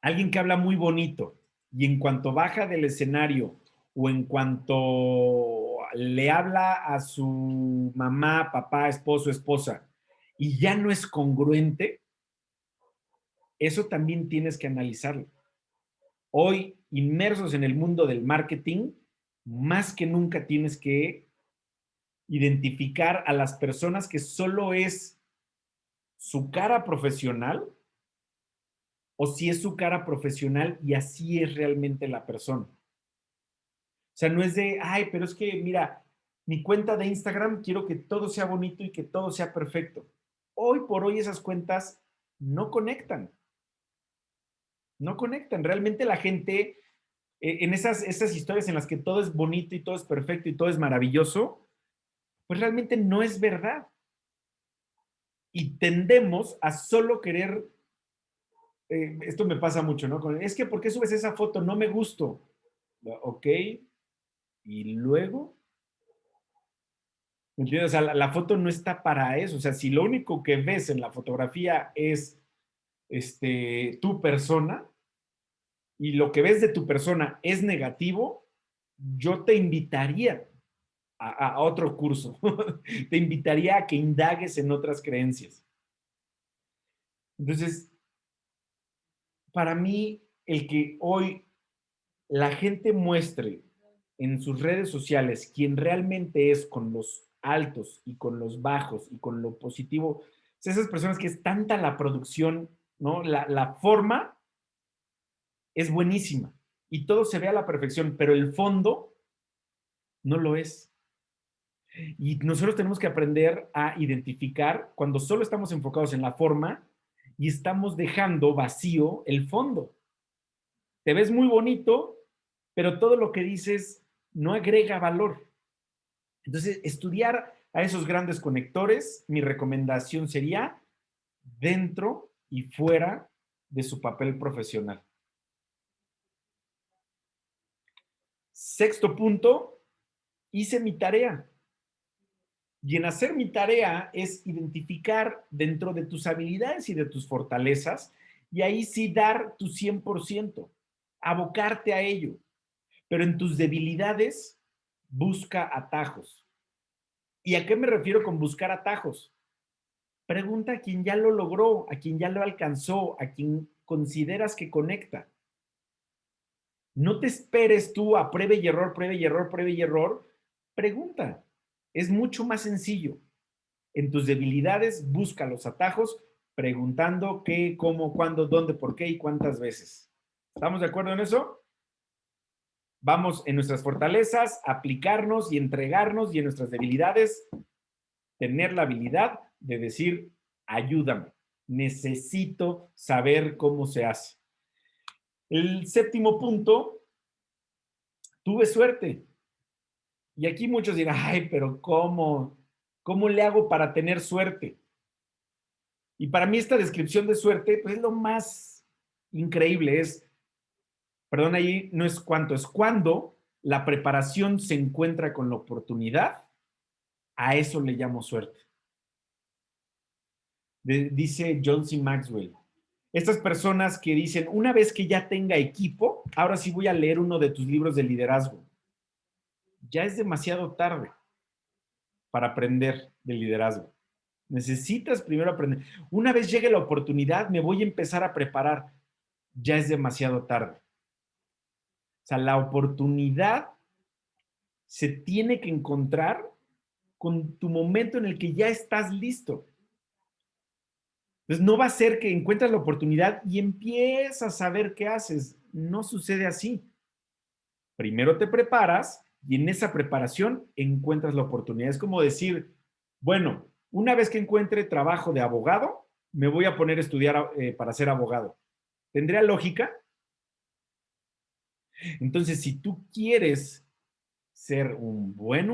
alguien que habla muy bonito y en cuanto baja del escenario o en cuanto le habla a su mamá, papá, esposo, esposa y ya no es congruente, eso también tienes que analizarlo. Hoy, inmersos en el mundo del marketing, más que nunca tienes que identificar a las personas que solo es su cara profesional o si es su cara profesional y así es realmente la persona. O sea, no es de, ay, pero es que, mira, mi cuenta de Instagram quiero que todo sea bonito y que todo sea perfecto. Hoy por hoy esas cuentas no conectan. No conectan. Realmente la gente, en esas historias en las que todo es bonito y todo es perfecto y todo es maravilloso, pues realmente no es verdad. Y tendemos a solo querer, esto me pasa mucho, ¿no? Es que, ¿por qué subes esa foto? No me gustó. Ok. Y luego, ¿me entiendes? O sea, la foto no está para eso. O sea, si lo único que ves en la fotografía es tu persona y lo que ves de tu persona es negativo, yo te invitaría a otro curso. Te invitaría a que indagues en otras creencias. Entonces, para mí, el que hoy la gente muestre en sus redes sociales quién realmente es con los altos y con los bajos y con lo positivo, o sea, esas personas que es tanta la producción, ¿no? La forma es buenísima y todo se ve a la perfección, pero el fondo no lo es. Y nosotros tenemos que aprender a identificar cuando solo estamos enfocados en la forma y estamos dejando vacío el fondo. Te ves muy bonito, pero todo lo que dices no agrega valor. Entonces, estudiar a esos grandes conectores, mi recomendación sería dentro y fuera de su papel profesional. Sexto punto, hice mi tarea. Y en hacer mi tarea es identificar dentro de tus habilidades y de tus fortalezas y ahí sí dar tu 100%, abocarte a ello. Pero en tus debilidades, busca atajos. ¿Y a qué me refiero con buscar atajos? Pregunta a quien ya lo logró, a quien ya lo alcanzó, a quien consideras que conecta. No te esperes tú a prueba y error, prueba y error, prueba y error. Pregunta. Es mucho más sencillo. En tus debilidades, busca los atajos preguntando qué, cómo, cuándo, dónde, por qué y cuántas veces. ¿Estamos de acuerdo en eso? Vamos en nuestras fortalezas, aplicarnos y entregarnos, y en nuestras debilidades, tener la habilidad de decir, ayúdame, necesito saber cómo se hace. El séptimo punto, tuve suerte. Y aquí muchos dirán, ay, pero ¿cómo le hago para tener suerte? Y para mí esta descripción de suerte, pues es lo más increíble, perdón, ahí no es cuánto, es cuando la preparación se encuentra con la oportunidad, a eso le llamo suerte. Dice John C. Maxwell, estas personas que dicen, una vez que ya tenga equipo, ahora sí voy a leer uno de tus libros de liderazgo. Ya es demasiado tarde para aprender de liderazgo. Necesitas primero aprender. Una vez llegue la oportunidad, me voy a empezar a preparar. Ya es demasiado tarde. O sea, la oportunidad se tiene que encontrar con tu momento en el que ya estás listo. Entonces, no va a ser que encuentras la oportunidad y empiezas a saber qué haces. No sucede así. Primero te preparas y en esa preparación encuentras la oportunidad. Es como decir, bueno, una vez que encuentre trabajo de abogado, me voy a poner a estudiar para ser abogado. ¿Tendría lógica? Entonces, si tú quieres ser un buen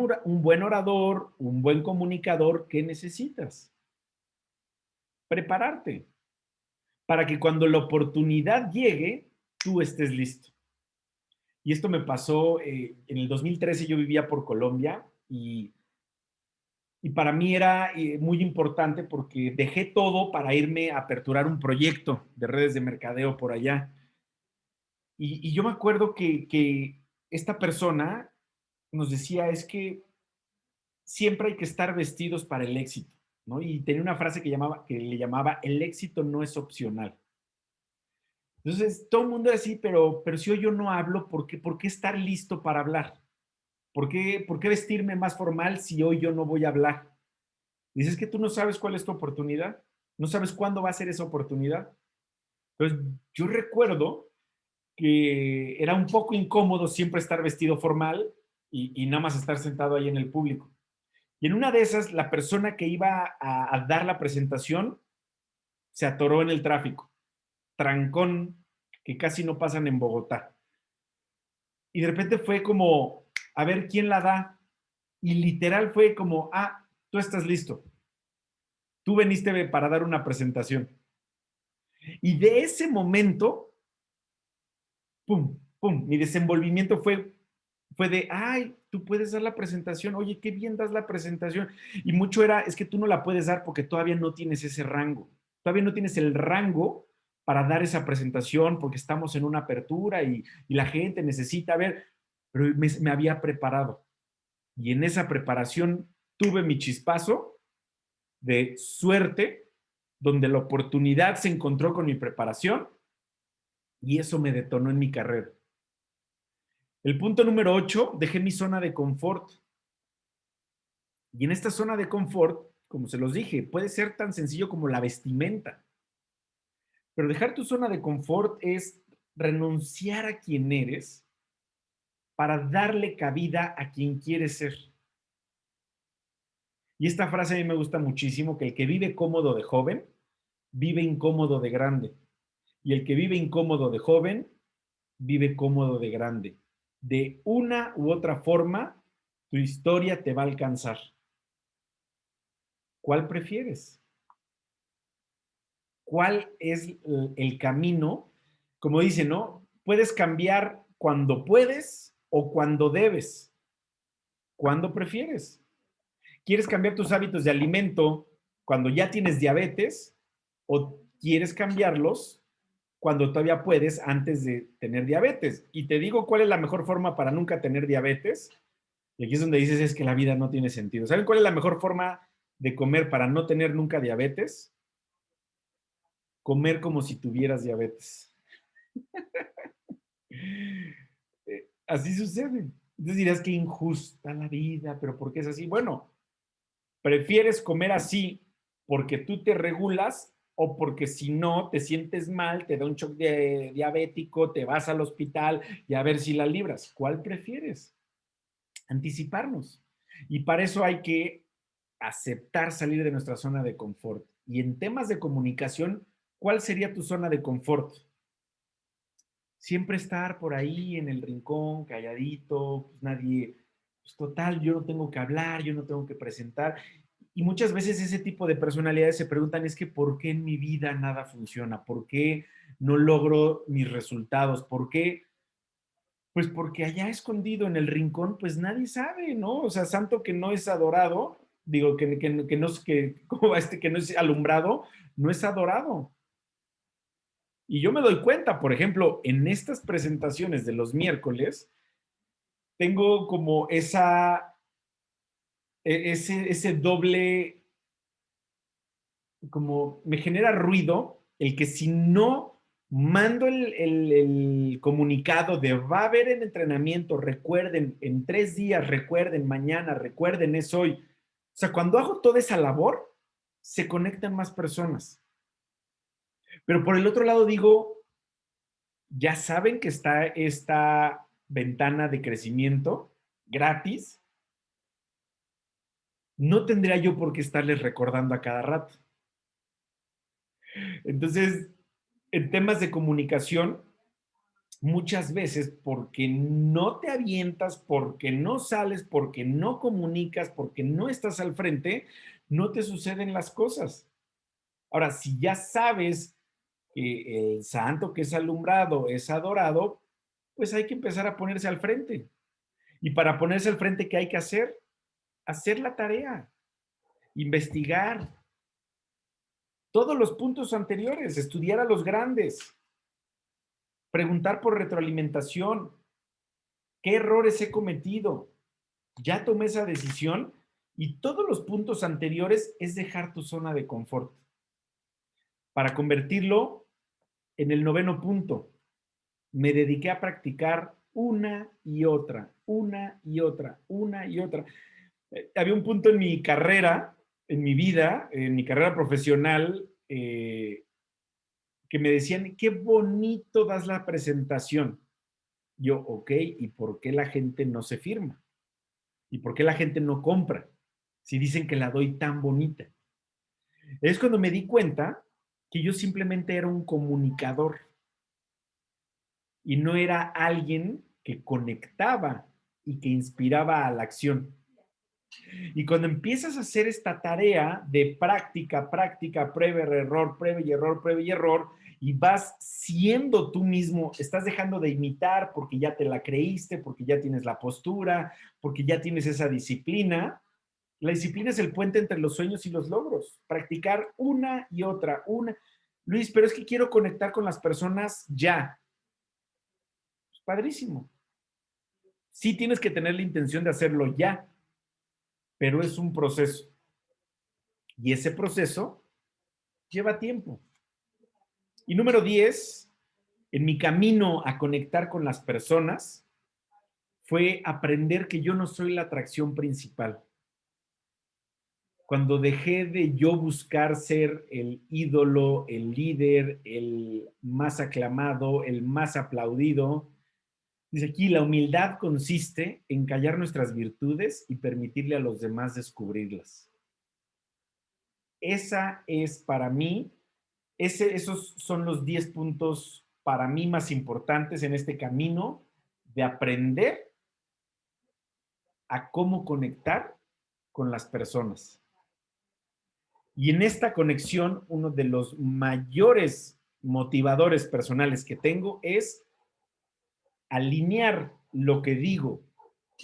orador, un buen comunicador, ¿qué necesitas? Prepararte para que cuando la oportunidad llegue, tú estés listo. Y esto me pasó en el 2013, yo vivía por Colombia y para mí era muy importante porque dejé todo para irme a aperturar un proyecto de redes de mercadeo por allá. Y yo me acuerdo que esta persona nos decía, es que siempre hay que estar vestidos para el éxito, ¿no? Y tenía una frase que le llamaba, el éxito no es opcional. Entonces, todo el mundo era así, pero si hoy yo no hablo, ¿por qué estar listo para hablar? ¿Por qué vestirme más formal si hoy yo no voy a hablar? Dices que tú no sabes cuál es tu oportunidad, no sabes cuándo va a ser esa oportunidad. Entonces, yo recuerdo que era un poco incómodo siempre estar vestido formal y nada más estar sentado ahí en el público. Y en una de esas, la persona que iba a dar la presentación se atoró en el tráfico. Trancón que casi no pasan en Bogotá. Y de repente fue como, a ver quién la da. Y literal fue como, tú estás listo. Tú veniste para dar una presentación. Y de ese momento, pum, pum, mi desenvolvimiento fue de, ay, tú puedes dar la presentación, oye, qué bien das la presentación. Y mucho es que tú no la puedes dar porque todavía no tienes ese rango. Todavía no tienes el rango para dar esa presentación porque estamos en una apertura y la gente necesita ver, pero me había preparado. Y en esa preparación tuve mi chispazo de suerte, donde la oportunidad se encontró con mi preparación y eso me detonó en mi carrera. El punto número 8, dejé mi zona de confort. Y en esta zona de confort, como se los dije, puede ser tan sencillo como la vestimenta. Pero dejar tu zona de confort es renunciar a quien eres para darle cabida a quien quieres ser. Y esta frase a mí me gusta muchísimo, que el que vive cómodo de joven, vive incómodo de grande. Y el que vive incómodo de joven, vive cómodo de grande. De una u otra forma, tu historia te va a alcanzar. ¿Cuál prefieres? ¿Cuál es el camino? Como dice, ¿no? Puedes cambiar cuando puedes o cuando debes. ¿Cuándo prefieres? ¿Quieres cambiar tus hábitos de alimento cuando ya tienes diabetes o quieres cambiarlos cuando todavía puedes antes de tener diabetes? Y te digo cuál es la mejor forma para nunca tener diabetes. Y aquí es donde dices, es que la vida no tiene sentido. ¿Saben cuál es la mejor forma de comer para no tener nunca diabetes? Comer como si tuvieras diabetes. así sucede. Entonces dirás que injusta la vida, pero ¿por qué es así? Bueno, ¿prefieres comer así porque tú te regulas o porque si no te sientes mal, te da un shock diabético, te vas al hospital y a ver si la libras? ¿Cuál prefieres? Anticiparnos. Y para eso hay que aceptar salir de nuestra zona de confort. Y en temas de comunicación, ¿cuál sería tu zona de confort? Siempre estar por ahí en el rincón, calladito, pues nadie, pues total, yo no tengo que hablar, yo no tengo que presentar. Y muchas veces ese tipo de personalidades se preguntan, es que ¿por qué en mi vida nada funciona? ¿Por qué no logro mis resultados? ¿Por qué? Pues porque allá escondido en el rincón, pues nadie sabe, ¿no? O sea, santo que no es adorado, digo, que no es, ¿cómo va que no es alumbrado, no es adorado. Y yo me doy cuenta, por ejemplo, en estas presentaciones de los miércoles, tengo como ese doble, como me genera ruido el que si no mando el comunicado de va a haber el entrenamiento, recuerden, en 3 días, recuerden, mañana, recuerden, es hoy. O sea, cuando hago toda esa labor, se conectan más personas. Pero por el otro lado digo, ya saben que está esta ventana de crecimiento gratis, no tendría yo por qué estarles recordando a cada rato. Entonces, en temas de comunicación, muchas veces porque no te avientas, porque no sales, porque no comunicas, porque no estás al frente, no te suceden las cosas. Ahora, si ya sabes que el santo que es alumbrado es adorado, pues hay que empezar a ponerse al frente. Y para ponerse al frente, ¿qué hay que hacer? Hacer la tarea, investigar todos los puntos anteriores, estudiar a los grandes, preguntar por retroalimentación, qué errores he cometido, ya tomé esa decisión y todos los puntos anteriores es dejar tu zona de confort para convertirlo en el 9º punto. Me dediqué a practicar una y otra, una y otra, una y otra. Había un punto en mi carrera, en mi vida, en mi carrera profesional, que me decían, qué bonito das la presentación. Yo, ok, ¿y por qué la gente no se firma? ¿Y por qué la gente no compra? Si dicen que la doy tan bonita. Es cuando me di cuenta que yo simplemente era un comunicador y no era alguien que conectaba y que inspiraba a la acción. Y cuando empiezas a hacer esta tarea de práctica, práctica, prueba, error, prueba y error, prueba y error, y vas siendo tú mismo, estás dejando de imitar porque ya te la creíste, porque ya tienes la postura, porque ya tienes esa disciplina. La disciplina es el puente entre los sueños y los logros. Practicar una y otra, una. Luis, pero es que quiero conectar con las personas ya. Pues padrísimo. Sí tienes que tener la intención de hacerlo ya, pero es un proceso. Y ese proceso lleva tiempo. Y número 10, en mi camino a conectar con las personas, fue aprender que yo no soy la atracción principal. Cuando dejé de yo buscar ser el ídolo, el líder, el más aclamado, el más aplaudido, dice aquí, la humildad consiste en callar nuestras virtudes y permitirle a los demás descubrirlas. Esa es para mí, esos son los 10 puntos para mí más importantes en este camino de aprender a cómo conectar con las personas. Y en esta conexión, uno de los mayores motivadores personales que tengo es alinear lo que digo,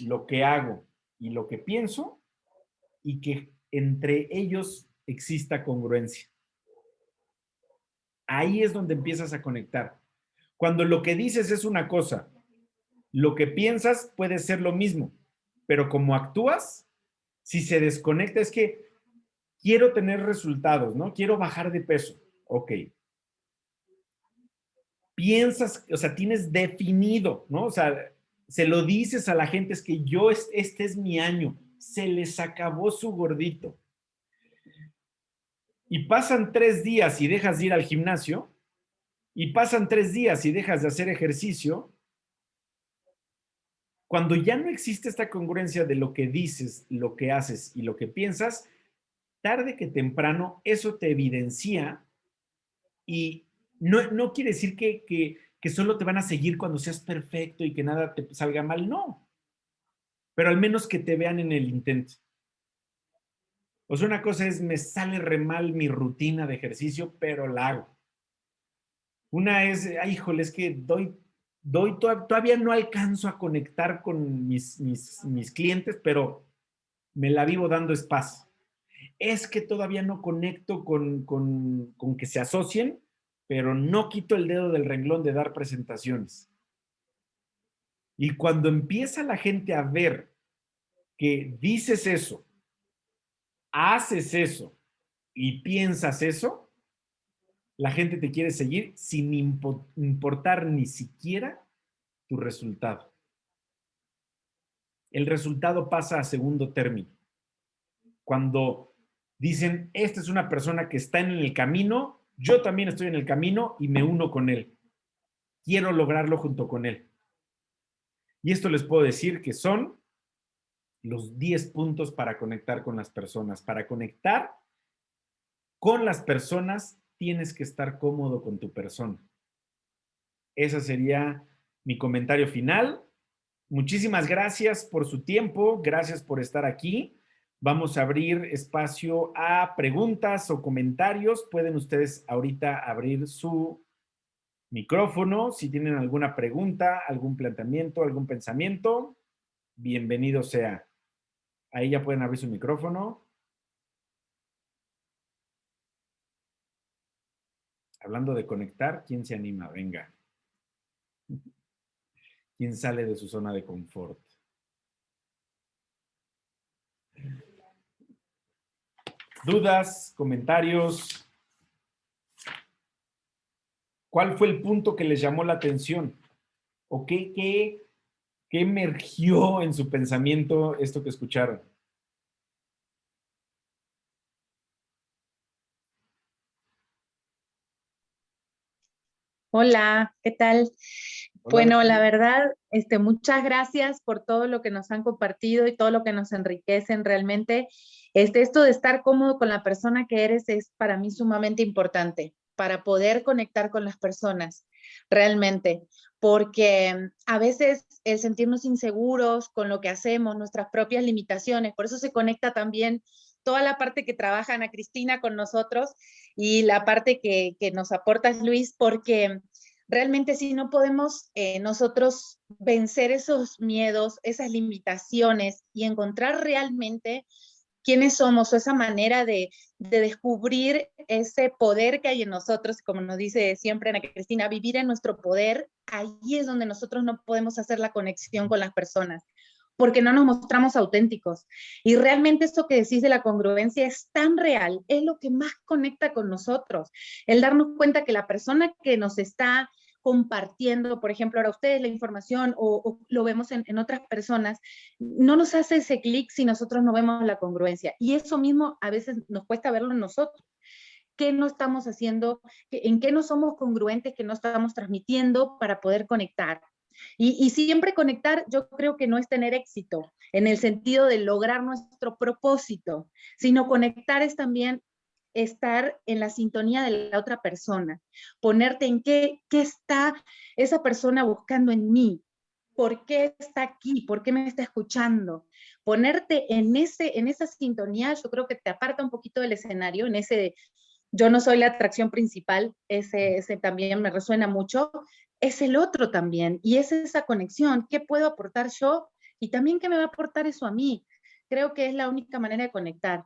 lo que hago y lo que pienso y que entre ellos exista congruencia. Ahí es donde empiezas a conectar. Cuando lo que dices es una cosa, lo que piensas puede ser lo mismo, pero como actúas, si se desconecta, es que quiero tener resultados, ¿no? Quiero bajar de peso. Ok. Piensas, o sea, tienes definido, ¿no? O sea, se lo dices a la gente, es que yo, este es mi año, se les acabó su gordito. Y pasan 3 días y dejas de ir al gimnasio, y pasan 3 días y dejas de hacer ejercicio. Cuando ya no existe esta congruencia de lo que dices, lo que haces y lo que piensas, tarde que temprano eso te evidencia y no quiere decir que solo te van a seguir cuando seas perfecto y que nada te salga mal, no. Pero al menos que te vean en el intento. O sea, una cosa es, me sale re mal mi rutina de ejercicio, pero la hago. Una es, ay, híjole, es que todavía no alcanzo a conectar con mis clientes, pero me la vivo dando espacio. Es que todavía no conecto con que se asocien, pero no quito el dedo del renglón de dar presentaciones. Y cuando empieza la gente a ver que dices eso, haces eso y piensas eso, la gente te quiere seguir sin importar ni siquiera tu resultado. El resultado pasa a segundo término. Cuando dicen, esta es una persona que está en el camino, yo también estoy en el camino y me uno con él. Quiero lograrlo junto con él. Y esto les puedo decir que son los 10 puntos para conectar con las personas. Para conectar con las personas, tienes que estar cómodo con tu persona. Ese sería mi comentario final. Muchísimas gracias por su tiempo, gracias por estar aquí. Vamos a abrir espacio a preguntas o comentarios. Pueden ustedes ahorita abrir su micrófono. Si tienen alguna pregunta, algún planteamiento, algún pensamiento, bienvenido sea. Ahí ya pueden abrir su micrófono. Hablando de conectar, ¿quién se anima? Venga. ¿Quién sale de su zona de confort? ¿Dudas? ¿Comentarios? ¿Cuál fue el punto que les llamó la atención? ¿O qué emergió en su pensamiento esto que escucharon? Hola, ¿qué tal? Hola, Bueno, Betty. la verdad, muchas gracias por todo lo que nos han compartido y todo lo que nos enriquecen realmente. Esto de estar cómodo con la persona que eres es para mí sumamente importante para poder conectar con las personas, realmente, porque a veces el sentirnos inseguros con lo que hacemos, nuestras propias limitaciones, por eso se conecta también toda la parte que trabaja Ana Cristina con nosotros y la parte que nos aportas, Luis, porque realmente si no podemos nosotros vencer esos miedos, esas limitaciones y encontrar realmente quiénes somos o esa manera de descubrir ese poder que hay en nosotros, como nos dice siempre Ana Cristina, vivir en nuestro poder, ahí es donde nosotros no podemos hacer la conexión con las personas, porque no nos mostramos auténticos. Y realmente esto que decís de la congruencia es tan real, es lo que más conecta con nosotros, el darnos cuenta que la persona que nos está compartiendo, por ejemplo, ahora ustedes la información o lo vemos en otras personas, no nos hace ese clic si nosotros no vemos la congruencia. Y eso mismo a veces nos cuesta verlo en nosotros. ¿Qué no estamos haciendo? ¿En qué no somos congruentes? ¿Qué no estamos transmitiendo para poder conectar? Y siempre conectar, yo creo que no es tener éxito en el sentido de lograr nuestro propósito, sino conectar es también estar en la sintonía de la otra persona, ponerte en qué está esa persona buscando en mí, por qué está aquí, por qué me está escuchando. Ponerte en esa sintonía, yo creo que te aparta un poquito del escenario, en ese yo no soy la atracción principal, ese también me resuena mucho, es el otro también, y es esa conexión, ¿qué puedo aportar yo? Y también qué me va a aportar eso a mí. Creo que es la única manera de conectar.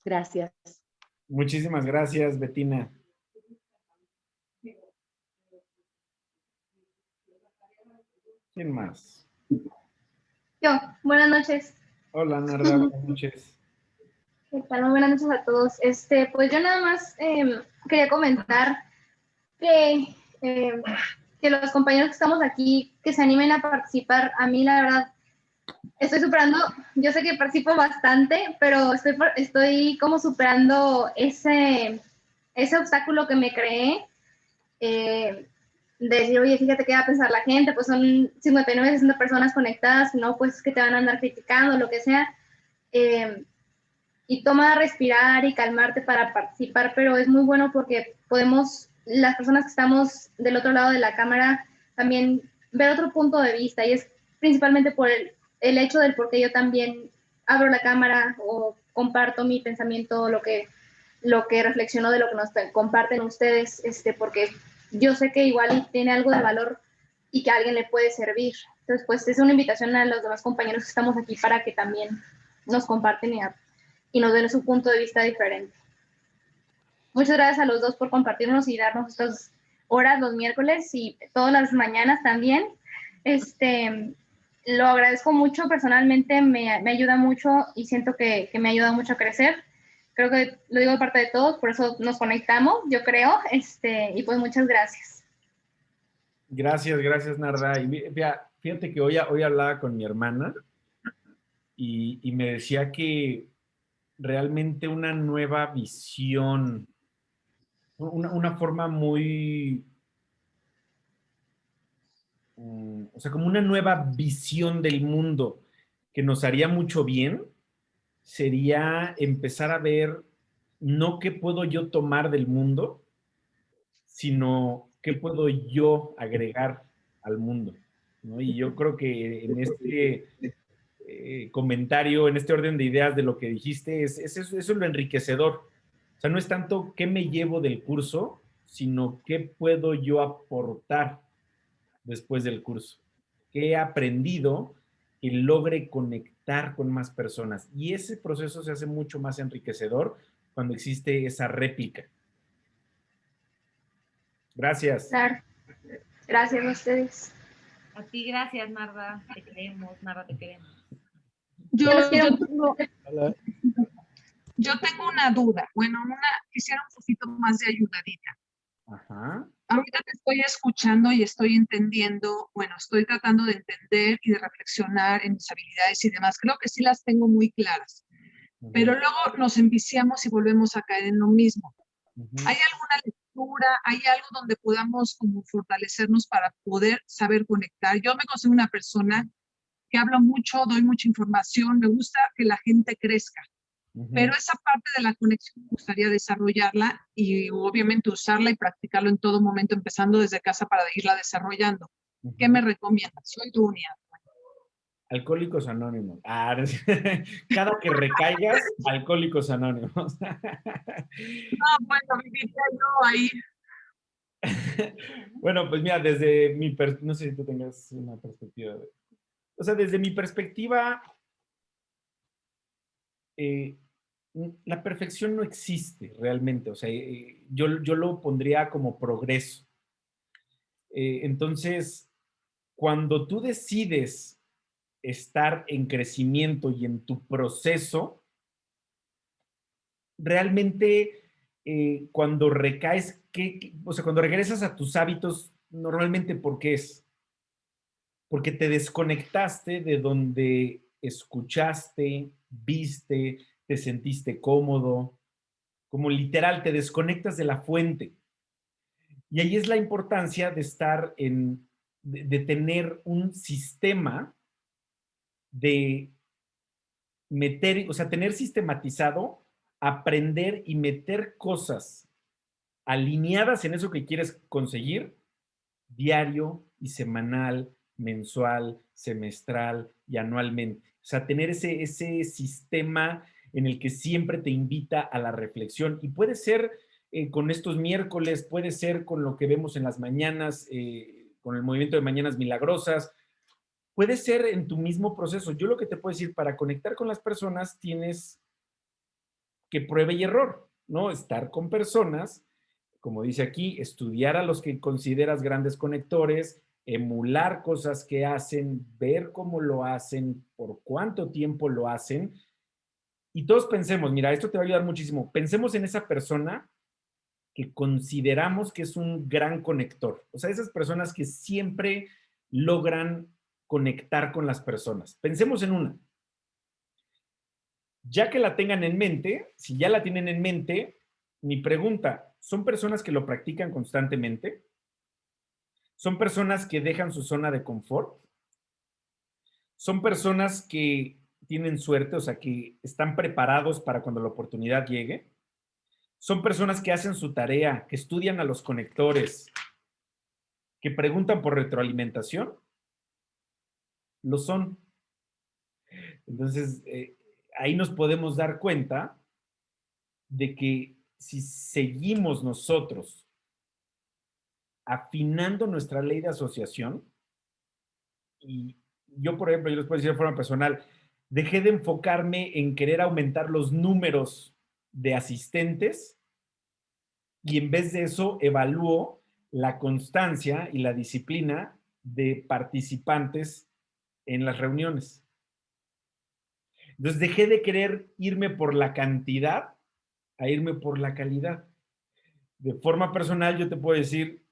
Gracias. Muchísimas gracias, Betina. ¿Quién más? Yo, buenas noches. Hola, Narda, buenas noches. ¿Qué tal? Muy buenas noches a todos. Pues yo nada más quería comentar que que los compañeros que estamos aquí, que se animen a participar. A mí, la verdad, estoy superando, yo sé que participo bastante, pero estoy como superando ese obstáculo que me creé. De decir, oye, fíjate qué va a pensar la gente, pues son 59, 60 personas conectadas, no, pues que te van a andar criticando, lo que sea. Y toma respirar y calmarte para participar, pero es muy bueno porque podemos, las personas que estamos del otro lado de la cámara, también ver otro punto de vista, y es principalmente por el hecho del por qué yo también abro la cámara o comparto mi pensamiento, lo que reflexiono de lo que nos comparten ustedes, porque yo sé que igual tiene algo de valor y que a alguien le puede servir. Entonces, pues es una invitación a los demás compañeros que estamos aquí para que también nos comparten y nos den su punto de vista diferente. Muchas gracias a los dos por compartirnos y darnos estas horas los miércoles y todas las mañanas también. Lo agradezco mucho, personalmente me ayuda mucho y siento que me ayuda mucho a crecer. Creo que lo digo de parte de todos, por eso nos conectamos, yo creo, y pues muchas gracias. Gracias, Narda. Y fíjate que hoy hablaba con mi hermana y me decía que realmente una nueva visión, una forma muy, o sea, como una nueva visión del mundo que nos haría mucho bien, sería empezar a ver no qué puedo yo tomar del mundo, sino qué puedo yo agregar al mundo, ¿no? Y yo creo que en este comentario, en este orden de ideas de lo que dijiste, eso es lo enriquecedor. O sea, no es tanto qué me llevo del curso, sino qué puedo yo aportar después del curso. ¿Qué he aprendido que logre conectar con más personas? Y ese proceso se hace mucho más enriquecedor cuando existe esa réplica. Gracias. Claro. Gracias a ustedes. A ti, gracias, Narda. Te queremos, Narda, te queremos. Yo, Yo los quiero yo tengo, yo tengo una duda. Bueno, quisiera un poquito más de ayudadita. Ajá. Ahorita te estoy escuchando y estoy entendiendo, bueno, estoy tratando de entender y de reflexionar en mis habilidades y demás. Creo que sí las tengo muy claras, pero luego nos enviciamos y volvemos a caer en lo mismo. ¿Hay alguna lectura, hay algo donde podamos como fortalecernos para poder saber conectar? Yo me considero una persona que hablo mucho, doy mucha información, me gusta que la gente crezca. Pero esa parte de la conexión me gustaría desarrollarla y obviamente usarla y practicarlo en todo momento, empezando desde casa para irla desarrollando. ¿Qué me recomiendas? Soy Dunia. Alcohólicos Anónimos. Cada que recaigas, Alcohólicos Anónimos. No, bueno, viviría yo ahí. Bueno, pues mira, desde no sé si tú tengas una perspectiva. O sea, desde mi perspectiva, la perfección no existe realmente. O sea, yo lo pondría como progreso. Entonces, cuando tú decides estar en crecimiento y en tu proceso, realmente cuando recaes, o sea, cuando regresas a tus hábitos, normalmente, ¿por qué es? Porque te desconectaste de donde escuchaste, viste, te sentiste cómodo, como literal, te desconectas de la fuente. Y ahí es la importancia de estar de tener un sistema de meter, o sea, tener sistematizado, aprender y meter cosas alineadas en eso que quieres conseguir diario y semanal, mensual, semestral y anualmente. O sea, tener ese sistema en el que siempre te invita a la reflexión. Y puede ser con estos miércoles, puede ser con lo que vemos en las mañanas, con el movimiento de Mañanas Milagrosas, puede ser en tu mismo proceso. Yo lo que te puedo decir, para conectar con las personas tienes que prueba y error, ¿no? Estar con personas, como dice aquí, estudiar a los que consideras grandes conectores, emular cosas que hacen, ver cómo lo hacen, por cuánto tiempo lo hacen. Y todos pensemos, mira, esto te va a ayudar muchísimo. Pensemos en esa persona que consideramos que es un gran conector. O sea, esas personas que siempre logran conectar con las personas. Pensemos en una. Ya que la tengan en mente, si ya la tienen en mente, mi pregunta, ¿son personas que lo practican constantemente? ¿Son personas que dejan su zona de confort? ¿Son personas que tienen suerte, o sea, que están preparados para cuando la oportunidad llegue? ¿Son personas que hacen su tarea, que estudian a los conectores, que preguntan por retroalimentación? Lo son. Entonces, ahí nos podemos dar cuenta de que si seguimos nosotros afinando nuestra ley de asociación, y yo, por ejemplo, yo les puedo decir de forma personal, dejé de enfocarme en querer aumentar los números de asistentes y en vez de eso evalúo la constancia y la disciplina de participantes en las reuniones. Entonces dejé de querer irme por la cantidad a irme por la calidad. De forma personal, yo te puedo decir,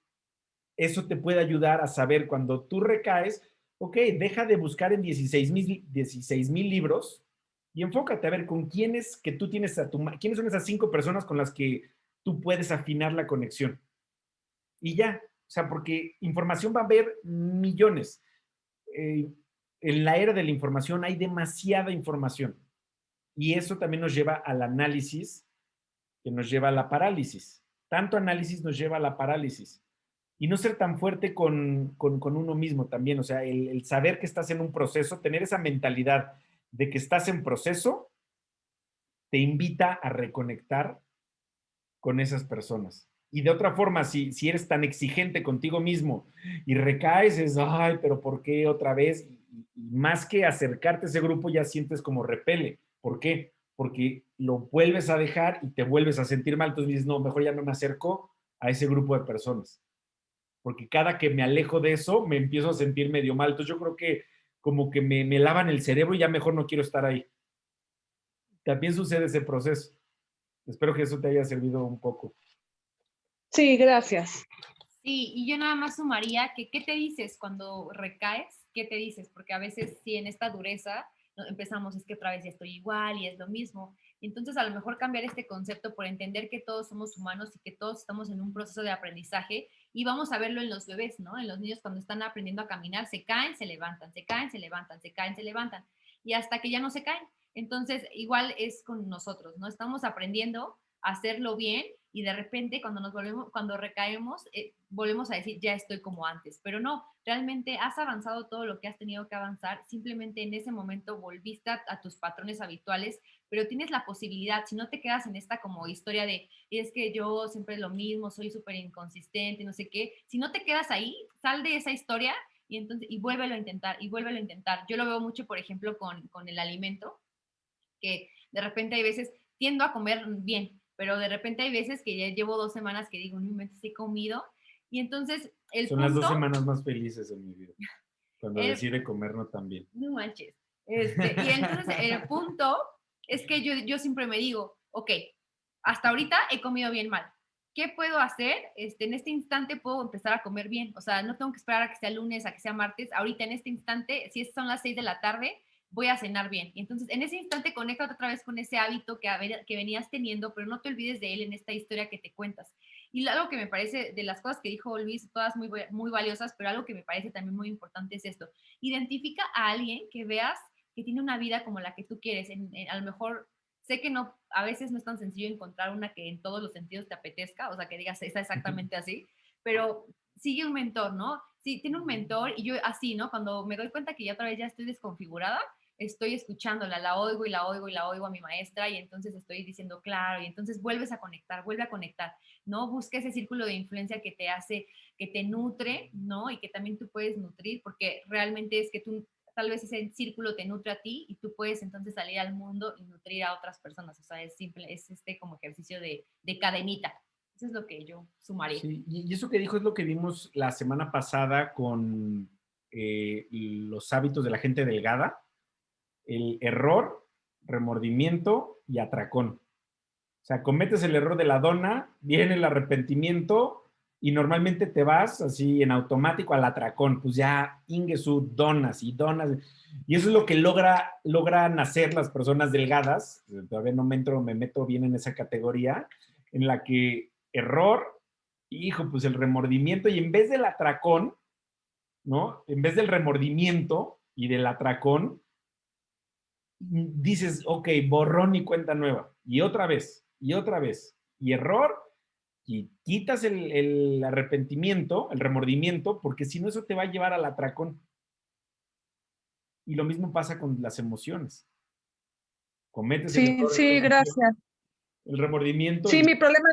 eso te puede ayudar a saber cuando tú recaes, ok, deja de buscar en 16,000 libros y enfócate a ver con quiénes que tú tienes quiénes son esas 5 personas con las que tú puedes afinar la conexión. Y ya, o sea, porque información va a haber millones. En la era de la información hay demasiada información y eso también nos lleva al análisis que nos lleva a la parálisis. Tanto análisis nos lleva a la parálisis. Y no ser tan fuerte con uno mismo también, o sea, el saber que estás en un proceso, tener esa mentalidad de que estás en proceso, te invita a reconectar con esas personas. Y de otra forma, si eres tan exigente contigo mismo y recaes, es, ay, pero ¿por qué otra vez? Y más que acercarte a ese grupo, ya sientes como repele. ¿Por qué? Porque lo vuelves a dejar y te vuelves a sentir mal. Entonces dices, no, mejor ya no me acerco a ese grupo de personas. Porque cada que me alejo de eso, me empiezo a sentir medio mal. Entonces yo creo que como que me lavan el cerebro y ya mejor no quiero estar ahí. También sucede ese proceso. Espero que eso te haya servido un poco. Sí, gracias. Sí, y yo nada más sumaría que, ¿qué te dices cuando recaes? ¿Qué te dices? Porque a veces sí en esta dureza empezamos, es que otra vez ya estoy igual y es lo mismo. Y entonces a lo mejor cambiar este concepto por entender que todos somos humanos y que todos estamos en un proceso de aprendizaje y vamos a verlo en los bebés, ¿no? En los niños cuando están aprendiendo a caminar, se caen, se levantan, se caen, se levantan, se caen, se levantan y hasta que ya no se caen. Entonces igual es con nosotros, ¿no? Estamos aprendiendo a hacerlo bien y de repente cuando recaemos, volvemos a decir, ya estoy como antes, pero no, realmente has avanzado todo lo que has tenido que avanzar, simplemente en ese momento volviste a tus patrones habituales, pero tienes la posibilidad, si no te quedas en esta como historia de, es que yo siempre es lo mismo, soy súper inconsistente, no sé qué, si no te quedas ahí, sal de esa historia y entonces, y vuélvelo a intentar, y vuélvelo a intentar. Yo lo veo mucho, por ejemplo, con el alimento, que de repente hay veces tiendo a comer bien, pero de repente hay veces que ya llevo 2 semanas que digo, no me he comido. Y entonces el Son punto... las 2 semanas más felices en mi vida, cuando decide comer no tan bien. No manches. Y entonces el punto es que yo siempre me digo, ok, hasta ahorita he comido bien mal. ¿Qué puedo hacer? En este instante puedo empezar a comer bien. O sea, no tengo que esperar a que sea lunes, a que sea martes. Ahorita en este instante, si son las 6 de la tarde, voy a cenar bien. Y entonces en ese instante conecta otra vez con ese hábito que venías teniendo, pero no te olvides de él en esta historia que te cuentas. Y algo que me parece, de las cosas que dijo Luis, todas muy, muy valiosas, pero algo que me parece también muy importante es esto. Identifica a alguien que veas que tiene una vida como la que tú quieres. A lo mejor, sé que no, a veces no es tan sencillo encontrar una que en todos los sentidos te apetezca, o sea, que digas, está exactamente así, pero sigue un mentor, ¿no? Sí, tiene un mentor y yo así, ¿no? Cuando me doy cuenta que ya otra vez ya estoy desconfigurada, estoy escuchándola, la oigo y la oigo y la oigo a mi maestra y entonces estoy diciendo, claro, y entonces vuelves a conectar, vuelve a conectar, ¿no? Busca ese círculo de influencia que te hace, que te nutre, ¿no? Y que también tú puedes nutrir, porque realmente es que tú, tal vez ese círculo te nutre a ti y tú puedes entonces salir al mundo y nutrir a otras personas, o sea, es simple, es como ejercicio de cadenita. Eso es lo que yo sumaría. Sí, y eso que dijo es lo que vimos la semana pasada con los hábitos de la gente delgada, el error, remordimiento y atracón. O sea, cometes el error de la dona, viene el arrepentimiento y normalmente te vas así en automático al atracón. Pues ya, ingesu, donas y donas. Y eso es lo que logran hacer las personas delgadas. Todavía no me meto bien en esa categoría, en la que error, hijo, pues el remordimiento, y en vez del atracón, ¿no? En vez del remordimiento y del atracón, dices, ok, borrón y cuenta nueva. Y otra vez, y error, y quitas el arrepentimiento, el remordimiento, porque si no eso te va a llevar al atracón. Y lo mismo pasa con las emociones. Cometes el Sí, error, sí, gracias. el remordimiento. Sí, mi problema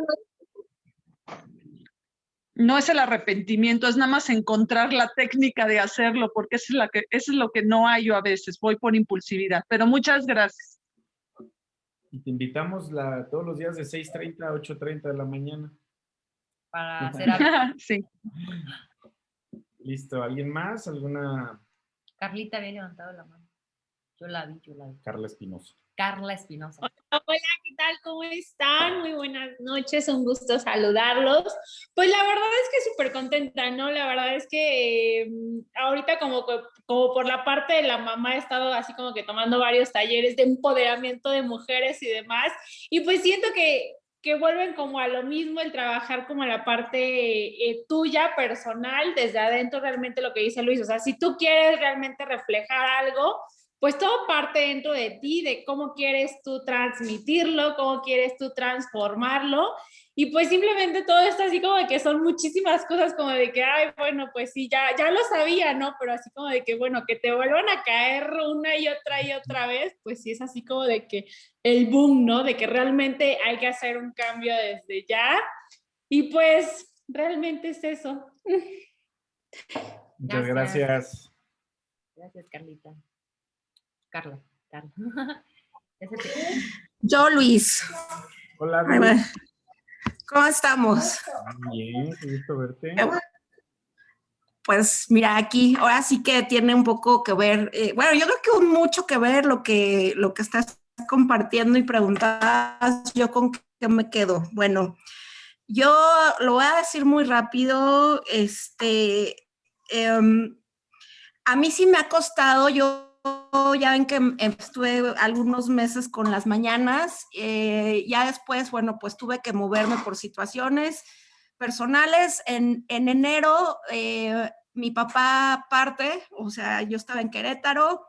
no es el arrepentimiento, es nada más encontrar la técnica de hacerlo, porque eso es lo que no hay yo a veces, voy por impulsividad. Pero muchas gracias. Y te invitamos todos los días de 6:30 a 8:30 de la mañana. Para hacer algo. Sí. Listo. ¿Alguien más? ¿Alguna? Carlita había levantado la mano. Yo la vi. Carla Espinosa. Carla Espinosa. Hola, ¿qué tal? ¿Cómo están? Muy buenas noches, un gusto saludarlos. Pues la verdad es que súper contenta, ¿no? La verdad es que ahorita como por la parte de la mamá he estado así como que tomando varios talleres de empoderamiento de mujeres y demás, y pues siento que vuelven como a lo mismo, el trabajar como la parte tuya, personal, desde adentro realmente lo que dice Luis, o sea, si tú quieres realmente reflejar algo, pues todo parte dentro de ti, de cómo quieres tú transmitirlo, cómo quieres tú transformarlo, y pues simplemente todo esto así como de que son muchísimas cosas como de que, ay, bueno, pues sí, ya lo sabía, ¿no? Pero así como de que, bueno, que te vuelvan a caer una y otra vez, pues sí es así como de que el boom, ¿no? De que realmente hay que hacer un cambio desde ya, y pues realmente es eso. Muchas gracias. Gracias, Carlita. Carla. Yo, Luis. Hola, Luis. ¿Cómo estamos? Bien, qué gusto verte. Pues mira, aquí ahora sí que tiene un poco que ver, bueno, yo creo que mucho que ver lo que estás compartiendo y preguntas, yo con qué me quedo. Bueno, yo lo voy a decir muy rápido, a mí sí me ha costado, ya ven que estuve algunos meses con las mañanas, ya después, bueno, pues tuve que moverme por situaciones personales. En enero, mi papá parte, o sea, yo estaba en Querétaro,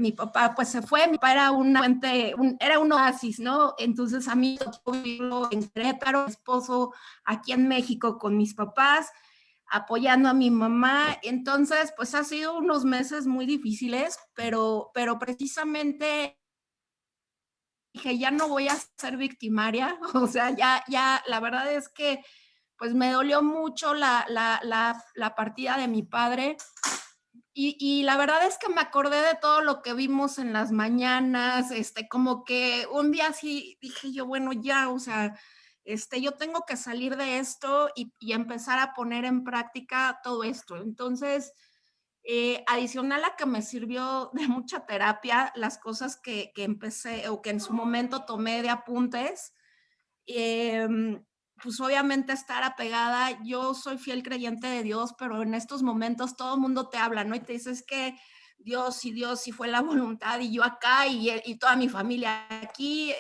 mi papá pues se fue, mi papá era una fuente, era un oasis, ¿no? Entonces a mí me tocó vivirlo en Querétaro, mi esposo aquí en México con mis papás, apoyando a mi mamá. Entonces, pues ha sido unos meses muy difíciles, pero precisamente dije, ya no voy a ser victimaria, o sea, ya, la verdad es que pues me dolió mucho la partida de mi padre. Y la verdad es que me acordé de todo lo que vimos en las mañanas, como que un día sí dije yo, bueno, ya, o sea, yo tengo que salir de esto y empezar a poner en práctica todo esto. Entonces, adicional a que me sirvió de mucha terapia, las cosas que empecé o que en su momento tomé de apuntes, pues obviamente estar apegada. Yo soy fiel creyente de Dios, pero en estos momentos todo el mundo te habla, ¿no? Y te dices que Dios, si fue la voluntad, y yo acá, y toda mi familia aquí.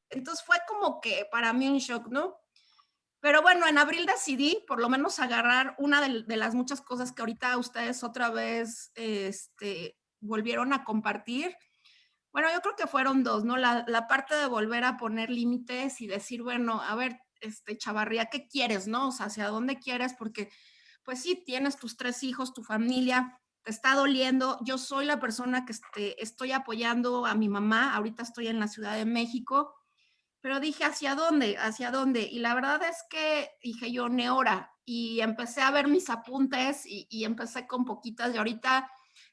Entonces fue como que para mí un shock, ¿no? Pero bueno, en abril decidí por lo menos agarrar una de las muchas cosas que ahorita ustedes otra vez volvieron a compartir. Bueno, yo creo que fueron dos, ¿no? La parte de volver a poner límites y decir, bueno, a ver, Chavarría, ¿qué quieres, no? O sea, ¿hacia dónde quieres? Porque, pues sí, tienes tus 3 hijos, tu familia, te está doliendo. Yo soy la persona que estoy apoyando a mi mamá, ahorita estoy en la Ciudad de México, pero dije, ¿hacia dónde? ¿Hacia dónde? Y la verdad es que dije yo, Neora, y empecé a ver mis apuntes y empecé con poquitas, y ahorita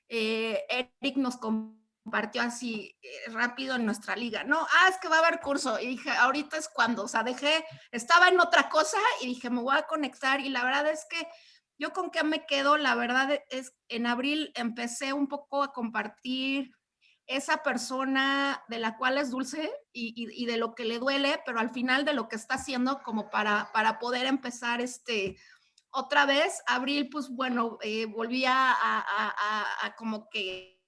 Eric nos compartió así rápido en nuestra liga, no, es que va a haber curso, y dije, ahorita es cuando, o sea, estaba en otra cosa y dije, me voy a conectar, y la verdad es que yo con qué me quedo, la verdad es, en abril empecé un poco a compartir esa persona de la cual es dulce y de lo que le duele, pero al final de lo que está haciendo como para poder empezar otra vez. Abril, pues bueno, volví a como que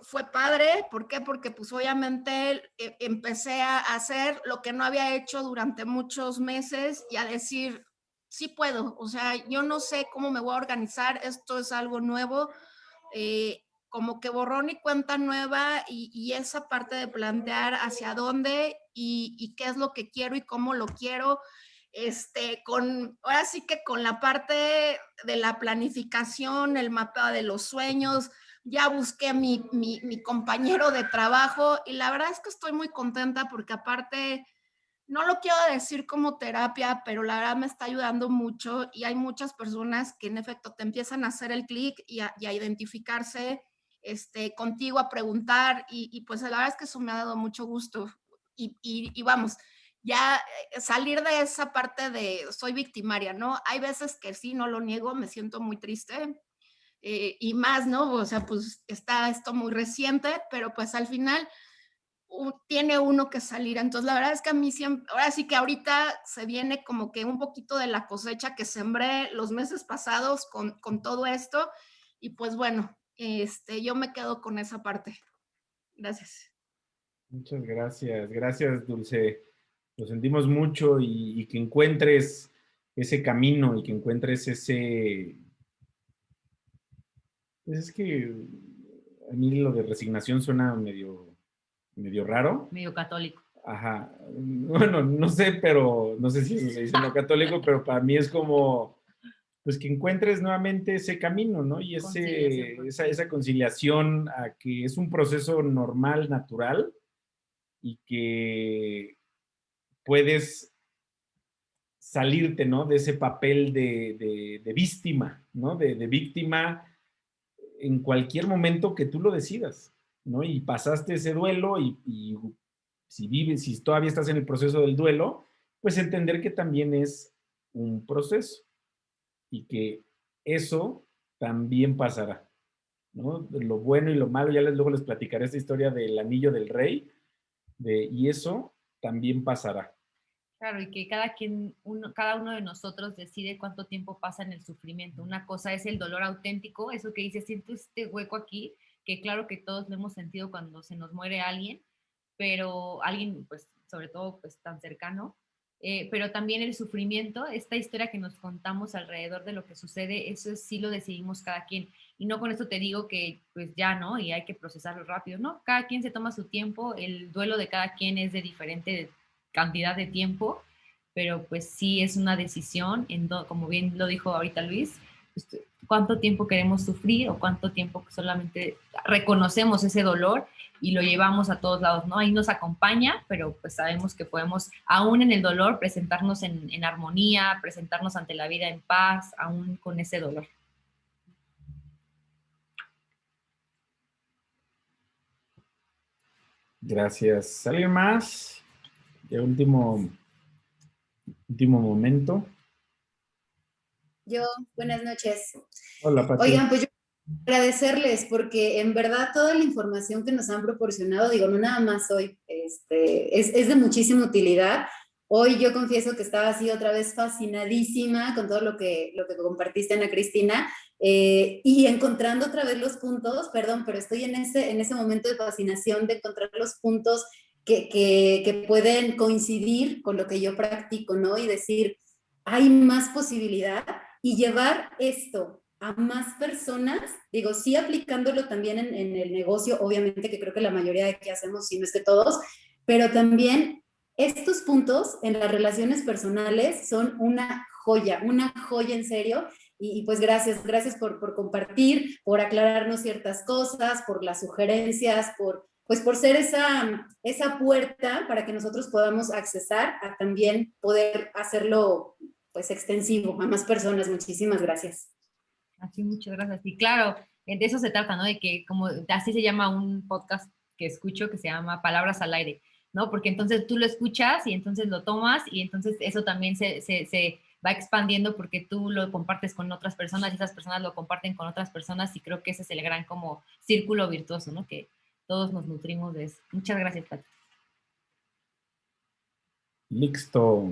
fue padre. ¿Por qué? Porque pues obviamente empecé a hacer lo que no había hecho durante muchos meses y a decir, sí puedo, o sea, yo no sé cómo me voy a organizar, esto es algo nuevo, como que borrón y cuenta nueva y esa parte de plantear hacia dónde y qué es lo que quiero y cómo lo quiero, ahora sí que con la parte de la planificación, el mapa de los sueños, ya busqué mi compañero de trabajo y la verdad es que estoy muy contenta porque aparte, no lo quiero decir como terapia, pero la verdad me está ayudando mucho y hay muchas personas que en efecto te empiezan a hacer el clic y a identificarse contigo, a preguntar y pues la verdad es que eso me ha dado mucho gusto y vamos, ya salir de esa parte de soy victimaria, ¿no? Hay veces que sí, no lo niego, me siento muy triste, y más, ¿no? O sea, pues está esto muy reciente, pero pues al final tiene uno que salir. Entonces, la verdad es que a mí siempre, ahora sí que ahorita se viene como que un poquito de la cosecha que sembré los meses pasados con todo esto. Y pues bueno, yo me quedo con esa parte. Gracias. Muchas gracias. Gracias, Dulce. Lo sentimos mucho y que encuentres ese camino y que encuentres ese... Es que a mí lo de resignación suena medio raro. Medio católico. Ajá. Bueno, no sé, pero no sé si eso se dice no católico, pero para mí es como, pues que encuentres nuevamente ese camino, ¿no? Y esa conciliación a que es un proceso normal, natural, y que puedes salirte, ¿no? De ese papel de víctima, ¿no? De víctima en cualquier momento que tú lo decidas, ¿no? Y pasaste ese duelo y si todavía estás en el proceso del duelo, pues entender que también es un proceso y que eso también pasará, ¿no? Lo bueno y lo malo, luego les platicaré esta historia del anillo del rey, y eso también pasará. Claro, y que cada uno de nosotros decide cuánto tiempo pasa en el sufrimiento. Una cosa es el dolor auténtico, eso que dice, siento este hueco aquí, que claro que todos lo hemos sentido cuando se nos muere alguien, pero alguien, pues, sobre todo, pues, tan cercano, pero también el sufrimiento, esta historia que nos contamos alrededor de lo que sucede, eso sí lo decidimos cada quien. Y no con esto te digo que, pues, ya, ¿no? Y hay que procesarlo rápido, ¿no? Cada quien se toma su tiempo, el duelo de cada quien es de diferente cantidad de tiempo, pero pues sí es una decisión, como bien lo dijo ahorita Luis, pues, cuánto tiempo queremos sufrir o cuánto tiempo solamente reconocemos ese dolor y lo llevamos a todos lados, ¿no? Ahí nos acompaña, pero pues sabemos que podemos, aún en el dolor, presentarnos en armonía, presentarnos ante la vida en paz, aún con ese dolor. Gracias. ¿Alguien más? De último momento. Yo, buenas noches. Hola, Pati. Oigan, pues yo agradecerles porque en verdad toda la información que nos han proporcionado, digo, no nada más hoy, es de muchísima utilidad. Hoy yo confieso que estaba así otra vez fascinadísima con todo lo que compartiste, Ana Cristina, y encontrando otra vez los puntos, perdón, pero estoy en ese momento de fascinación de encontrar los puntos que pueden coincidir con lo que yo practico, ¿no? Y decir, hay más posibilidad y llevar esto a más personas, digo, sí aplicándolo también en el negocio, obviamente que creo que la mayoría de que hacemos, si no es que todos, pero también estos puntos en las relaciones personales son una joya en serio. Y pues gracias por compartir, por aclararnos ciertas cosas, por las sugerencias, por ser esa puerta para que nosotros podamos accesar a también poder hacerlo pues extensivo a más personas. Muchísimas gracias. Así, muchas gracias. Y claro, de eso se trata, ¿no? De que como así se llama un podcast que escucho que se llama Palabras al Aire, ¿no? Porque entonces tú lo escuchas y entonces lo tomas y entonces eso también se va expandiendo porque tú lo compartes con otras personas y esas personas lo comparten con otras personas y creo que ese es el gran como círculo virtuoso, ¿no? Que todos nos nutrimos de eso. Muchas gracias, Pati. Listo.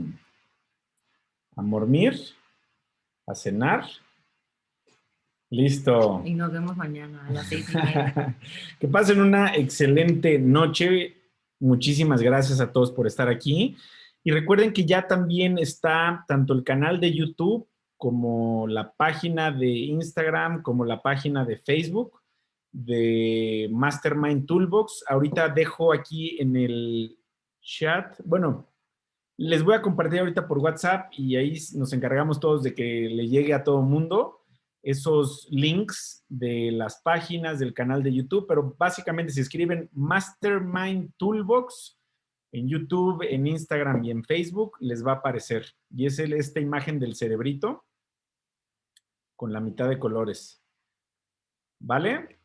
A dormir, a cenar. Listo. Y nos vemos mañana a las 6:30. Que pasen una excelente noche. Muchísimas gracias a todos por estar aquí. Y recuerden que ya también está tanto el canal de YouTube como la página de Instagram, como la página de Facebook de Mastermind Toolbox. Ahorita dejo aquí en el chat, bueno, les voy a compartir ahorita por WhatsApp y ahí nos encargamos todos de que le llegue a todo el mundo esos links de las páginas del canal de YouTube, pero básicamente si escriben Mastermind Toolbox en YouTube, en Instagram y en Facebook, les va a aparecer. Y es esta imagen del cerebrito con la mitad de colores. ¿Vale?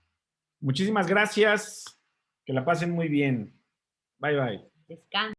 Muchísimas gracias. Que la pasen muy bien. Bye, bye. Descansa.